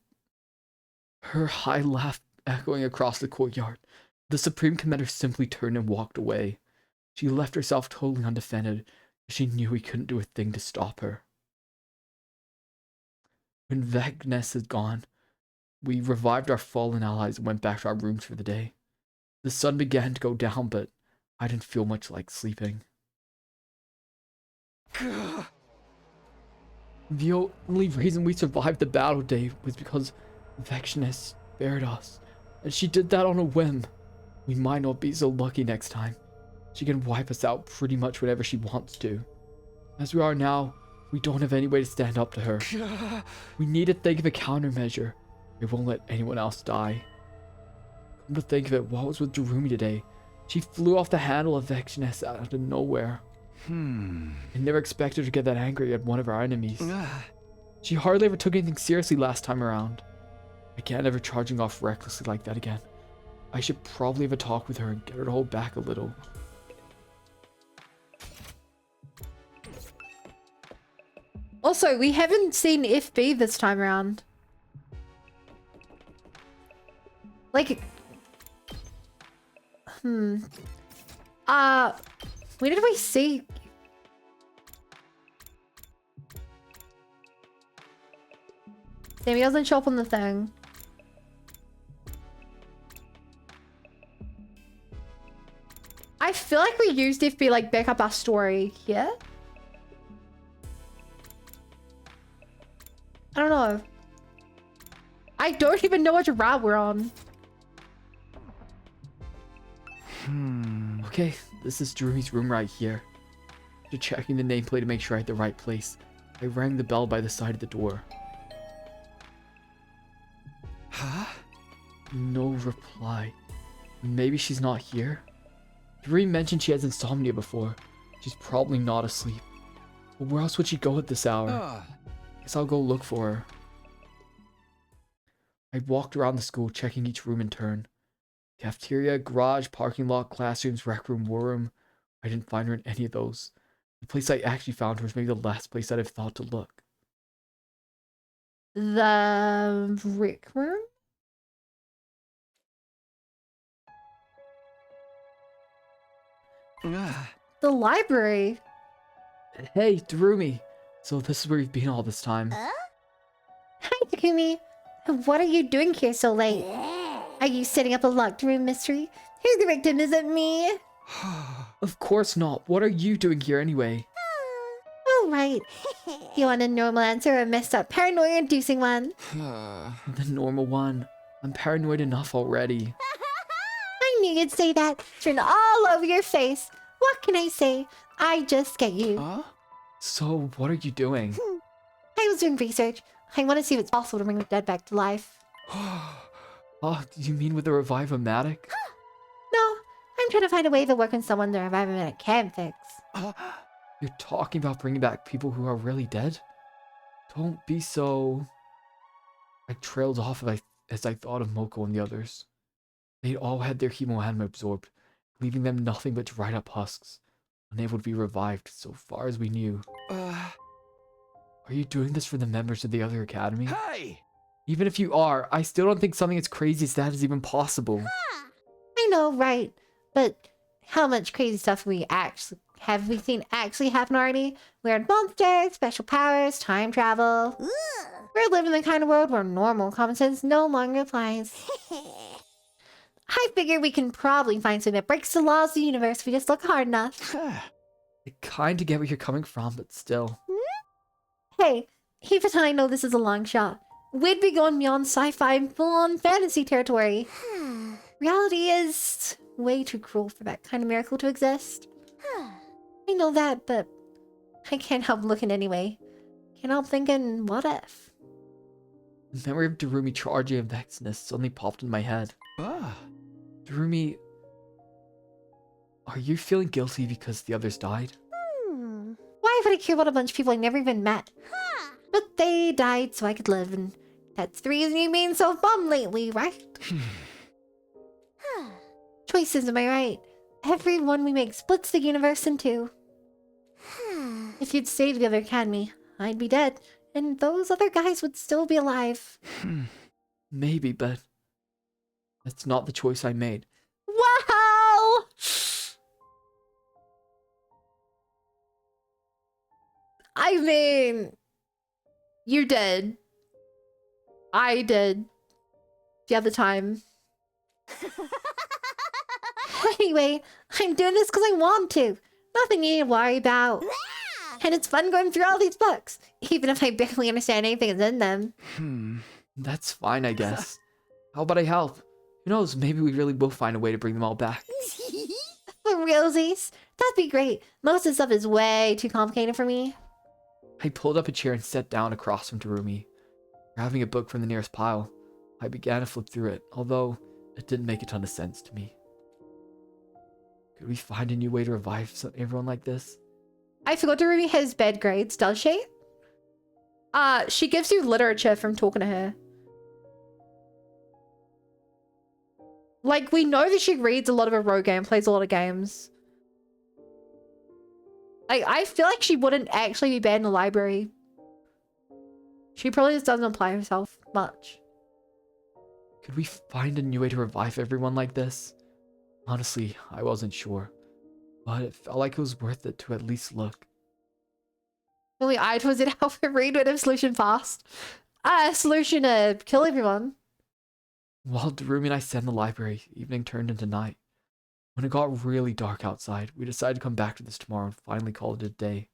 Her high laugh echoing across the courtyard. The Supreme Commander simply turned and walked away. She left herself totally undefended. She knew he couldn't do a thing to stop her. When Vexness is gone, we revived our fallen allies and went back to our rooms for the day. The sun began to go down, but I didn't feel much like sleeping. The only reason we survived the battle day was because Vexness spared us, and she did that on a whim. We might not be so lucky next time. She can wipe us out pretty much whenever she wants to. As we are now, we don't have any way to stand up to her. We need to think of a countermeasure. We won't let anyone else die. Come to think of it, what was with Darumi today? She flew off the handle of Vexness out of nowhere. I never expected her to get that angry at one of our enemies. She hardly ever took anything seriously last time around. I can't ever charging off recklessly like that again. I should probably have a talk with her and get her to hold back a little. Also, we haven't seen FB this time around. Like, when did we see? Damn, he doesn't show up on the thing. I feel like we used FB like back up our story here. I don't know. I don't even know which route we're on. Okay, this is Darumi's room right here. After checking the nameplate to make sure I had the right place, I rang the bell by the side of the door. Huh? No reply. Maybe she's not here? Darumi mentioned she has insomnia before. She's probably not asleep. But where else would she go at this hour? Guess I'll go look for her. I walked around the school, checking each room in turn. Cafeteria, garage, parking lot, classrooms, rec room, war room. I didn't find her in any of those. The place I actually found her was maybe the last place I'd have thought to look. The rec room? The library. Hey, Darumi. So this is where you've been all this time. Hi, Takumi. What are you doing here so late? Are you setting up a locked room mystery? Who's the victim? Is it me? Of course not. What are you doing here anyway? Oh, right. You want a normal answer or a messed up paranoia-inducing one? The normal one. I'm paranoid enough already. I knew you'd say that. Turned all over your face. What can I say? I just get you. So, what are you doing? I was doing research. I want to see if it's possible to bring the dead back to life. Oh, do you mean with the revive-o-matic? No, I'm trying to find a way to work on someone the revive-o-matic can fix. You're talking about bringing back people who are really dead? Don't be so... I trailed off as I thought of Moko and the others. They'd all had their hemoanima absorbed, leaving them nothing but dried up husks, unable to be revived so far as we knew. Are you doing this for the members of the other academy? Hey! Even if you are, I still don't think something as crazy as that is even possible. I know, right? But how much crazy stuff have we seen actually happen already? Weird monsters, special powers, time travel. We're living in the kind of world where normal common sense no longer applies. I figure we can probably find something that breaks the laws of the universe if we just look hard enough. I kinda get where you're coming from, but still. Hey, even I know this is a long shot. We'd be going beyond sci-fi and full-on fantasy territory. Reality is way too cruel for that kind of miracle to exist. I know that, but I can't help looking anyway. Can't help thinking, what if? The memory of Darumi charging of Vexness suddenly popped in my head. Darumi, are you feeling guilty because the others died? Why would I care about a bunch of people I never even met? But they died so I could live, and that's the reason you've been so bummed lately, right? Choices, am I right? Every one we make splits the universe in two. If you'd stayed with the other academy, I'd be dead, and those other guys would still be alive. Maybe, but that's not the choice I made. Wow! I mean, you did. I did. The other time. Anyway, I'm doing this because I want to. Nothing you need to worry about. And it's fun going through all these books, even if I barely understand anything that's in them. That's fine, I guess. How about I help? Who knows, maybe we really will find a way to bring them all back. For realsies, that'd be great. Most of the stuff is way too complicated for me. I pulled up a chair and sat down across from Darumi. Grabbing a book from the nearest pile, I began to flip through it, although it didn't make a ton of sense to me. Could we find a new way to revive everyone like this? I forgot Darumi has bad grades, does she? She gives you literature from talking to her. Like, we know that she reads a lot of her rogue game, plays a lot of games. Like, I feel like she wouldn't actually be bad in the library. She probably just doesn't apply herself much. Could we find a new way to revive everyone like this? Honestly, I wasn't sure. But it felt like it was worth it to at least look. Only I was it help her read with a solution fast. A solution to kill everyone. While Darumi and I sat in the library, evening turned into night. When it got really dark outside, we decided to come back to this tomorrow and finally call it a day.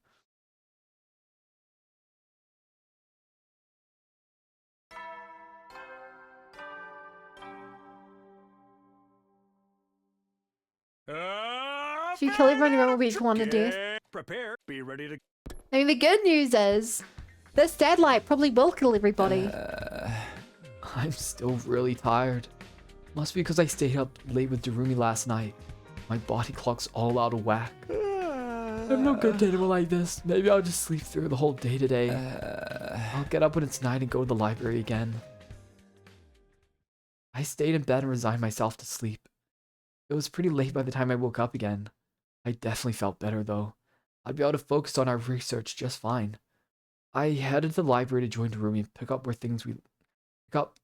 If you kill everyone, remember what you want to do. Prepare. Be ready to... I mean, the good news is this deadlight probably will kill everybody. I'm still really tired. Must be because I stayed up late with Darumi last night. My body clock's all out of whack. I'm no good to anyone like this. Maybe I'll just sleep through the whole day today. I'll get up when it's night and go to the library again. I stayed in bed and resigned myself to sleep. It was pretty late by the time I woke up again. I definitely felt better though. I'd be able to focus on our research just fine. I headed to the library to join Darumi and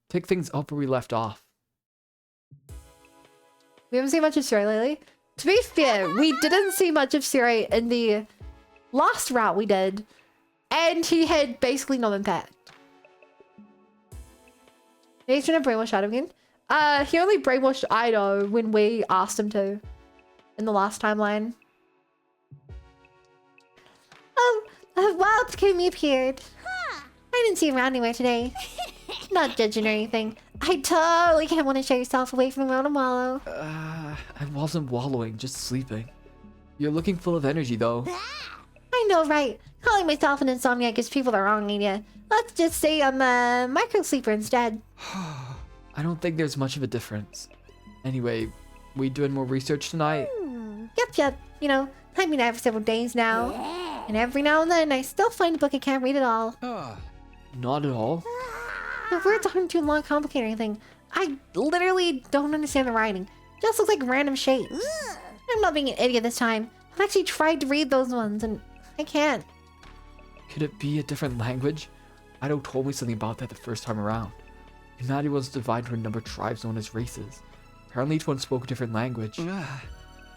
pick things up where we left off. We haven't seen much of Siri lately. To be fair, we didn't see much of Siri in the last route we did. And he had basically no impact. He's trying to brainwash Shadow again. He only brainwashed Ido when we asked him to. In the last timeline. Oh, wild Takumi appeared. I didn't see him around anywhere today. Not judging or anything. I totally can't want to show yourself away from around and wallow. I wasn't wallowing, just sleeping. You're looking full of energy though. I know, right? Calling myself an insomniac gives people the wrong idea. Let's just say I'm a micro sleeper instead. I don't think there's much of a difference. Anyway, we doing more research tonight? Yep. You know, I've been out for several days now. And every now and then, I still find a book I can't read at all. Not at all. The words aren't too long, complicated or anything. I literally don't understand the writing. Just looks like random shapes. I'm not being an idiot this time. I've actually tried to read those ones, and I can't. Could it be a different language? Ido told me something about that the first time around. Humanity was divided into a number of tribes known as races. Apparently each one spoke a different language. They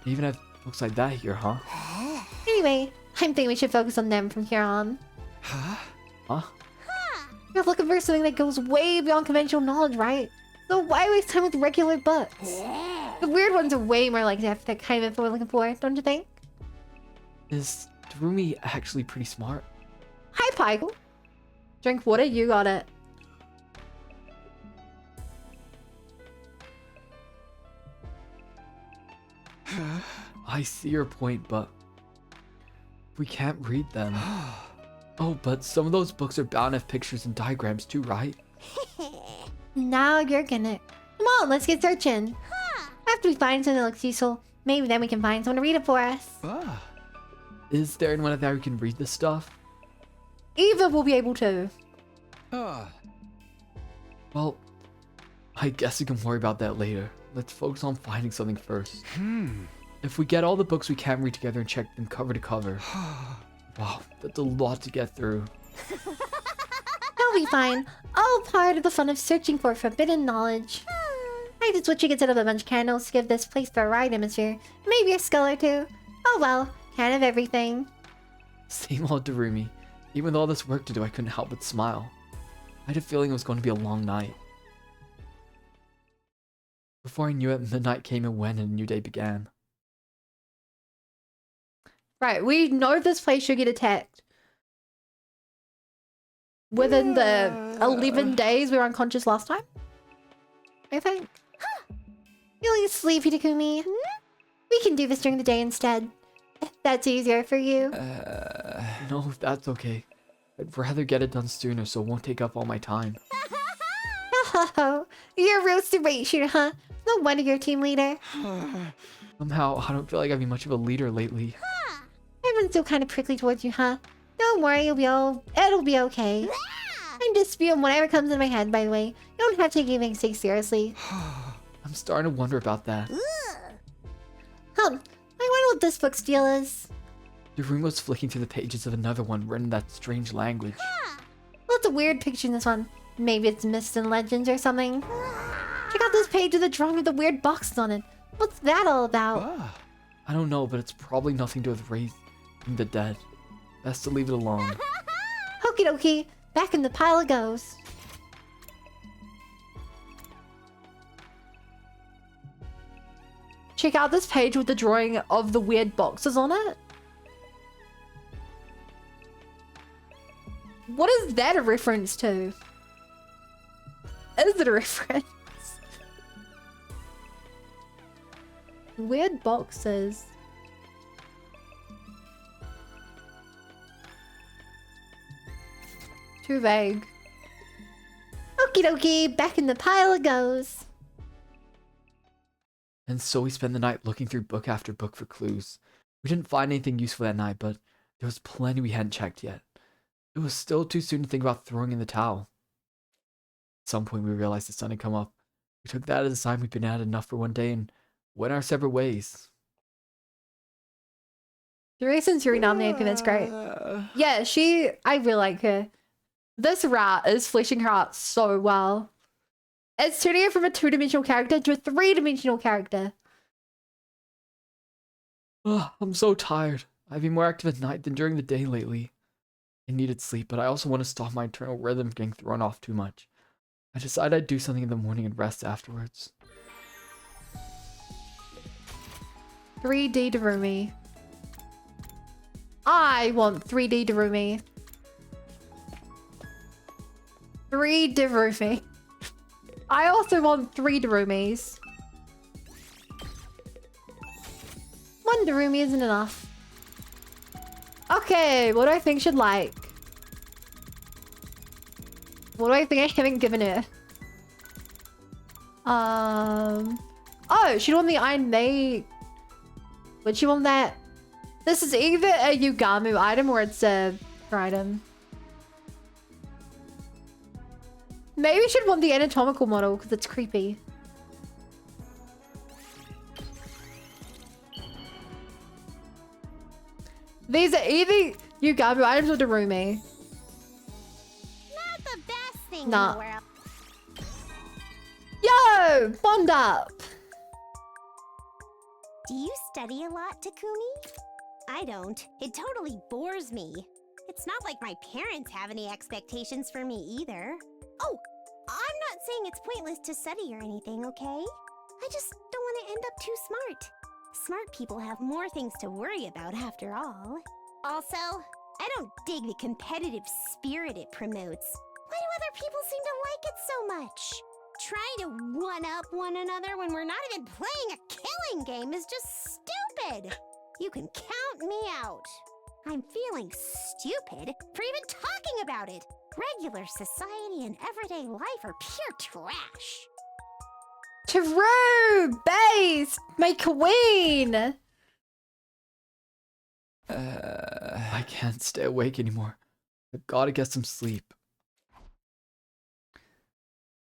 even have books like that here, huh? Anyway, I'm thinking we should focus on them from here on. Huh? You're looking for something that goes way beyond conventional knowledge, right? So why waste time with regular books? The weird ones are way more like that kind of info we're looking for, don't you think? Is Darumi actually pretty smart? Hi, Pykel. Drink water, you got it. I see your point, but we can't read them. Oh, but some of those books are bound to have pictures and diagrams too, right? Now you're gonna... Come on, let's get searching. After we find something that looks useful, maybe then we can find someone to read it for us. Is there anyone out there who can read this stuff? Eva will be able to. Well, I guess we can worry about that later. Let's focus on finding something first. If we get all the books we can read together and check them cover to cover. Wow, that's a lot to get through. That'll be fine. All part of the fun of searching for forbidden knowledge. I just wish you could set up a bunch of candles to give this place the right atmosphere. Maybe a skull or two. Oh well, can't have everything. Same old Darumi. Even with all this work to do, I couldn't help but smile. I had a feeling it was going to be a long night. Before I knew it, midnight came and went and a new day began. Right, we know this place should get attacked. Within the 11 days we were unconscious last time? I think. Feeling sleepy, Takumi? We can do this during the day instead. If that's easier for you. No, that's okay. I'd rather get it done sooner so it won't take up all my time. Oh, you're a real straight shooter, huh? No wonder you're a team leader. Somehow, I don't feel like I've been much of a leader lately. Everyone's still kind of prickly towards you, huh? Don't worry, it'll be okay. I'm just spewing whatever comes in my head, by the way. You don't have to take anything seriously. I'm starting to wonder about that. I wonder what this book's deal is. Darumi was flicking through the pages of another one written in that strange language. Lots of weird pictures in this one. Maybe it's myths and legends or something. Check out this page with the drawing with the weird boxes on it. What's that all about? I don't know, but it's probably nothing to do with raising the dead. Best to leave it alone. Okie dokie. Back in the pile it goes. Check out this page with the drawing of the weird boxes on it. What is that a reference to? Is it a reference? Weird boxes. Too vague. Okie dokie, back in the pile it goes. And so we spent the night looking through book after book for clues. We didn't find anything useful that night, but there was plenty we hadn't checked yet. It was still too soon to think about throwing in the towel. At some point we realized the sun had come up. We took that as a sign we'd been at enough for one day and went our separate ways. The reason Yuri nominated him is great. Yeah, I really like her. This route is fleshing her out so well. It's turning her from a 2-dimensional character to a 3-dimensional character. I'm so tired. I've been more active at night than during the day lately. I needed sleep, but I also want to stop my internal rhythm getting thrown off too much. I decided I'd do something in the morning and rest afterwards. 3D Darumi. I want 3D Darumi. 3 Darumi. I also want 3 Darumis. 1 Darumi isn't enough. Okay, what do I think she'd like? What do I think I haven't given her? Oh, she'd want the Iron Maid. Would she want that? This is either a Yugamu item or it's a item. Maybe she'd want the anatomical model because it's creepy. These are either Yugamu items or Darumi. Not the best thing Nah. in the world. Yo! Bond up! Do you study a lot, Takumi? I don't. It totally bores me. It's not like my parents have any expectations for me either. Oh, I'm not saying it's pointless to study or anything, okay? I just don't want to end up too smart. Smart people have more things to worry about after all. Also, I don't dig the competitive spirit it promotes. Why do other people seem to like it so much? Trying to one-up one another when we're not even playing a killing game is just stupid. You can count me out. I'm feeling stupid for even talking about it. Regular society and everyday life are pure trash. True! Base! My queen! I can't stay awake anymore. I've gotta get some sleep.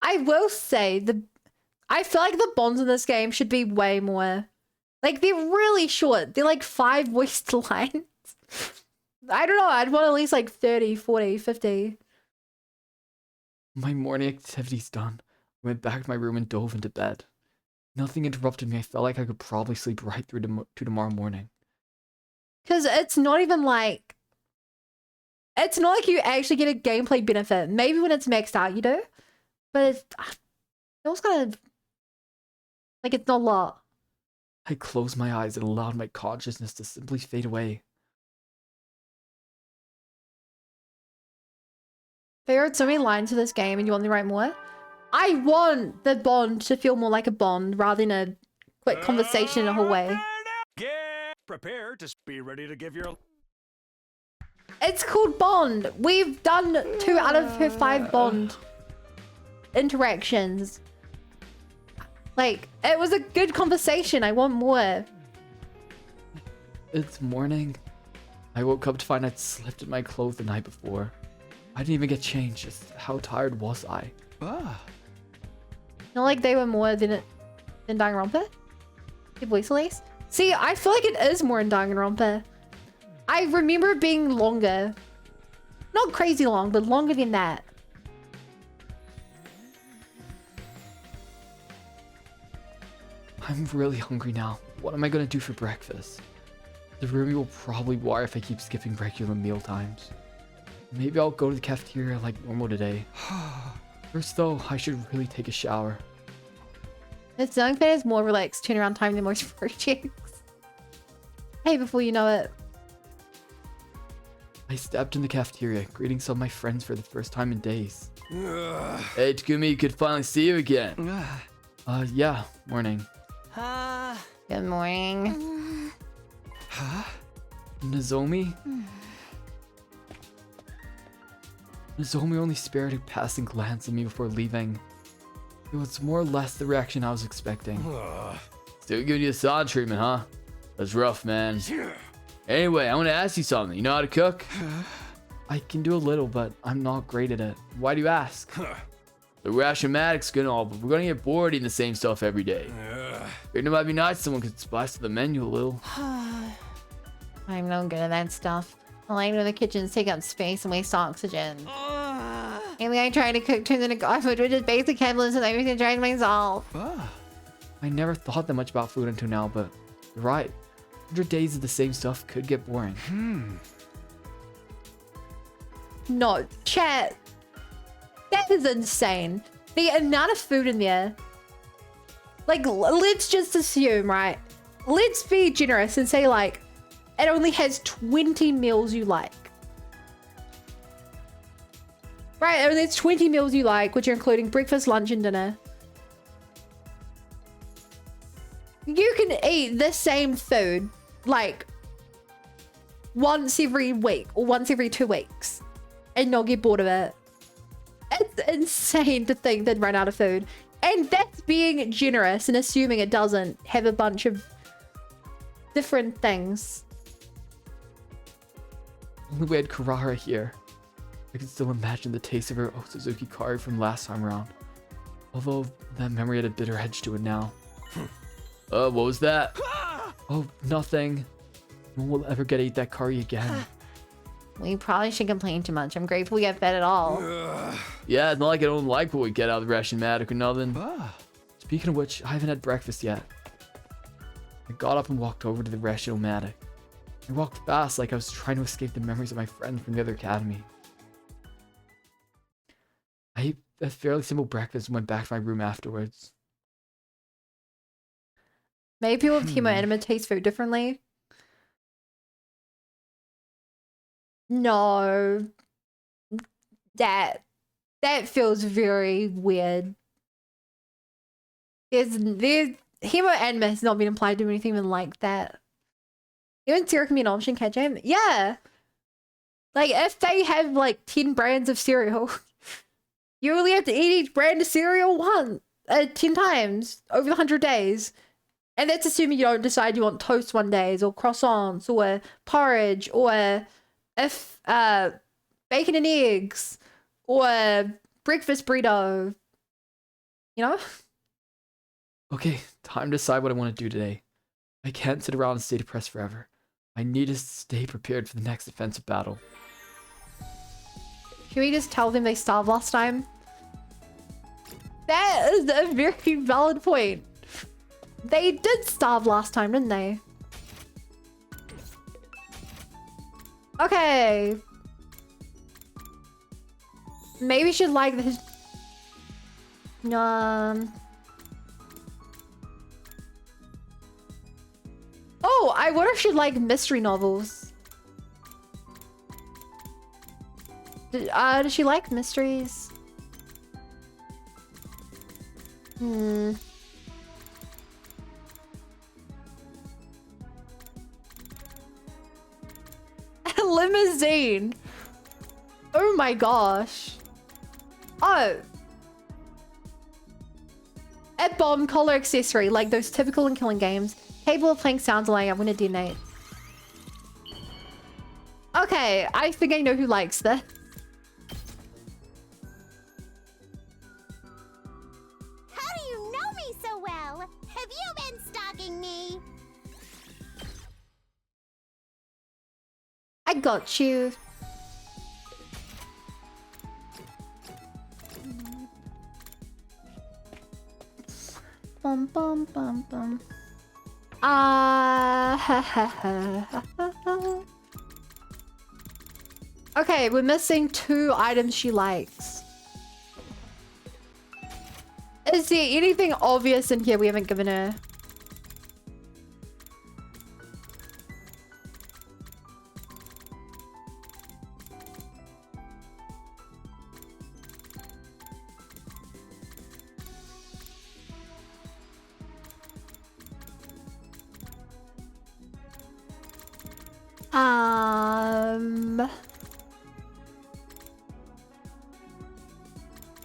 I will say, I feel like the bonds in this game should be way more. Like, they're really short. They're like 5 voice lines. I don't know, I'd want at least like 30, 40, 50. My morning activity's done. I went back to my room and dove into bed. Nothing interrupted me. I felt like I could probably sleep right through to tomorrow morning. Because it's not even like... It's not like you actually get a gameplay benefit. Maybe when it's maxed out, you do. But it feels kind of... like it's not a lot. I closed my eyes and allowed my consciousness to simply fade away. There are so many lines to this game and you want to write more. I want the bond to feel more like a bond rather than a quick conversation in a hallway. Get prepared to be ready to give your... It's called Bond. We've done 2 out of her 5 Bond interactions. Like, it was a good conversation. I want more. It's morning. I woke up to find I'd slept in my clothes the night before. I didn't even get changed. Just how tired was I? Not like they were more than Danganronpa? Your voice release? See, I feel like it is more in Danganronpa. I remember it being longer. Not crazy long, but longer than that. I'm really hungry now. What am I gonna do for breakfast? The roomie will probably worry if I keep skipping regular meal times. Maybe I'll go to the cafeteria like normal today. First though, I should really take a shower. This young fan is more relaxed turnaround time than most projects. Hey, before you know it. I stepped in the cafeteria, greeting some of my friends for the first time in days. Hey Takumi, good finally see you again. Yeah, morning. Good morning. Nozomi? Nozomi only spared a passing glance at me before leaving. It was more or less the reaction I was expecting. Still giving you the solid treatment, huh? That's rough, man. Anyway, I want to ask you something. You know how to cook? I can do a little, but I'm not great at it. Why do you ask? The rationmatic's good and all, but we're gonna get bored eating the same stuff every day. It might be nice if someone could spice the menu a little. I'm no good at that stuff. All I know the kitchens take up space and waste oxygen. Lately I try to cook turns into garbage, which is basic cannibalism and everything trying myself. I never thought that much about food until now, but you're right. 100 days of the same stuff could get boring. No, chat. That is insane. The amount of food in there. Like, let's just assume, right? Let's be generous and say, like, it only has 20 meals you like. Right, only has 20 meals you like, which are including breakfast, lunch, and dinner. You can eat the same food, like, once every week or once every 2 weeks and not get bored of it. It's insane to think they'd run out of food. And that's being generous and assuming it doesn't have a bunch of different things. Only we had Kurara here. I can still imagine the taste of her Osuzuki curry from last time around. Although that memory had a bitter edge to it now. What was that? Oh, nothing. No one will ever get to eat that curry again. We probably shouldn't complain too much. I'm grateful we get fed at all. Yeah, it's not like I don't like what we get out of the rationmatic or nothing. Speaking of which, I haven't had breakfast yet. I got up and walked over to the rationmatic. I walked fast like I was trying to escape the memories of my friends from the other academy. I ate a fairly simple breakfast and went back to my room afterwards. Maybe people with hemoanima taste food differently. No. That feels very weird. There's hemoanima has not been implied to anything even like that. Even cereal can be an option, ketchup. Yeah. Like if they have like 10 brands of cereal, you only have to eat each brand of cereal 10 times over 100 days. And that's assuming you don't decide you want toast one days or croissants or porridge or if bacon and eggs or breakfast burrito. You know? Okay, time to decide what I want to do today. I can't sit around and stay depressed forever. I need to stay prepared for the next offensive battle. Should we just tell them they starved last time? That is a very valid point. They did starve last time, didn't they? Okay. Maybe we should like this. Oh, I wonder if she'd like mystery novels. Does she like mysteries? Limousine. Oh my gosh. Oh. A bomb collar accessory, like those typical in killing games. Capable of playing sounds like I'm gonna detonate. Okay, I think I know who likes this. How do you know me so well? Have you been stalking me? I got you. Bum bum bum bum. Okay, we're missing 2 items she likes. Is there anything obvious in here we haven't given her?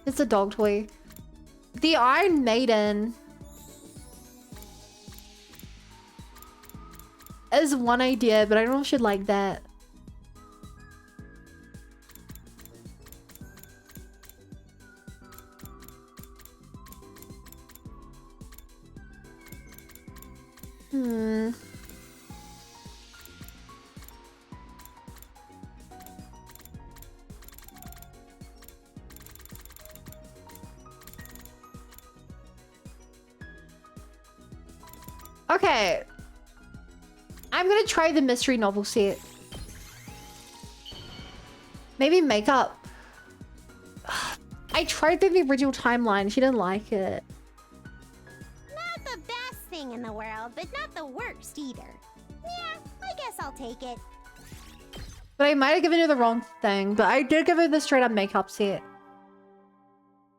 It's a dog toy. The Iron Maiden is one idea, but I don't know if she'd like that. Okay. I'm gonna try the mystery novel set. Maybe makeup. I tried the original timeline. She didn't like it. Not the best thing in the world, but not the worst either. Yeah, I guess I'll take it. But I might have given her the wrong thing. But I did give her the straight up makeup set.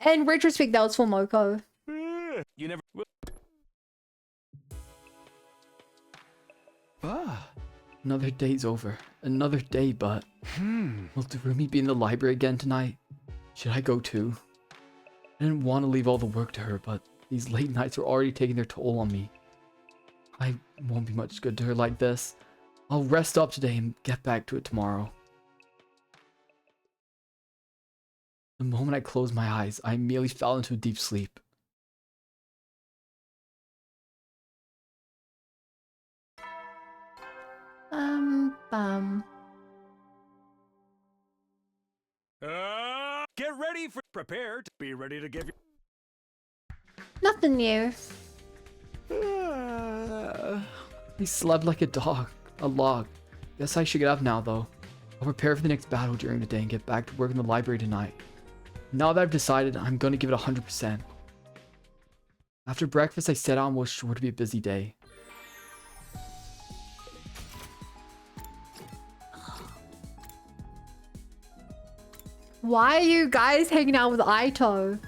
In retrospect, that was for Moko. You never. Another day's over. Another day, but... Will Darumi be in the library again tonight? Should I go too? I didn't want to leave all the work to her, but these late nights are already taking their toll on me. I won't be much good to her like this. I'll rest up today and get back to it tomorrow. The moment I closed my eyes, I immediately fell into a deep sleep. Get ready for prepare to be ready to give you. Nothing new. I slept like a dog. A log. Guess I should get up now, though. I'll prepare for the next battle during the day and get back to work in the library tonight. Now that I've decided, I'm going to give it 100%. After breakfast, I set out and was sure to be a busy day. Why are you guys hanging out with Aito?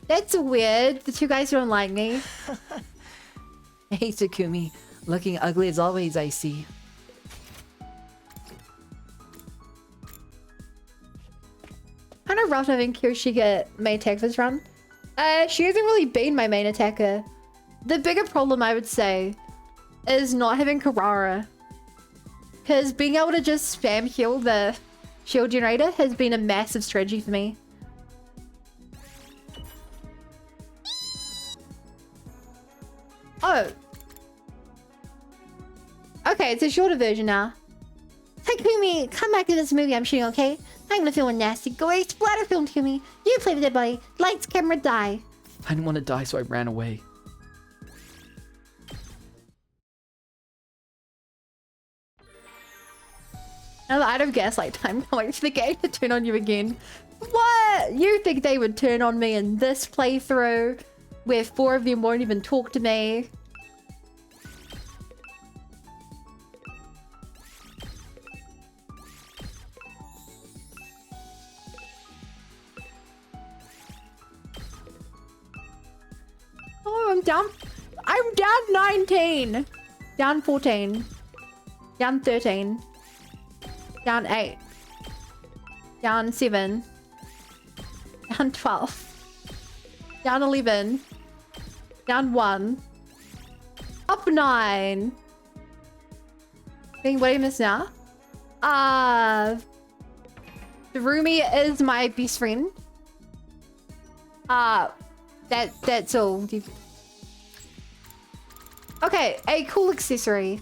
That's weird. The two guys who don't like me. Hey, Takumi. Looking ugly as always, I see. Kind of rough having Kyoshi get main attack this run. She hasn't really been my main attacker. The bigger problem, I would say, is not having Karara. Because being able to just spam heal the shield generator has been a massive strategy for me. Oh. Okay, it's a shorter version now. Takumi, come back to this movie I'm shooting, okay? I'm gonna film a nasty, gory splatter film to me. You play the dead body. Lights, camera, die. I didn't want to die, so I ran away. Now that I don't gaslight time, can't wait for the game to turn on you again. What? You think they would turn on me in this playthrough? Where 4 of them won't even talk to me? Oh, I'm down 19. Down 14. Down 13. Down 8. Down 7. Down 12. Down 11. Down 1. Up 9. What do you miss now? Darumi is my best friend. That's all. Okay, a cool accessory.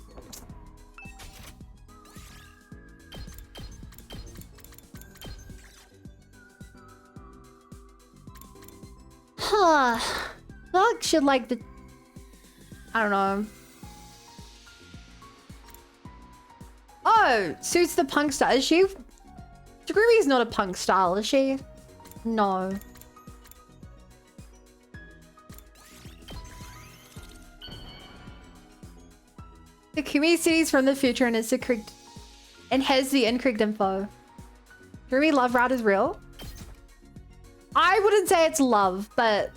Huh. Dog should like the... I don't know. Oh, suits the punk style. Is she... Darumi is not a punk style, is she? No. Takumi cities from the future and is the correct... and has the incorrect info. Darumi love route is real? I wouldn't say it's love, but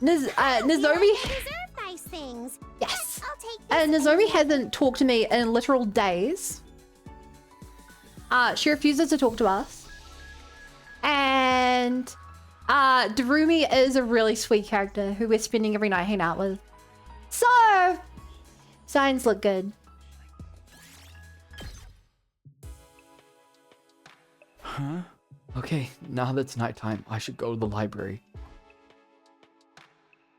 Nozomi... You deserve nice things. Yes. I'll take this. Nozomi hasn't talked to me in literal days. She refuses to talk to us. And Darumi is a really sweet character who we're spending every night hanging out with. So, signs look good. Huh? Okay, now that it's nighttime, I should go to the library.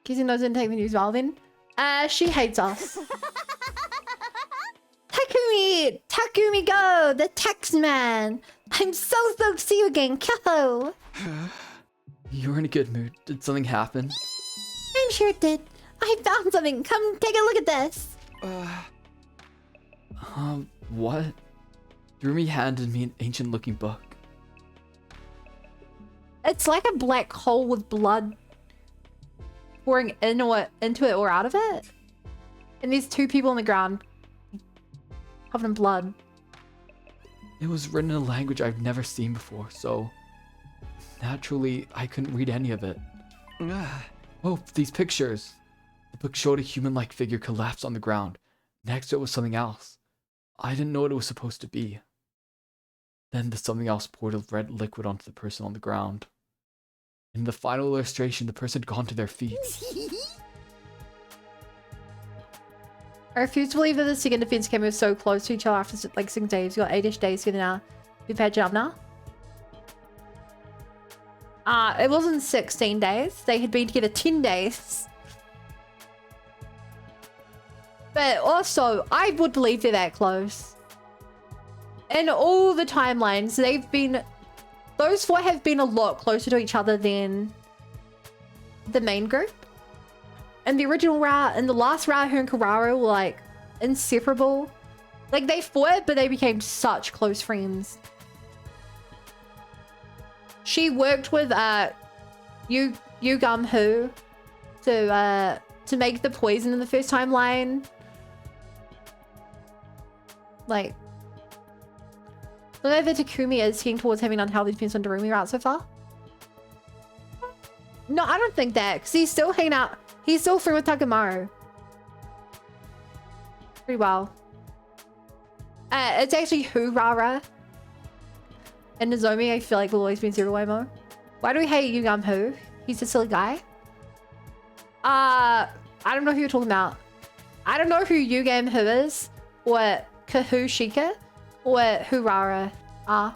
Kissing those didn't take the news well then. She hates us. Takumi go, the tax man. I'm so stoked to see you again, Kyo. You're in a good mood. Did something happen? I'm sure it did. I found something. Come take a look at this. What? Darumi handed me an ancient looking book. It's like a black hole with blood pouring into it or out of it. And there's two people on the ground covered in blood. It was written in a language I've never seen before, so naturally I couldn't read any of it. Oh, these pictures. The book showed a human-like figure collapsed on the ground. Next to it was something else. I didn't know what it was supposed to be. Then the something else poured a red liquid onto the person on the ground. In the final illustration, the person had gone to their feet. I refuse to believe that the second defense came so close to each other after like 6 days. You got 8-ish days together now. We've had job now. It wasn't 16 days. They had been together 10 days. But also, I would believe they're that close. In all the timelines, those four have been a lot closer to each other than the main group. And the original route and the last route, her and Kararu were like inseparable. Like they fought, but they became such close friends. She worked with Yugam Hu to make the poison in the first timeline. Like, the way that Takumi is heading towards having unhealthy depends on Darumi route so far. No, I don't think that, because he's still hanging out. He's still free with Takamaru. Pretty well. It's actually Hurara. And Nozomi, I feel like, will always be in Zero Emo. Why do we hate Yugam Hu? He's a silly guy. I don't know who you're talking about. I don't know who Yugam Hu is, or Kahu Shika, or Hurara are.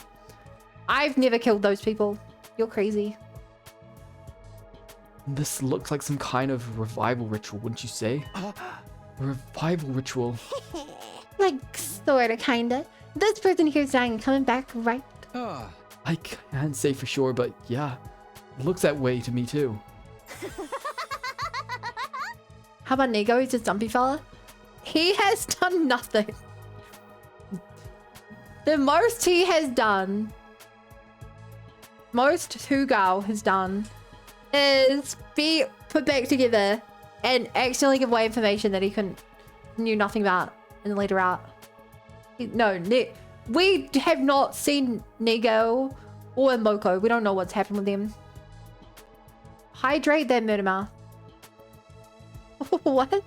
I've never killed those people. You're crazy. This looks like some kind of revival ritual, wouldn't you say? Revival ritual. Like, sorta, kinda. This person here is dying and coming back, right? I can't say for sure, but yeah. It looks that way to me too. How about Nego? He's a dumpy fella. He has done nothing. The most he has done, most Hugao has done, is be put back together and accidentally give away information that he knew nothing about in the later route. We have not seen Nego or Moko. We don't know what's happened with them. Hydrate that murder mouth. What?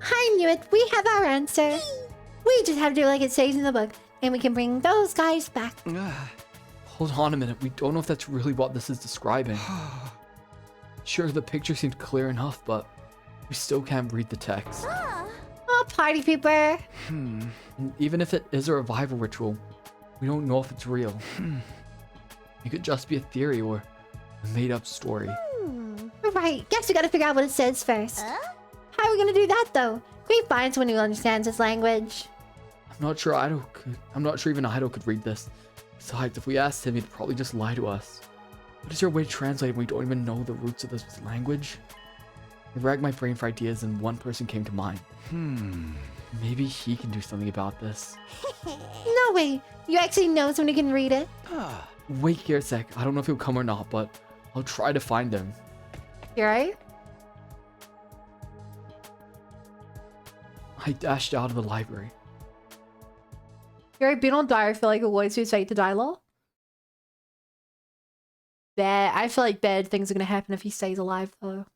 I knew it. We have our answer. We just have to do like it says in the book, and we can bring those guys back. Hold on a minute. We don't know if that's really what this is describing. Sure, the picture seemed clear enough, but we still can't read the text. Oh, party people. And even if it is a revival ritual, we don't know if it's real. It could just be a theory or a made-up story. Right. Guess we gotta figure out what it says first. How are we gonna do that, though? Can we find someone who understands this language? I'm not sure even Ido could read this. Besides, if we asked him, he'd probably just lie to us. What is your way to translate when we don't even know the roots of this language? I racked my brain for ideas and one person came to mind. Maybe he can do something about this. No way. You actually know someone who can read it? Wait here a sec. I don't know if he'll come or not, but I'll try to find him. You right? I dashed out of the library. You're right, being on dire, I feel like it always be fate to die law. bad. I feel like bad things are gonna happen if he stays alive, though.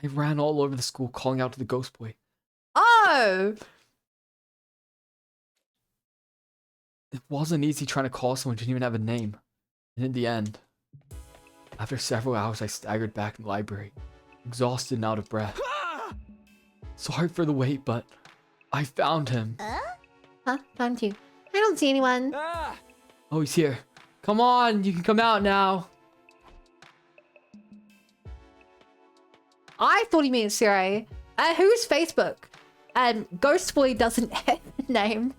I ran all over the school calling out to the ghost boy. Oh! It wasn't easy trying to call someone who didn't even have a name. And in the end, after several hours, I staggered back in the library, exhausted and out of breath. Sorry for the wait, but I found him. Huh? Found you. I don't see anyone. Oh, he's here. Come on, you can come out now. I thought he meant Siri. Who's Facebook? Ghost Boy doesn't have a name.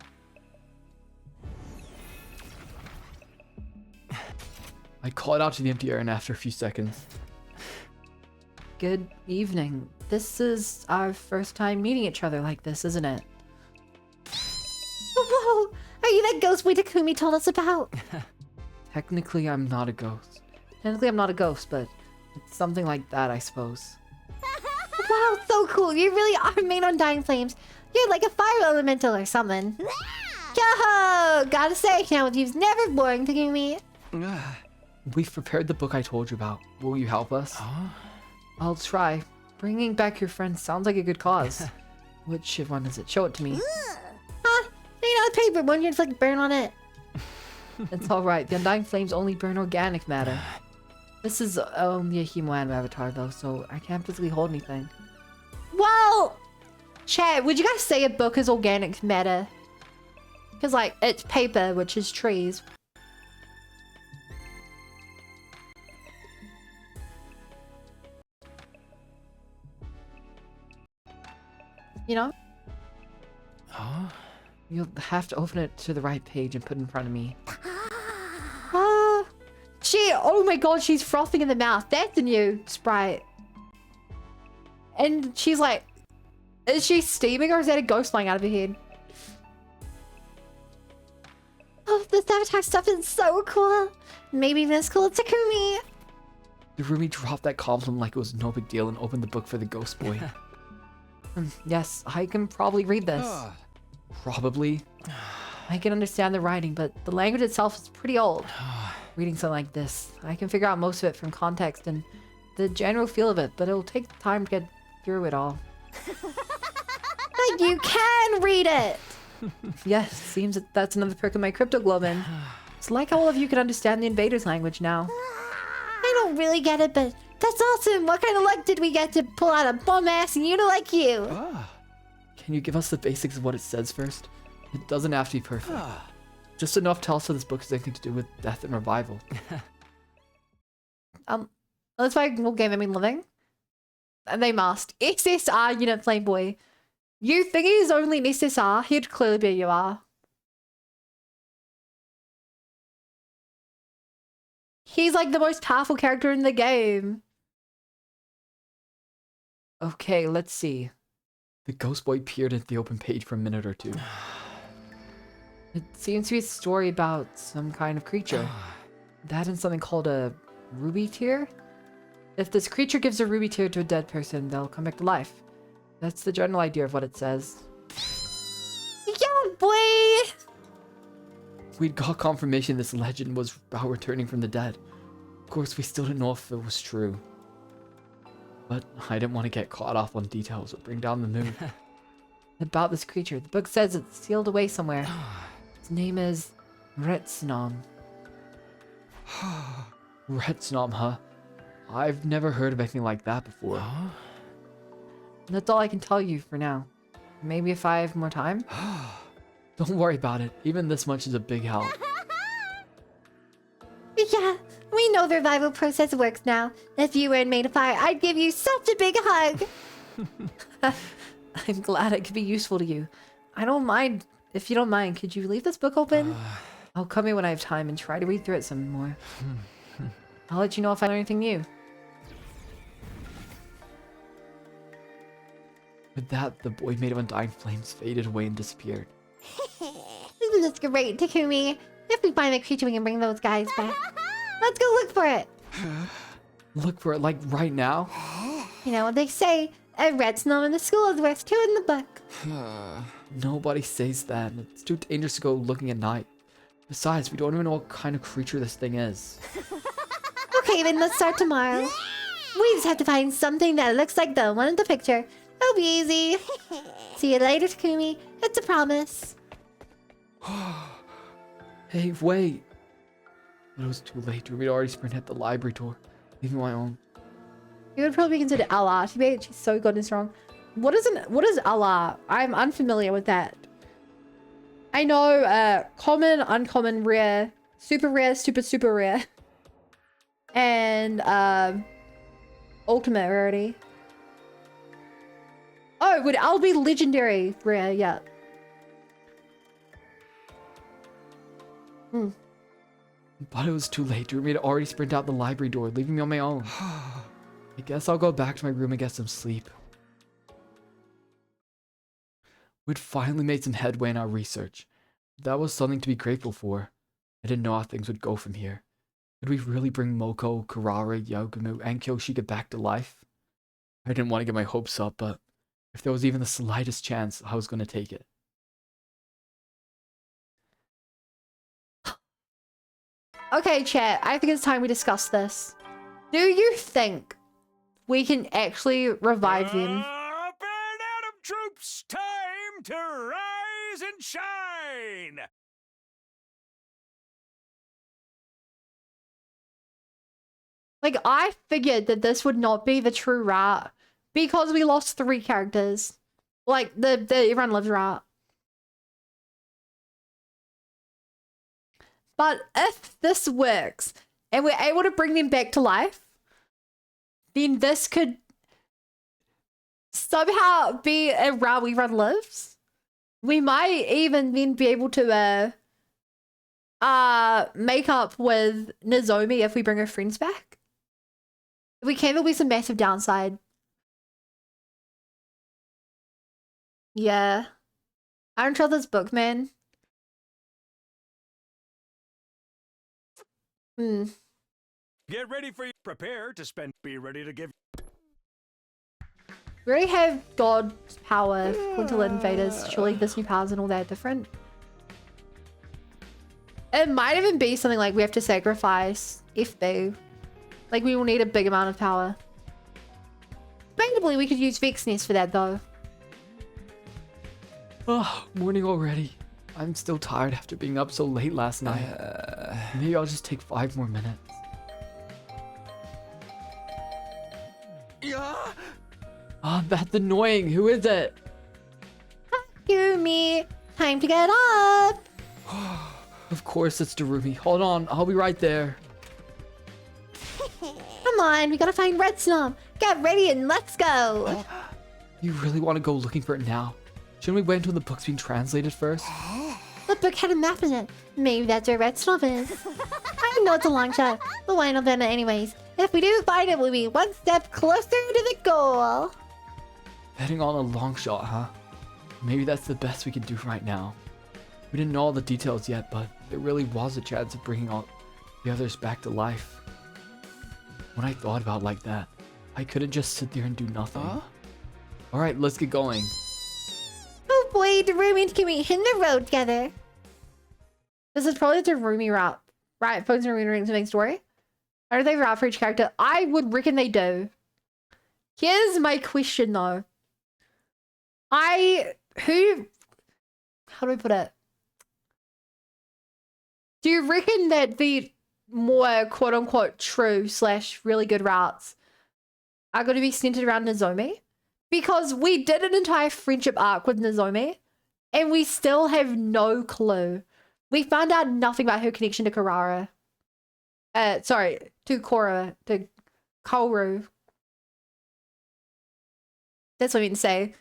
I called out to the empty air, and after a few seconds... Good evening. This is our first time meeting each other like this, isn't it? Whoa! Are you that ghost boy Takumi told us about? Technically, I'm not a ghost. Technically, I'm not a ghost, but it's something like that, I suppose. Wow, so cool. You really are made on Dying Flames. You're like a fire elemental or something. Yo! Gotta say, now with you's never boring, Takumi. We've prepared the book I told you about. Will you help us? I'll try. Bringing back your friend sounds like a good cause. Which one is it? Show it to me. Huh? You know, the paper one, you just like burn on it. It's alright. The Undying Flames only burn organic matter. This is only a human avatar though, so I can't physically hold anything. Well, chat, would you guys say a book is organic matter? Because like, it's paper, which is trees. You know? You'll have to open it to the right page and put it in front of me. Oh my god, she's frothing in the mouth. That's a new sprite. And she's like, is she steaming or is that a ghost flying out of her head? Oh, this avatar stuff is so cool. Maybe even as cool as Takumi. Darumi dropped that compliment like it was no big deal and opened the book for the ghost boy. Yes, I can probably read this. Probably. I can understand the writing, but the language itself is pretty old. Reading something like this, I can figure out most of it from context and the general feel of it, but it'll take time to get through it all. But you can read it! Yes, seems that that's another perk of my cryptoglobin. It's like how all of you can understand the invader's language now. I don't really get it, but that's awesome! What kind of luck did we get to pull out a bum-ass unit like you? Can you give us the basics of what it says first? It doesn't have to be perfect. Just enough to tell us that this book has anything to do with death and revival. That's why no game I mean living. And they must. SSR unit flame boy. You think he's only an SSR? He'd clearly be you are. He's like the most powerful character in the game. Okay, let's see. The ghost boy peered at the open page for a minute or two. It seems to be a story about some kind of creature. That and something called a ruby tear? If this creature gives a ruby tear to a dead person, they'll come back to life. That's the general idea of what it says. Yeah, boy! We'd got confirmation this legend was about returning from the dead. Of course, we still didn't know if it was true. But I didn't want to get caught off on details or bring down the mood. About this creature, the book says it's sealed away somewhere. Its name is Retsnom. Retsnom, huh? I've never heard of anything like that before. That's all I can tell you for now. Maybe if I have more time? Don't worry about it. Even this much is a big help. Yeah, we know the revival process works now. If you were in Made of Fire, I'd give you such a big hug. I'm glad it could be useful to you. I don't mind. If you don't mind, could you leave this book open? I'll come in when I have time and try to read through it some more. I'll let you know if I learn anything new. With that, the boy made of undying flames faded away and disappeared. Isn't this great, Takumi? If we find the creature, we can bring those guys back. Let's go look for it. Look for it, like, right now? You know what they say, a red snow in the school is worth two in the book. Nobody says that. It's too dangerous to go looking at night. Besides, we don't even know what kind of creature this thing is. Okay, then let's start tomorrow. We just have to find something that looks like the one in the picture. It'll be easy. See you later, Takumi. It's a promise. Hey, wait. It was too late. We'd already sprinted at the library door, leaving my own. You would probably consider Allah. She's so good and strong. What is Allah? I'm unfamiliar with that. I know common, uncommon, rare, super rare, and ultimate rarity. Oh, would Al be legendary rare? Yeah. But it was too late. Darumi had already sprinted out the library door, leaving me on my own. I guess I'll go back to my room and get some sleep. We'd finally made some headway in our research. That was something to be grateful for. I didn't know how things would go from here. Could we really bring Moko, Karara, Yagumu, and Kyoshika back to life? I didn't want to get my hopes up, but if there was even the slightest chance, I was going to take it. Okay, chat. I think it's time we discuss this. Do you think we can actually revive them? Up and at 'em, troops! Time to rise and shine! Like, I figured that this would not be the true route because we lost 3 characters. Like, the everyone lives route. But if this works and we're able to bring them back to life, then this could somehow be a route we run lives. We might even then be able to make up with Nozomi if we bring her friends back. If we can, there'll be some massive downside. Yeah. I don't trust this book, man. Get ready for you. Prepare to spend. Be ready to give. We already have God's power, Quintal invaders. Surely this new power isn't all that different. It might even be something like we have to sacrifice FB. Like we will need a big amount of power. Debatably, we could use Vexness for that though. Oh, morning already. I'm still tired after being up so late last night. Maybe I'll just take 5 more minutes. Oh, that's annoying. Who is it? Yumi, time to get up. Of course it's Darumi. Hold on, I'll be right there. Come on, we gotta find Red Snob. Get ready and let's go. You really want to go looking for it now? Shouldn't we wait until the book's being translated first? The book had a map in it. Maybe that's where Red Snob is. I know it's a long shot, but why not then anyways? If we do find it, we'll be one step closer to the goal. Betting on a long shot, huh? Maybe that's the best we can do right now. We didn't know all the details yet, but there really was a chance of bringing all the others back to life. When I thought about it like that, I couldn't just sit there and do nothing. Alright, let's get going. Oh boy, Darumi and Kimi hit the road together. This is probably the Darumi route. Right, focus on reading the next story. Are they route for each character? I would reckon they do. Here's my question though. How do I put it? Do you reckon that the more quote-unquote true / really good routes are going to be centered around Nozomi? Because we did an entire friendship arc with Nozomi and we still have no clue. We found out nothing about her connection to Karara. To Korra, to Kaoru. That's what I mean to say.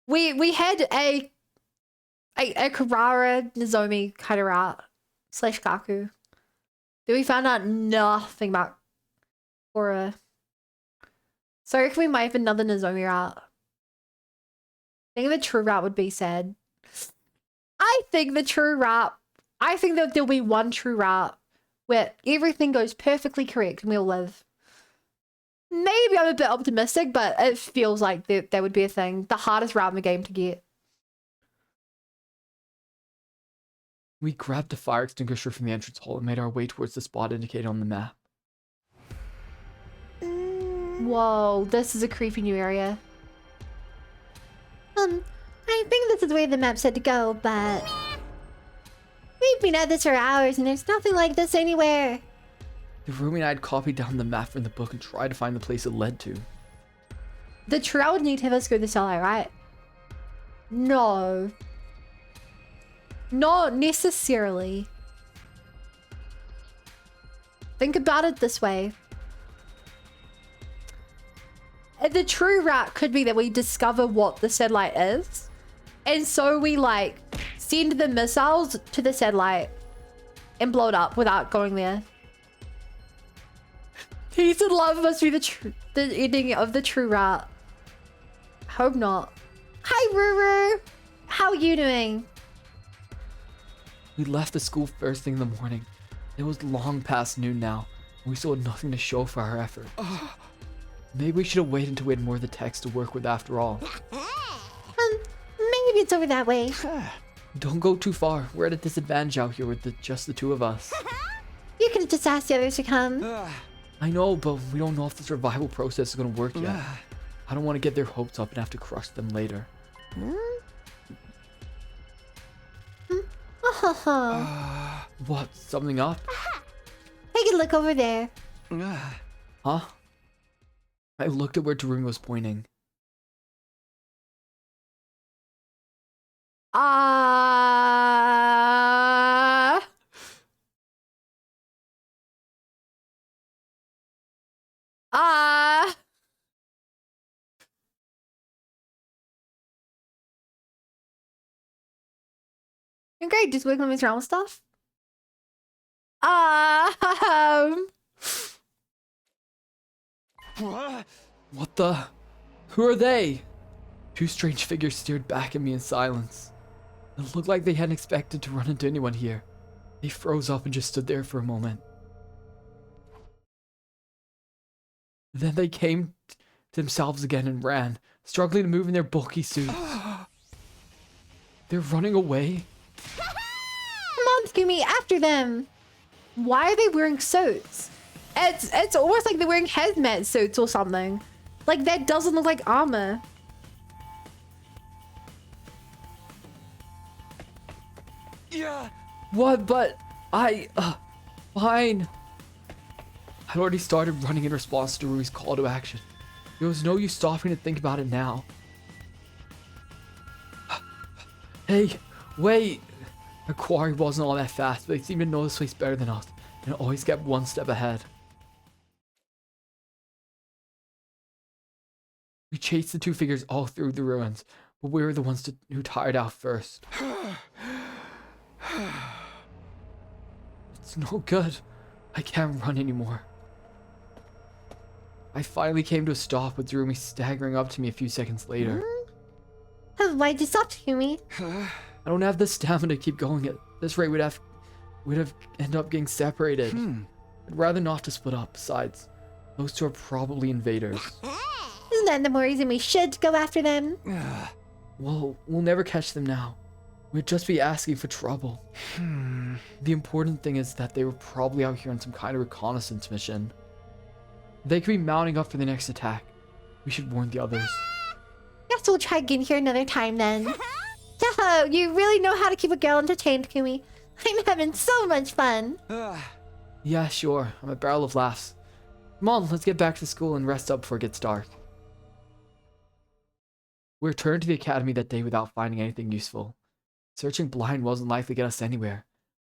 We had a Karara Nozomi kind of route / Gaku. Then we found out nothing about Korra. So I reckon we might have another Nozomi route. I think the true route would be sad. I think that there'll be one true route where everything goes perfectly correct and we'll live. Maybe I'm a bit optimistic, but it feels like that would be a thing. The hardest route in the game to get. We grabbed a fire extinguisher from the entrance hall and made our way towards the spot indicated on the map. Whoa, this is a creepy new area. I think this is where the map said to go, but we've been at this for hours and there's nothing like this anywhere. Darumi and I had copied down the map from the book and tried to find the place it led to. The trail would need to have us go this way, right? No. Not necessarily. Think about it this way. The true route could be that we discover what the satellite is. And so we like send the missiles to the satellite and blow it up without going there. Peace and love must be the ending of the true route. Hope not. Hi, Ruru. How are you doing? We left the school first thing in the morning. It was long past noon now, and we still had nothing to show for our effort. Maybe we should have waited until we had more of the text to work with after all. Maybe it's over that way. Don't go too far. We're at a disadvantage out here with just the two of us. You could have just asked the others to come. I know, but we don't know if the survival process is going to work yet. I don't want to get their hopes up and have to crush them later. What? Something up? Take a look over there. Huh? I looked at where Darumi was pointing. Great, just working on Miss Realm stuff. What the? Who are they? Two strange figures stared back at me in silence. It looked like they hadn't expected to run into anyone here. They froze up and just stood there for a moment. Then they came to themselves again and ran, struggling to move in their bulky suits. They're running away? Come on, Scooby, after them. Why are they wearing suits? It's almost like they're wearing hazmat suits or something. Like, that doesn't look like armor. Yeah. What? But fine. I'd already started running in response to Rui's call to action. There was no use stopping to think about it now. Hey, wait. Our quarry wasn't all that fast, but they seemed to know this place better than us, and always kept one step ahead. We chased the two figures all through the ruins, but we were the ones who tired out first. It's no good. I can't run anymore. I finally came to a stop with Darumi staggering up to me a few seconds later. Why'd you stop, Scooby? I don't have the stamina to keep going. At this rate, we'd have end up getting separated. I'd rather not to split up. Besides, those two are probably invaders. Isn't that the more reason we should go after them? Well, we'll never catch them now. We'd just be asking for trouble. The important thing is that they were probably out here on some kind of reconnaissance mission. They could be mounting up for the next attack. We should warn the others. Guess we'll try again here another time then. Yo, you really know how to keep a girl entertained, Kumi. I'm having so much fun. Yeah, sure. I'm a barrel of laughs. Come on, let's get back to school and rest up before it gets dark. We returned to the academy that day without finding anything useful. Searching blind wasn't likely to get us anywhere.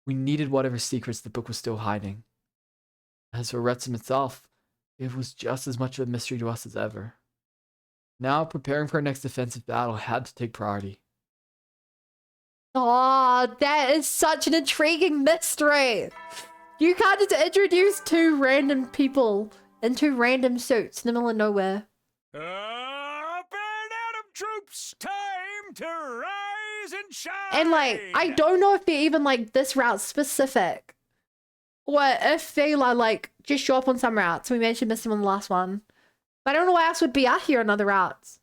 We needed whatever secrets the book was still hiding. As for Retsun itself, it was just as much of a mystery to us as ever. Now, preparing for our next defensive battle had to take priority. Oh, that is such an intriguing mystery. You can't just introduce two random people in two random suits in the middle of nowhere. Up and Atom troops, time to rise and shine. And like, I don't know if they're even like this route specific. Or if they like just show up on some routes. We mentioned missed them on the last one. But I don't know what else would be out here on other routes.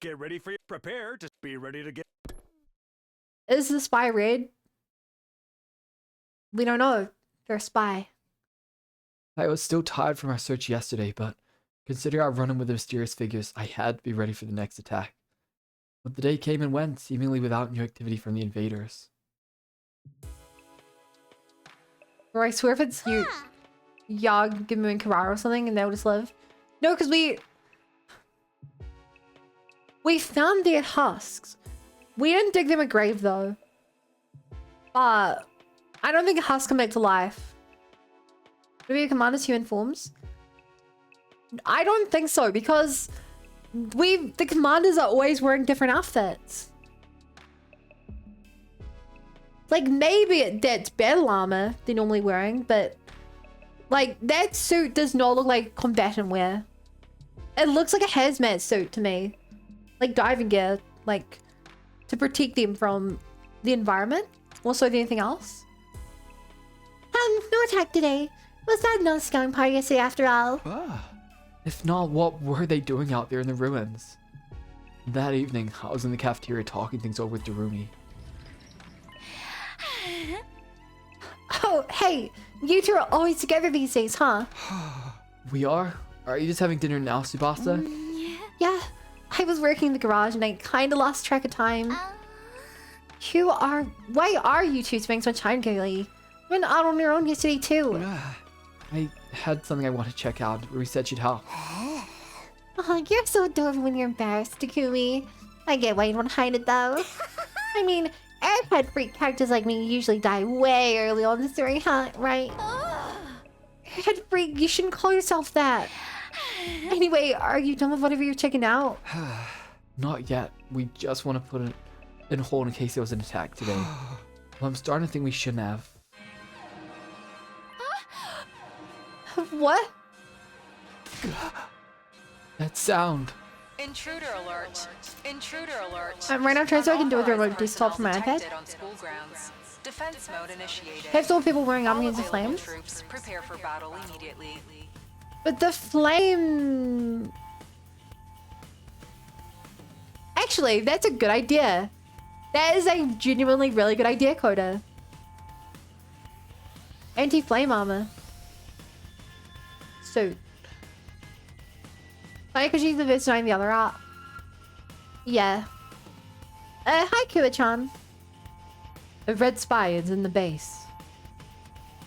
Get ready for your prepare to be ready to get. Is the spy red? We don't know. They're a spy. I was still tired from our search yesterday, but considering our run-in with the mysterious figures, I had to be ready for the next attack. But the day came and went, seemingly without new activity from the invaders. Or I swear if it's you, Yag, Gimu, and Karara or something, and they'll just live. No, because we found their husks. We didn't dig them a grave though. But I don't think a husk come back to life. Maybe a commander's human forms? I don't think so, because the commanders are always wearing different outfits. Like, maybe that's battle armor they're normally wearing, but like, that suit does not look like combatant wear. It looks like a hazmat suit to me. Like diving gear, like to protect them from the environment. Also, anything else? No attack today. Was that not a scouting party yesterday after all? If not, what were they doing out there in the ruins? That evening, I was in the cafeteria talking things over with Darumi. Oh, hey, you two are always together these days, huh? We are? Are you just having dinner now, Tsubasa? Yeah, I was working in the garage and I kind of lost track of time. Why are you two spending so much time together? You went out on your own yesterday too. I had something I want to check out. Rui said she'd help. Oh, you're so adorable when you're embarrassed, Takumi. I get why you want to hide it though. I mean, airhead freak characters like me usually die way early on the story, huh? Right? Airhead freak, you shouldn't call yourself that. Anyway, are you done with whatever you're checking out? Not yet. We just want to put it in hold in case there was an attack today. Well, I'm starting to think we shouldn't have. What? That sound. Intruder alert. Intruder alert. Right now, I'm trying so I can do it with remote desktop from my iPad. Defense mode initiated. Have still people wearing armor against the flames? Troops prepare for battle immediately. But the flame... Actually, that's a good idea. That is a genuinely really good idea, Coda. Anti-flame armor. Suit. Funny because she's the best knowing the other art. Yeah. Hi, Kuba-chan. A red spy is in the base.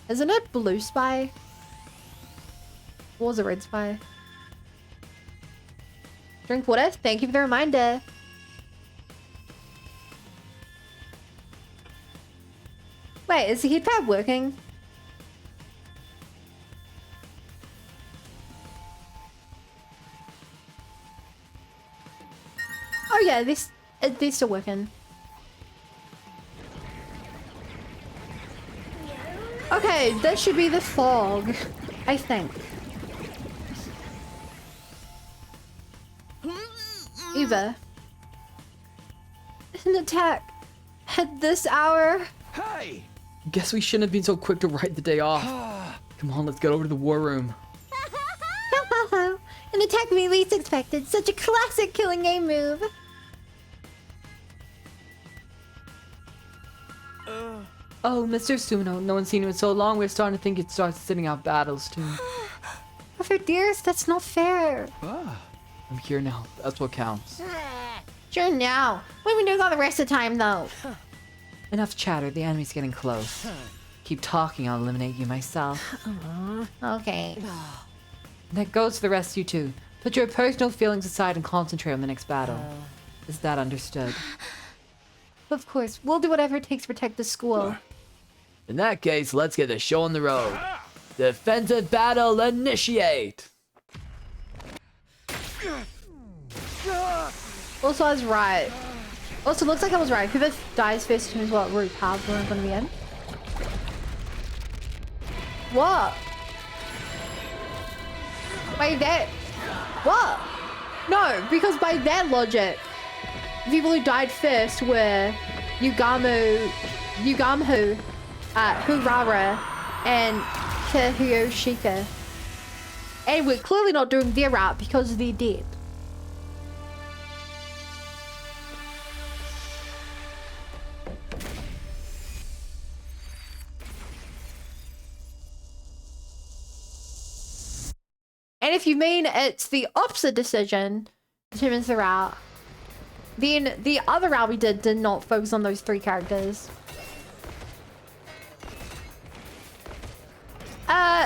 Isn't it blue spy? What was a red spy? Drink water? Thank you for the reminder. Wait, is the heat pad working? Oh yeah, they're still working. Okay, that should be the fog, I think. Eva. An attack at this hour? Hey! Guess we shouldn't have been so quick to write the day off. Come on, let's get over to the war room. An attack we least expected. Such a classic killing game move. Oh, Mr. Suno, no one's seen you in so long, we're starting to think you'd start sitting out battles too. For dearest, that's not fair. I'm here now. That's what counts. Sure now. What are we doing all the rest of the time though? Enough chatter, the enemy's getting close. Keep talking, I'll eliminate you myself. Okay. That goes for the rest of you two. Put your personal feelings aside and concentrate on the next battle. Is that understood? Of course, we'll do whatever it takes to protect the school. In that case, let's get the show on the road. Defensive battle initiate! Also, I was right. Also, looks like I was right. Whoever dies first is what root paths we're going to be in. What? Wait, that... What? No, because by that logic, the people who died first were Yugamhu, Hurara, and Kahiyoshika. And we're clearly not doing their route because they're dead. And if you mean it's the opposite decision determines the route, then the other route we did not focus on those 3 characters.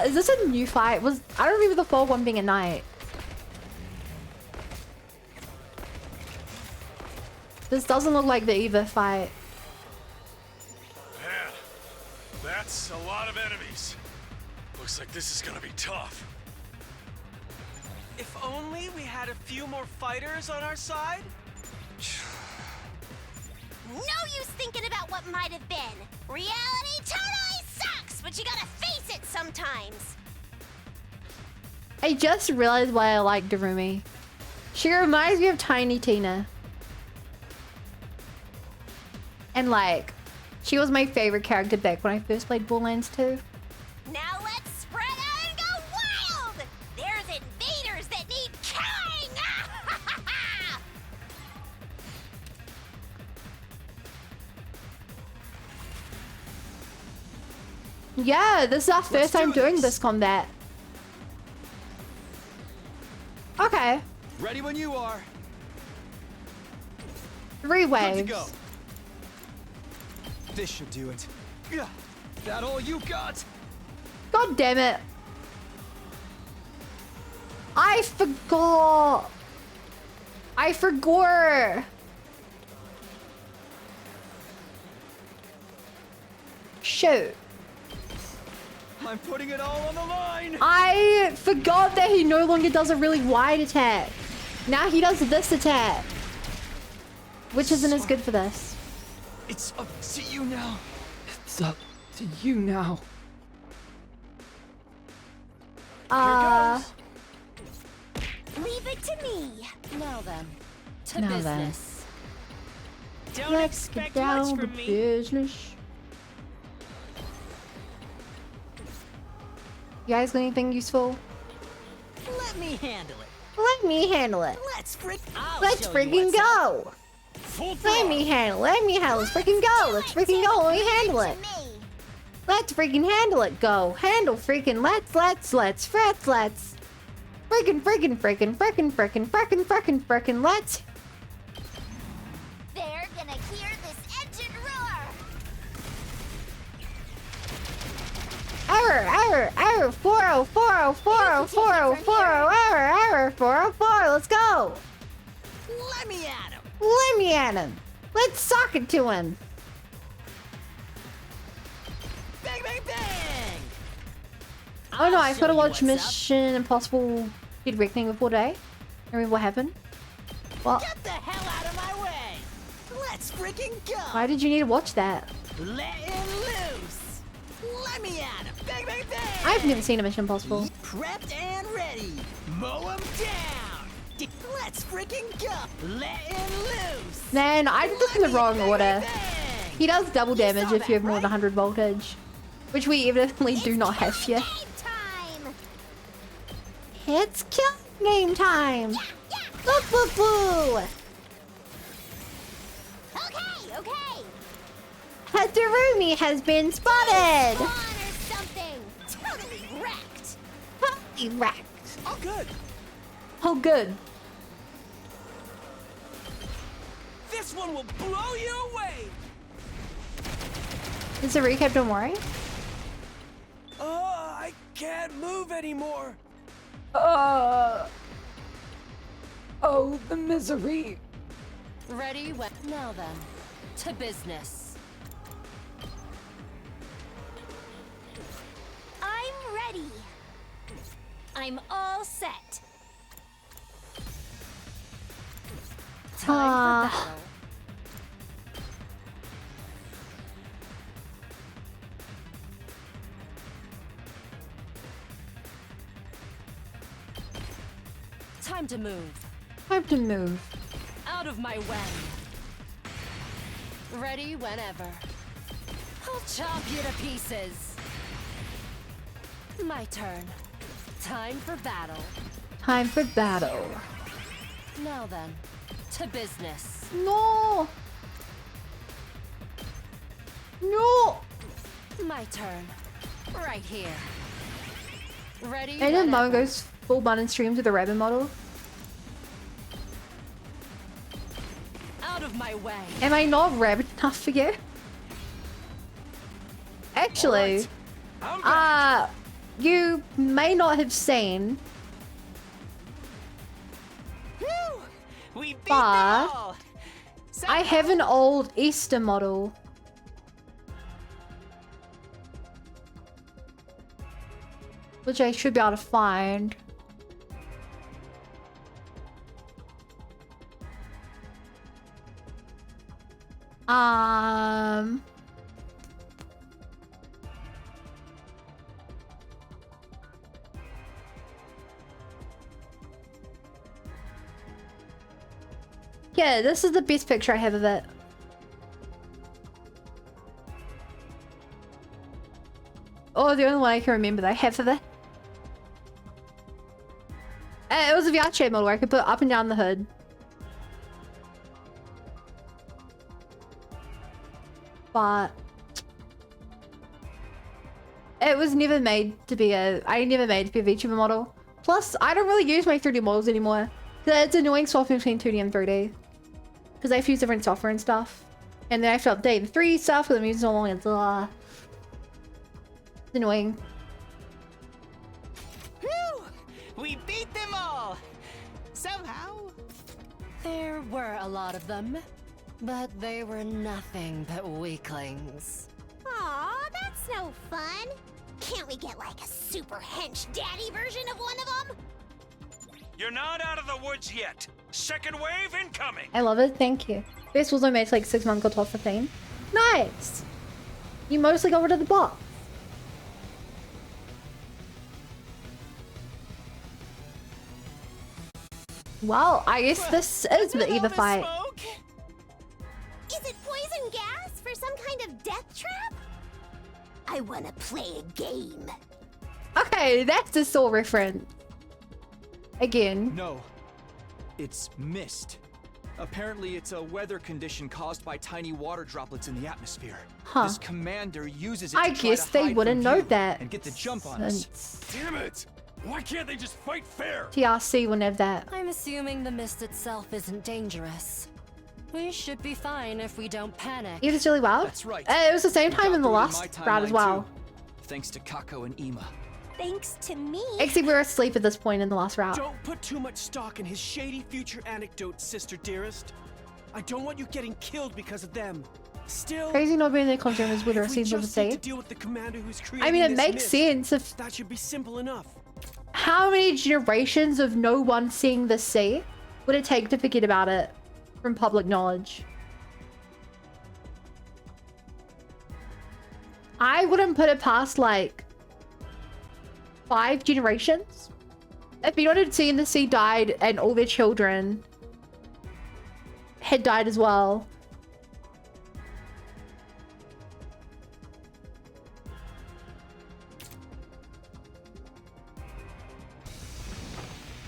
Is this a new fight? I don't remember the fall one being at night. This doesn't look like the Eva fight. Man, that's a lot of enemies. Looks like this is gonna be tough. If only we had a few more fighters on our side. No use thinking about what might have been. Reality totally sucks, but you gotta face it sometimes. I just realized why I like Darumi. She reminds me of Tiny Tina. And like, she was my favorite character back when I first played Borderlands 2. Now let's spread out and go wild! There's invaders that need killing! Yeah, this is our first time doing this combat. Okay. Ready when you are. 3 waves. Good to go. This should do it. Yeah, that all you got? God damn it. I forgot. Shoot. I'm putting it all on the line. I forgot that he no longer does a really wide attack. Now he does this attack. Which isn't as good for this. It's up to you now. It's up to you now. Leave it to me. Now then, to Now then. business. Don't Let's get expect much down to from me. business. You guys got anything useful? Let me handle it. Let me handle it. Let's Let's freaking go. Let me handle it. Let's freaking go. Let's freaking go. Let me handle it. Let's freaking handle it. Go. Handle freaking. Let's. Freaking. Let's. They're gonna hear this engine roar. Error. 404. Error. 404. Let's go. Let me at him. Let me at him. Let's sock it to him. Bang, bang, bang. Oh no, I show gotta you watch what's up. Mission Impossible Dead Reckoning before day. I remember what happened. Well, Get the hell out of my way. Let's freaking go. why did you need to watch that? Let him loose. Let me at him. Bang, bang, bang. I've never seen a Mission Impossible. Prepped and ready. Mow him down. Let's freaking go. Let him loose. Man, I did this in the wrong order. Bang. He does double damage saw if you have that, more than 100 voltage. Which we evidently do not have yet. Time. It's kill game time! Boo! Okay. Darumi has been spotted! Spawn or something. Totally wrecked. Totally wrecked. Oh, good. Oh, good. This one will blow you away. Is the recap, don't worry? I can't move anymore. Oh, the misery. Ready? Now then, to business. I'm ready. I'm all set. Time for battle. Time to move. Time to move. Out of my way. Ready whenever. I'll chop you to pieces. My turn. Time for battle. Time for battle. Now then, to business. No! No! My turn. Right here. Ready? And then whenever. Mongo's full button streams with a rabbit model. Out of my way. Am I not rabbit enough for you? Actually, you may not have seen, We beat but them all. I have an old Easter model. Which I should be able to find. Yeah, this is the best picture I have of it. Oh, the only one I can remember that I have of it. It was a VRChat model where I could put up and down the hood. But it was never made to be I never made it to be a VTuber model. Plus, I don't really use my 3D models anymore. It's annoying swapping between 2D and 3D. Because I have to use different software and stuff. And then I have to update the 3D stuff because I'm using so long. It's annoying. Whew! We beat them all! Somehow. There were a lot of them, but they were nothing but weaklings. Aw, that's no fun. Can't we get like a super hench daddy version of one of them? You're not out of the woods yet. Second wave incoming. I love it. Thank you. Best was I made like 6 months, got top 15. Nice. You mostly got rid of the box. Well, I guess this is the Eva fight. Is it poison gas for some kind of death trap? I wanna play a game. Okay, that's the soul reference. Again. No. It's mist. Apparently, it's a weather condition caused by tiny water droplets in the atmosphere. Huh. This commander uses it I to try guess to they hide wouldn't from know view that. and get the jump on us. Damn it! Why can't they just fight fair? TRC wouldn't have that. I'm assuming the mist itself isn't dangerous. We should be fine if we don't panic. It was really wild. That's right. It was the same time in the Got through last my round as timeline, well. too, thanks to Kako and Ima. Thanks to me. Actually, we were asleep at this point in the last round. Don't put too much stock in his shady future anecdotes, sister dearest. I don't want you getting killed because of them. Still, Crazy not being the consumers would if have we seen what to just need to say. deal with the commander who's creating I mean, it this makes mist, sense if that should be simple enough. how many generations of no one seeing the sea would it take to forget about it from public knowledge? I wouldn't put it past like 5 generations. If anyone had seen the sea died and all their children had died as well.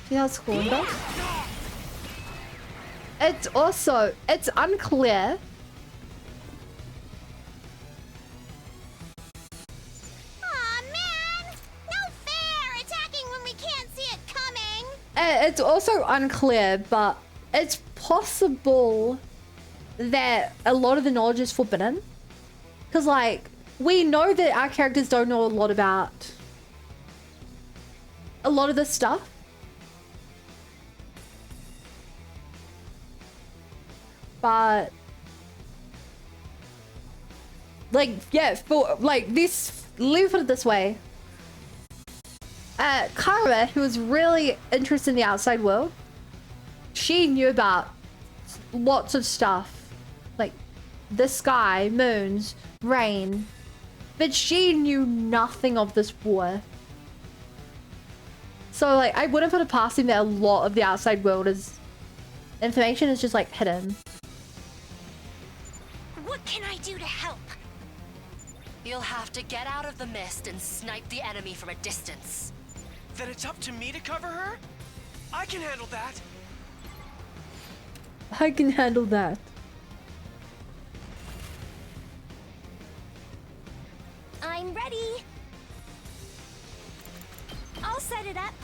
See how it's cool though? It's unclear. Aw, man! No fair! Attacking when we can't see it coming! It's also unclear, but it's possible that a lot of the knowledge is forbidden. Because, like, we know that our characters don't know a lot about a lot of this stuff. But, like, yeah, for, like, this, let me put it this way. Kara, who was really interested in the outside world, she knew about lots of stuff. Like, the sky, moons, rain. But she knew nothing of this war. So, like, I wouldn't put it past him that a lot of the outside world is... information is just, like, hidden. What can I do to help? You'll have to get out of the mist and snipe the enemy from a distance. Then it's up to me to cover her? I can handle that. I can handle that. I'm ready. I'll set it up.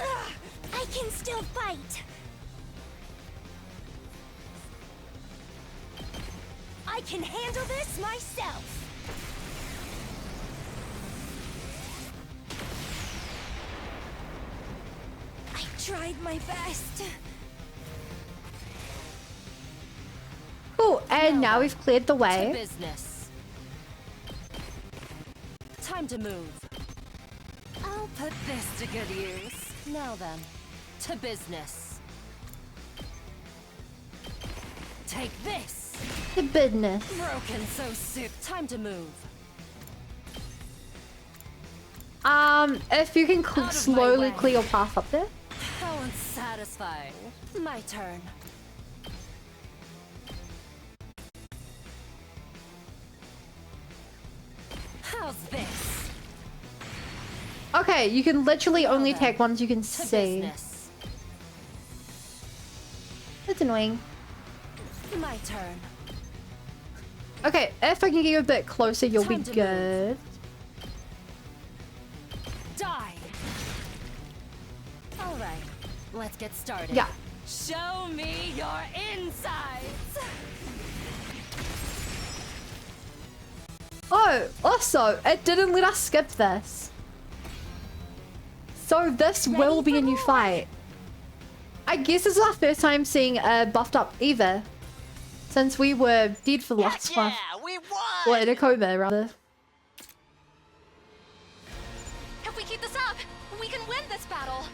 I can still fight. I can handle this myself. I tried my best. Cool, and now we've cleared the To way. business. Time to move. I'll put this to good use. Now then, to business. Take this. To business. Broken so soon. Time to move. If you can Out of my slowly way. clear your path up there. How unsatisfying. My turn. How's this? Okay, you can literally only then, take ones you can To see. business. That's annoying. My turn. Okay, if I can get you a bit closer, you'll Time be to good. Die. All right, let's get started. Yeah. Show me your insides. Oh, also, it didn't let us skip this. So this will be a new fight. I guess this is our first time seeing a buffed up Eva. Since we were dead for the last one. We won! Or in a coma, rather. If we keep this up, we can win this battle.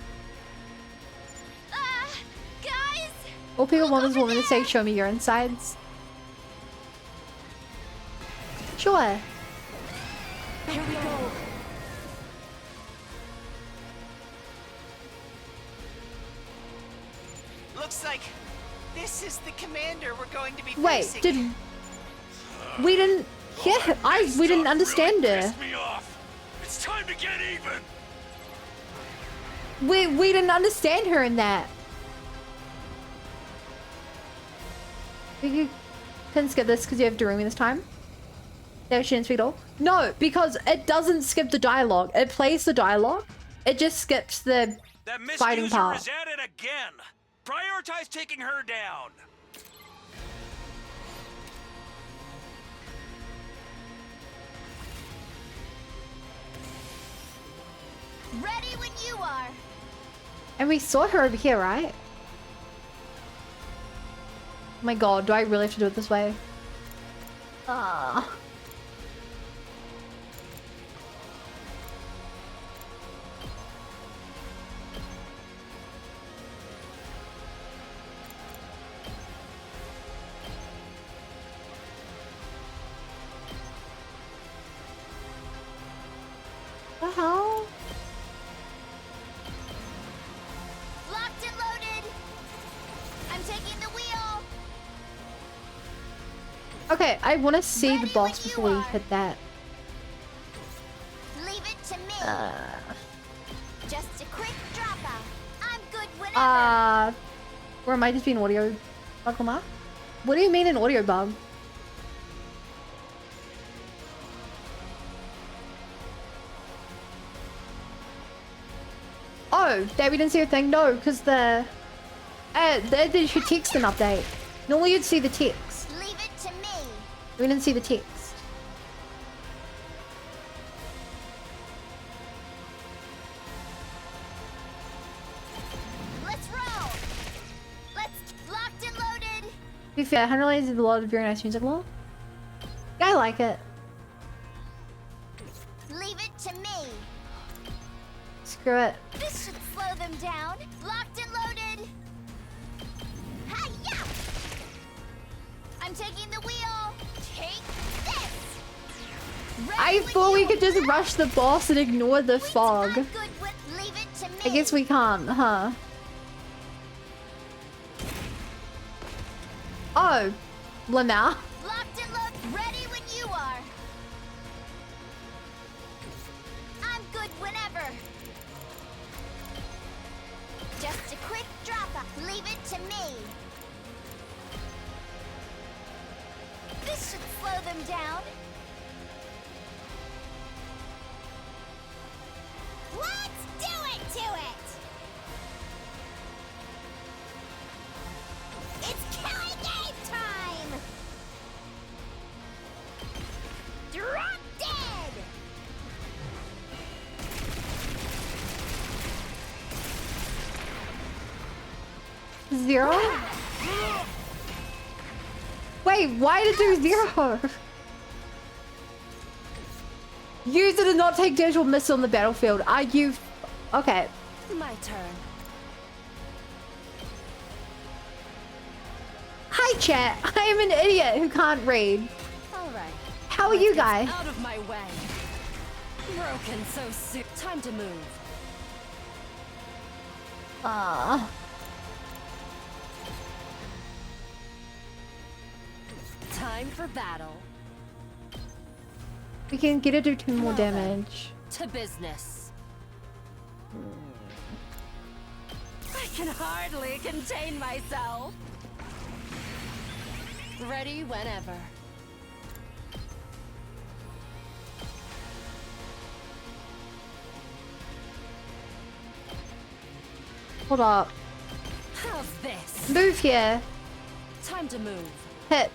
Guys! All people want is a woman to say, show me your insides. Sure. Here we go. Looks like this is the commander we're going to be Wait, facing. did... We didn't... Yeah, we didn't understand her. Piss me off. It's time to get even. We didn't understand her in that. You can skip this because you have Darumi this time. No, she didn't speak at all. No, because it doesn't skip the dialogue. It plays the dialogue. It just skips the That fighting misuser part. is at it again. Prioritize taking her down. Ready when you are. And we saw her over here, right? Oh my god, do I really have to do it this way? Ah. The hell? Locked and loaded. I'm taking the wheel. Okay, I want to see the boss before we hit that. Leave it to me. Just a quick drop out. I'm good whenever. Or am I just being audio bug, Lamar? What do you mean an audio bug? Oh, that we didn't see a thing? No, because they did your text an update. Normally you'd see the text. Leave it to me. We didn't see the text. Let's roll. Let's locked and loaded. To be fair, Hunter did a lot of very nice music. Lol. I like it. Leave it to me. Screw it. This should slow them down. Locked and loaded. Hi-ya! I'm taking the wheel. Take this. I thought we could just rush the boss and ignore the fog. Good with leave it to me. I guess we can't, huh? Oh, Lana. Locked and loaded. Ready when you are. I'm good whenever. Just a quick drop up. Leave it to me. This should slow them down. Let's do it to it! 0? Wait, why did it do 0? Use it and not take damage or miss on the battlefield. Are you... Okay. My turn. Hi, chat. I am an idiot who can't read. All right. How are you guys? Out of my way. Broken so soon. Time to move. Time for battle. We can get it to 2 more damage. To business. I can hardly contain myself. Ready whenever. Hold up. How's this? Move here. Time to move. Hit.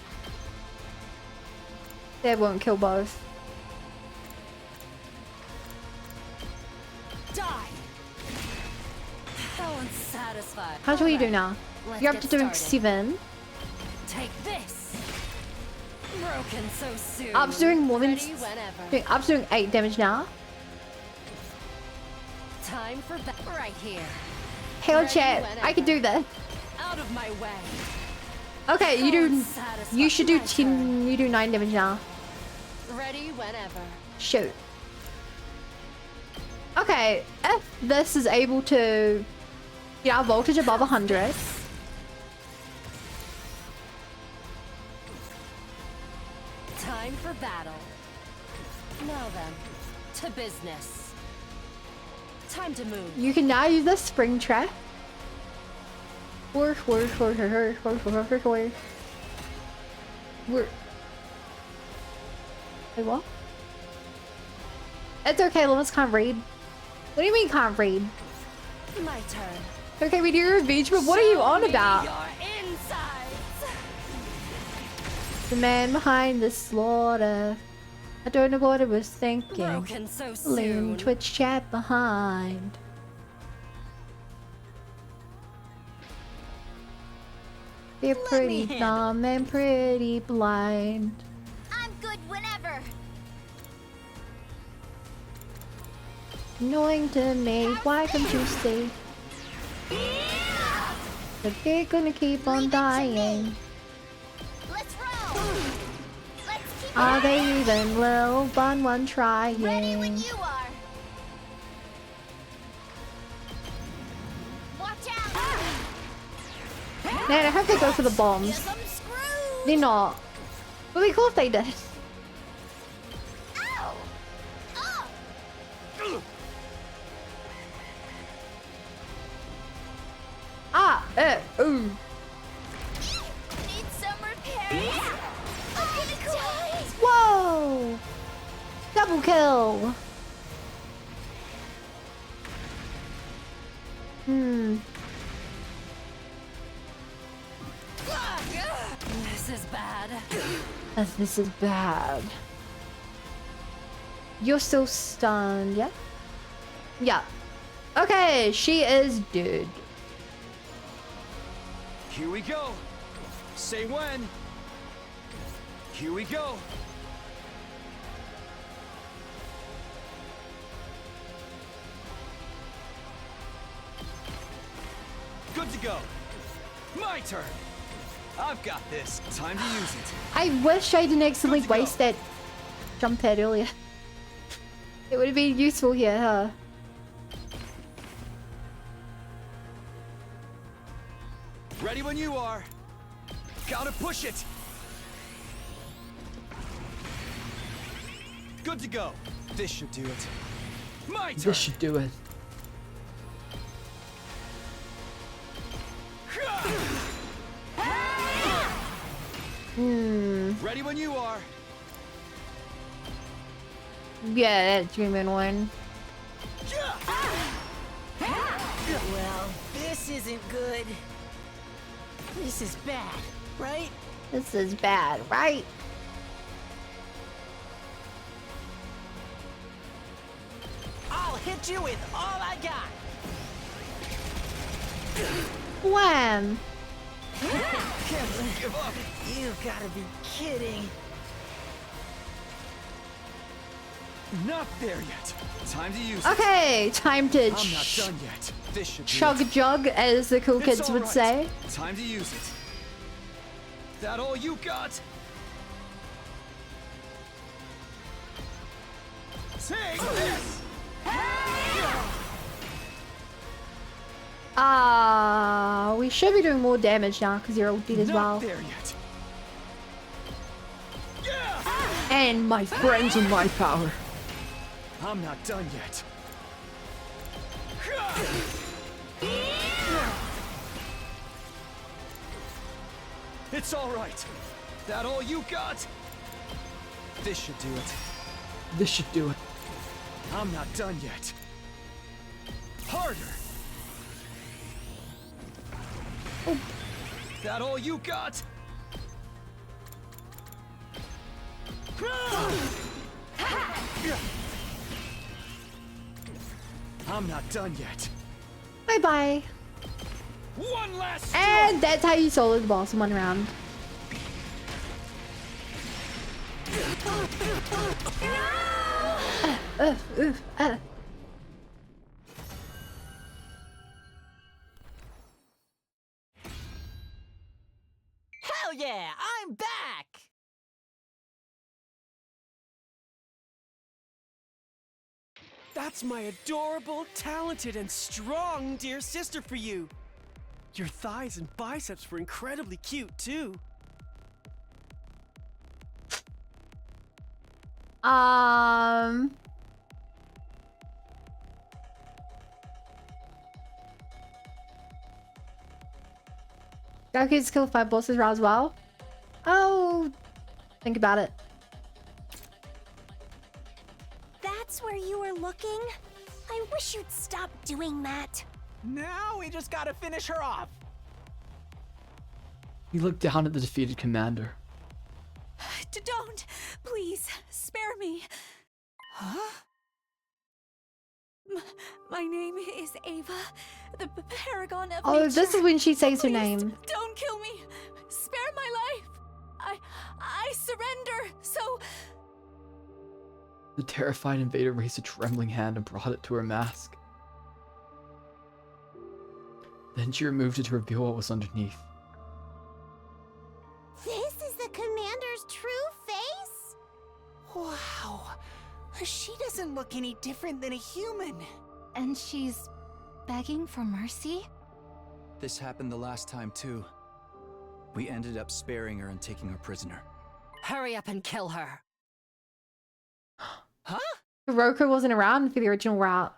That won't kill both. Die. How unsatisfied. How do we do now? Let's You're up get to doing started. 7. Take this. Broken so soon. Up's doing more than... Ready whenever. Up's doing 8 damage now. Time for that right here. Hell Ready chat, whenever. I can do that. Out of my way. Okay, you How do... unsatisfied. You should do My 10... You do 9 damage now. Ready whenever. Shoot. Okay, if this is able to get our voltage above 100, Time for battle. Now then, to business. Time to move. you can now use the spring trap. We're Wait, what? It's okay, Lemons can't read. What do you mean can't read? My turn. Okay, we do your revenge, but what are you on about? Your insides. The man behind the slaughter. I don't know what I was thinking. Broken so Lean soon. Twitch chat behind. They're pretty dumb and pretty blind. I'm good whenever. Annoying to me, why can't you see? That they're gonna keep on dying. Let's roll. Let's keep Are they even little fun one trying? ready when you are. Watch out. Man, I hope they go for the bombs. Guess I'm screwed. They're not. But it'd be cool if they did. Ow. Oh. Ooh. Need some repairs. I'm gonna die. Whoa! Double kill. This is bad. This is bad. You're still stunned, yeah? Yeah. Okay, she is dead. Here we go. Say when. Here we go. Good to go. My turn. I've got this. Time to use it. I wish I didn't accidentally waste that jump pad earlier. It would have been useful here, huh? Ready when you are. Gotta push it. Good to go. This should do it. My turn. This should do it. Ready when you are. Yeah, that's Dream one. Well, this isn't good. This is bad, right? This is bad, right? I'll hit you with all I got. Wham! Can't give up. You gotta be kidding. Not there yet. Time to use it. Okay, time to I'm not done yet. This should be chug it. jug, as the cool It's kids all would right. say. Time to use it. That all you got? Take this! We should be doing more damage now because you're ulted as well. Not there yet. And my friends and my power. I'm not done yet. It's all right. That all you got? This should do it. This should do it. I'm not done yet. Harder. Oh. That all you got? I'm not done yet. Bye bye. One last And that's how you solo the boss in one round. Uh. Hell yeah, I'm back! That's my adorable, talented, and strong dear sister for you. Your thighs and biceps were incredibly cute, too. Goku's killed 5 bosses as well. Oh, think about it. That's where you were looking? I wish you'd stop doing that. Now we just gotta finish her off. He looked down at the defeated commander. Don't! Please, spare me. Huh? My name is Ava, the paragon of Oh, nature. this is when she says her Please, name. Don't kill me! Spare my life! I surrender, so... The terrified invader raised a trembling hand and brought it to her mask. Then she removed it to reveal what was underneath. This is the commander's true face? Wow. She doesn't look any different than a human. And she's begging for mercy? This happened the last time, too. We ended up sparing her and taking her prisoner. Hurry up and kill her. Huh? Roku wasn't around for the original route.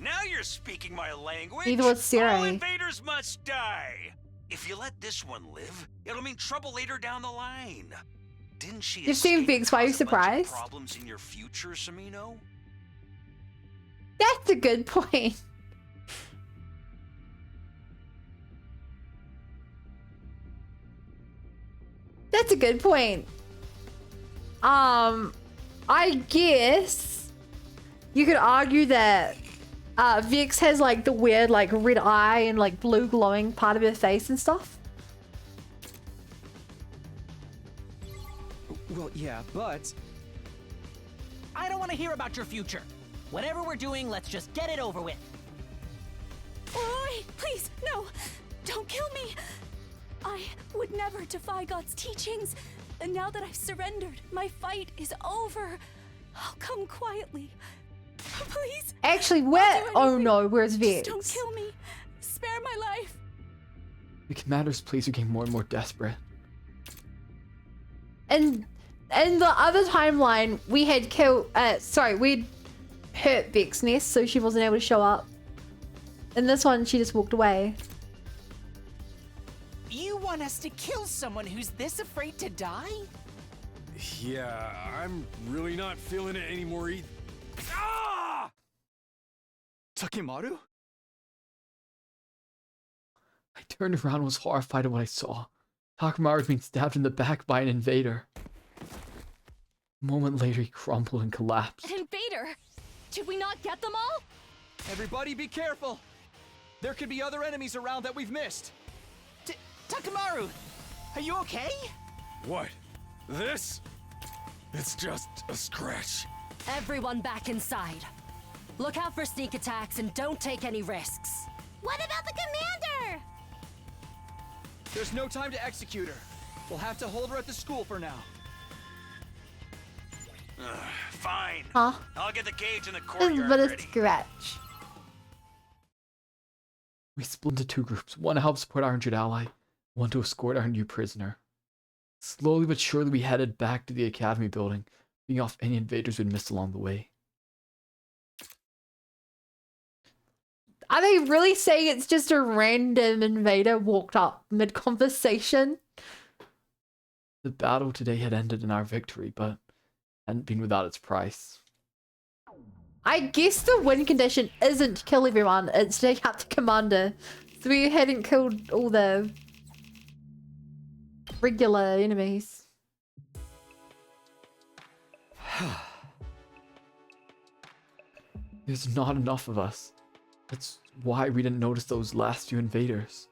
Now you're speaking my language. Neither was All Siri. invaders must die. If you let this one live, it'll mean trouble later down the line. Didn't she You've seen escape Vix, why are you and cause a bunch of surprised? problems in your future, Samino? That's a good point. That's a good point. I guess you could argue that Vix has like the weird like red eye and like blue glowing part of her face and stuff. Well, yeah, but... I don't want to hear about your future. Whatever we're doing, let's just get it over with. Oi, please, no! Don't kill me! I would never defy God's teachings. And now that I've surrendered, my fight is over. I'll come quietly. Please. Actually, where? Oh no, where's Just Vix? don't kill me. Spare my life. The commander's pleas are getting more and more desperate. And in the other timeline, we had killed. We'd hurt Vexness, so she wasn't able to show up. In this one, she just walked away. You want us to kill someone who's this afraid to die? Yeah, I'm really not feeling it anymore either. Ah! Takemaru? I turned around and was horrified at what I saw. Takamaru was being stabbed in the back by an invader. A moment later, he crumpled and collapsed. An invader? Did we not get them all? Everybody be careful! There could be other enemies around that we've missed. Takamaru, are you okay? What? This? It's just a scratch. Everyone back inside. Look out for sneak attacks and don't take any risks. What about the commander? There's no time to execute her. We'll have to hold her at the school for now. Fine. Huh? I'll get the cage in the This courtyard but a ready. scratch. We split into two groups, one to help support our injured ally, one to escort our new prisoner. Slowly but surely we headed back to the academy building, being off any invaders we'd missed along the way. Are they really saying it's just a random invader walked up mid-conversation? The battle today had ended in our victory, but hadn't been without its price. I guess the win condition isn't kill everyone, it's take out the commander. So we hadn't killed all the regular enemies. There's not enough of us. That's why we didn't notice those last few invaders.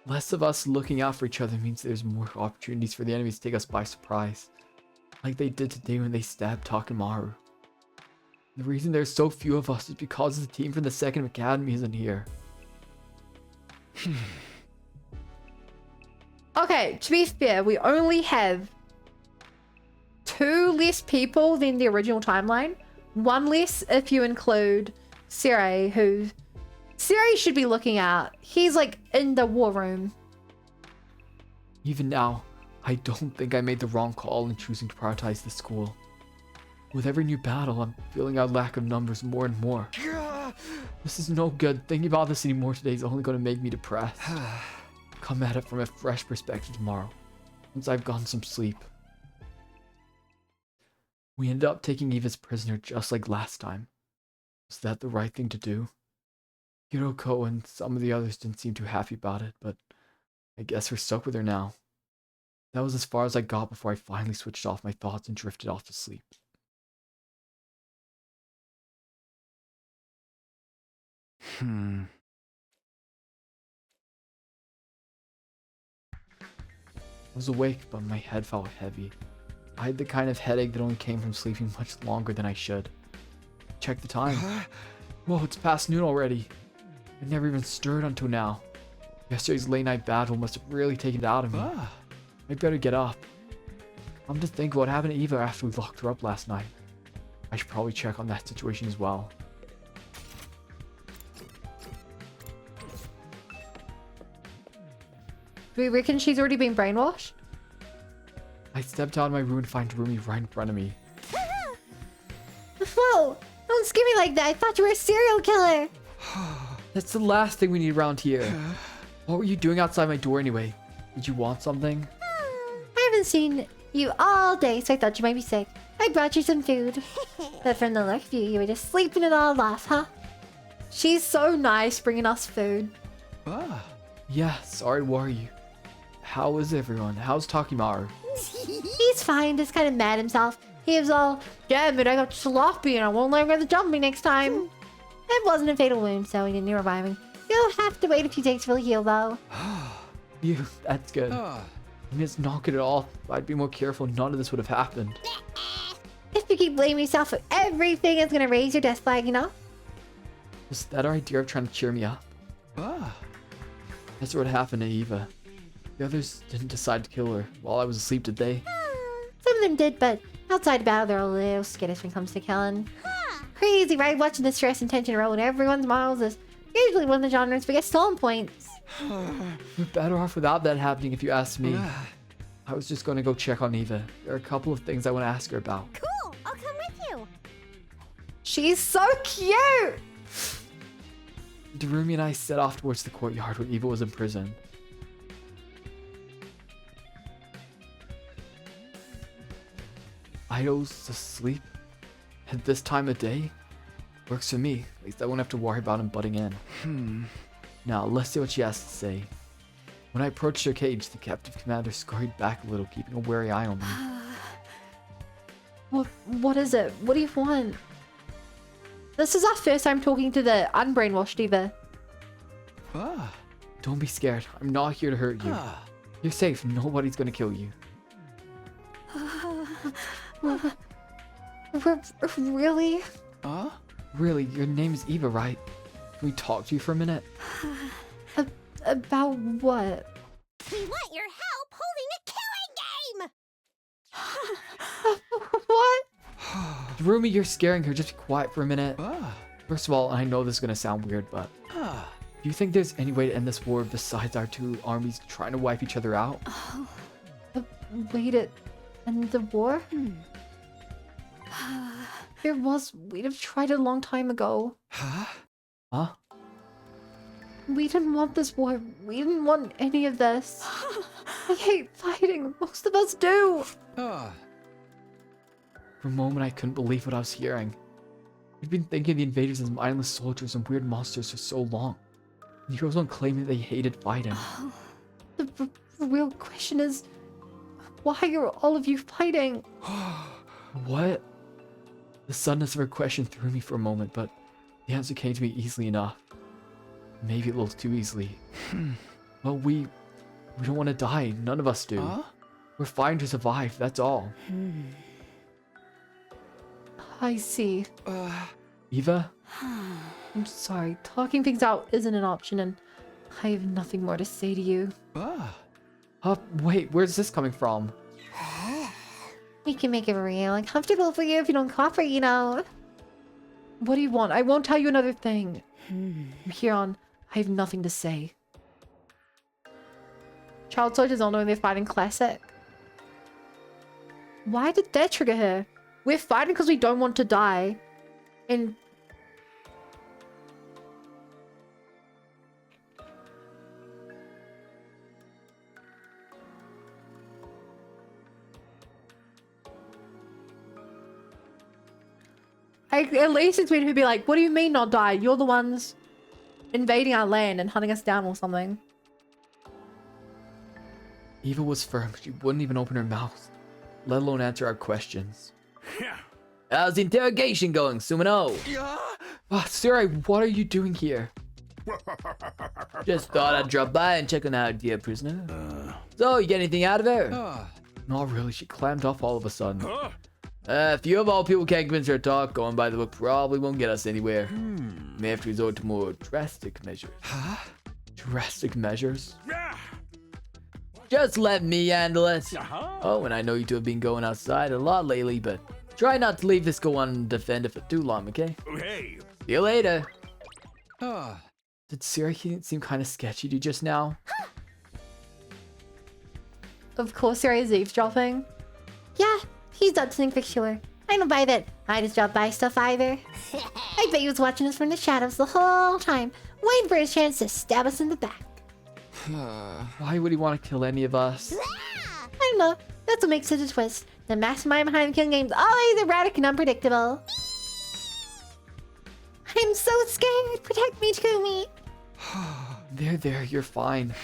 Less of us looking out for each other means there's more opportunities for the enemies to take us by surprise. Like they did today when they stabbed Takamaru. The reason there's so few of us is because the team from the 2nd Academy isn't here. Okay, to be fair, we only have 2 less people than the original timeline. 1 less if you include Siri, who... Siri should be looking out. He's like in the war room. Even now, I don't think I made the wrong call in choosing to prioritize the school. With every new battle, I'm feeling our lack of numbers more and more. This is no good. Thinking about this anymore today is only going to make me depressed. Come at it from a fresh perspective tomorrow, once I've gotten some sleep. We ended up taking Eva's prisoner just like last time. Was that the right thing to do? Hiroko and some of the others didn't seem too happy about it, but I guess we're stuck with her now. That was as far as I got before I finally switched off my thoughts and drifted off to sleep. I was awake, but my head felt heavy. I had the kind of headache that only came from sleeping much longer than I should. Check the time. Whoa, it's past noon already. I never even stirred until now. Yesterday's late night battle must have really taken it out of me. I better get up. Come to think what happened to Eva after we locked her up last night. I should probably check on that situation as well. Do we reckon she's already been brainwashed? I stepped out of my room and find Darumi right in front of me. Whoa! Don't scare me like that. I thought you were a serial killer. That's the last thing we need around here. What were you doing outside my door anyway? Did you want something? I haven't seen you all day, so I thought you might be sick. I brought you some food. But from the look of you, you were just sleeping it all off, huh? She's so nice bringing us food. Yeah, sorry to worry you. How is everyone? How's Takimaru? He's fine, just kind of mad himself. He was all, damn it, I got sloppy and I won't let him to jump me next time. It wasn't a fatal wound, so he didn't need reviving. You'll have to wait a few days for the heal, though. That's good. I mean, it's not good at all. If I'd be more careful, none of this would have happened. If you keep blaming yourself for everything, it's gonna raise your death flag, you know? Was that our idea of trying to cheer me up? That's what happened to Eva. The others didn't decide to kill her while I was asleep, did they? Some of them did, but outside battle, they're a little skittish when it comes to killing. Crazy, right? Watching the stress and tension roll in everyone's mouths is usually one of the genre's biggest selling points. We're better off without that happening if you ask me. I was just going to go check on Eva. There are a couple of things I want to ask her about. Cool, I'll come with you. She's so cute! Darumi and I set off towards the courtyard where Eva was imprisoned. Ido's asleep at this time of day? Works for me. At least I won't have to worry about him butting in. Now, let's see what she has to say. When I approached her cage, the captive commander scurried back a little, keeping a wary eye on me. What is it? What do you want? This is our first time talking to the unbrainwashed Eva. Don't be scared. I'm not here to hurt you. You're safe. Nobody's gonna kill you. Really? Really, your name is Eva, right? Can we talk to you for a minute? About what? We want your help holding a killing game! What? Darumi, you're scaring her. Just be quiet for a minute. First of all, I know this is gonna sound weird, but do you think there's any way to end this war besides our two armies trying to wipe each other out? Wait, it end the war? There was. We'd have tried it a long time ago. Huh? We didn't want this war. We didn't want any of this. I hate fighting. Most of us do. For a moment, I couldn't believe what I was hearing. We've been thinking of the invaders as mindless soldiers and weird monsters for so long. And heroes on claiming they hated fighting. The real question is, why are all of you fighting? What? The suddenness of her question threw me for a moment, but the answer came to me easily enough. Maybe a little too easily. Well, we don't want to die. None of us do. We're fighting to survive, that's all. I see. Eva? I'm sorry. Talking things out isn't an option, and I have nothing more to say to you. Wait, where's this coming from? We can make it real and comfortable for you if you don't cooperate, you know. What do you want? I won't tell you another thing. From here on, I have nothing to say. Child soldiers all know they're fighting classic. Why did that trigger her? We're fighting because we don't want to die. And... at least it's weird to be like, what do you mean not die? You're the ones invading our land and hunting us down or something. Eva was firm. She wouldn't even open her mouth, let alone answer our questions. How's the interrogation going, Sumino? Siri, what are you doing here? Just thought I'd drop by and check on our dear prisoner. So, you get anything out of her? Not really. She clammed off all of a sudden. If you of all people can't convince her to talk, going by the book probably won't get us anywhere. May have to resort to more drastic measures. Drastic measures? Just let me handle it. Oh, and I know you two have been going outside a lot lately, but try not to leave this go undefended for too long, okay? Hey. See you later. Did Siri seem kind of sketchy to you just now? Of course, Siri is eavesdropping. Yeah, he's not something for sure. I don't buy that I just dropped by stuff either. I bet he was watching us from the shadows the whole time, waiting for his chance to stab us in the back. Why would he want to kill any of us? I don't know. That's what makes it a twist. The mastermind behind the killing game's always erratic and unpredictable. I'm so scared. Protect me, Takumi. There, you're fine.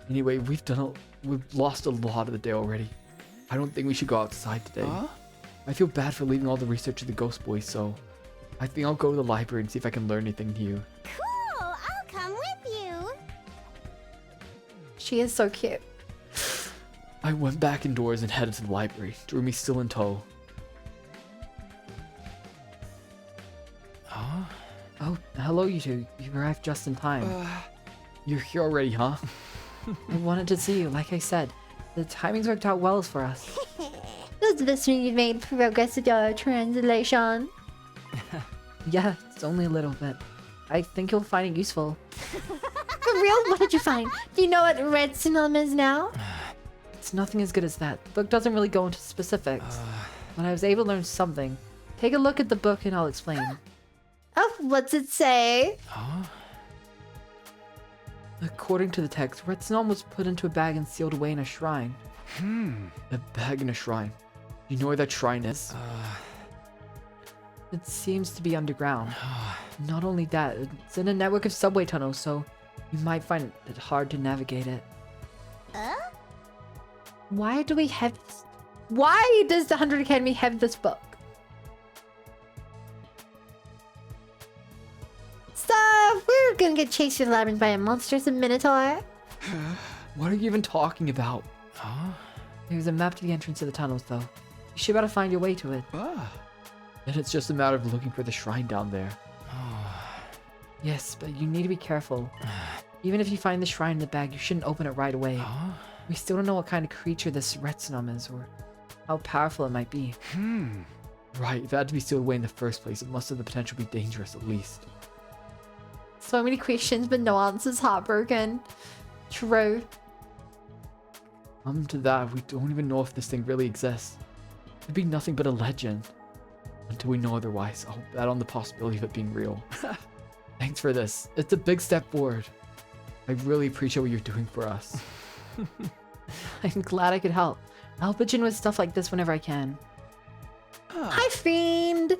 Anyway, we've lost a lot of the day already. I don't think we should go outside today. I feel bad for leaving all the research to the Ghost Boys, so I think I'll go to the library and see if I can learn anything new. Cool, I'll come with you. She is so cute. I went back indoors and headed to the library. Darumi still in tow. Oh, hello you two. You arrived just in time. You're here already, huh? I wanted to see you, like I said. The timings worked out well for us. Does this mean you've made progress with your translation? Yeah, it's only a little bit. I think you'll find it useful. For real? What did you find? Do you know what red synonym is now? It's nothing as good as that. The book doesn't really go into specifics. But I was able to learn something. Take a look at the book and I'll explain. Oh, what's it say? According to the text, red synonym was put into a bag and sealed away in a shrine. A bag in a shrine. You know where that shrine is? It seems to be underground. Not only that, it's in a network of subway tunnels, so you might find it hard to navigate it. Why do we have... Why does the 100 Academy have this book? So, we're gonna get chased through the labyrinth by a monstrous minotaur. What are you even talking about? Huh? There's a map to the entrance to the tunnels, though. You should better find your way to it. Ah. Then it's just a matter of looking for the shrine down there. Yes, but you need to be careful. Even if you find the shrine in the bag, you shouldn't open it right away. We still don't know what kind of creature this Retsunum is, or how powerful it might be. Right, if it had to be sealed away in the first place, it must have the potential to be dangerous at least. So many questions, but no answers. Heartbroken. True. Come to that, we don't even know if this thing really exists. It could be nothing but a legend. Until we know otherwise, I'll bet on the possibility of it being real. Thanks for this. It's a big step forward. I really appreciate what you're doing for us. I'm glad I could help. I'll pitch in with stuff like this whenever I can. Hi, Fiend.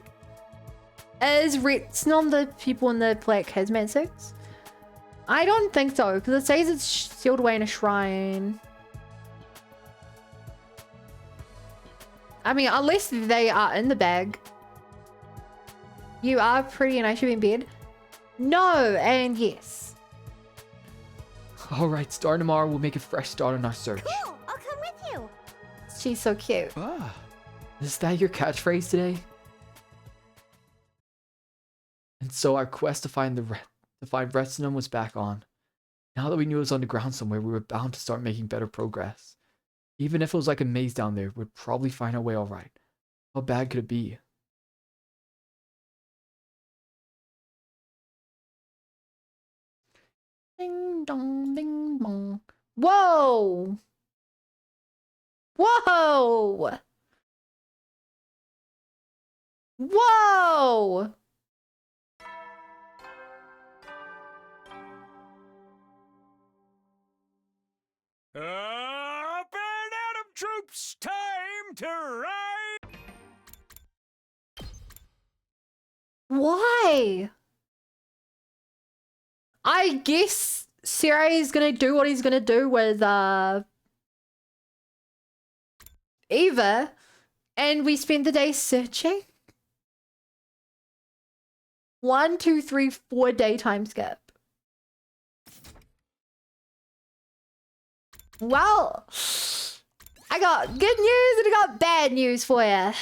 Is Retsunum the people in the black hazmat suits? I don't think so, because it says it's sealed away in a shrine. I mean, unless they are in the bag. You are pretty and I should be in bed. No, and yes. Alright, starting tomorrow, we'll make a fresh start on our search. Cool, I'll come with you. She's so cute. Is that your catchphrase today? And so our quest to find Retsunum was back on. Now that we knew it was on the ground somewhere, we were bound to start making better progress. Even if it was like a maze down there, we'd probably find our way alright. How bad could it be? Ding dong, ding dong. Whoa! Whoa! Whoa! Up and Adam troops, time to ride! Why? I guess Sarah is gonna do what he's gonna do with Eva, and we spent the day searching. 1, 2, 3, 4 day time skip. Well, I got good news and I got bad news for you.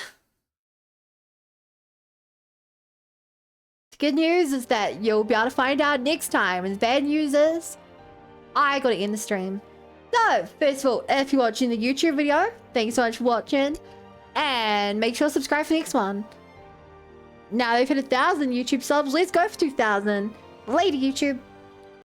The good news is that you'll be able to find out next time, and the bad news is I gotta end the stream. So, first of all, if you're watching the YouTube video, thank you so much for watching, and make sure to subscribe for the next one. Now they've hit 1,000 YouTube subs, let's go for 2,000. Later, YouTube.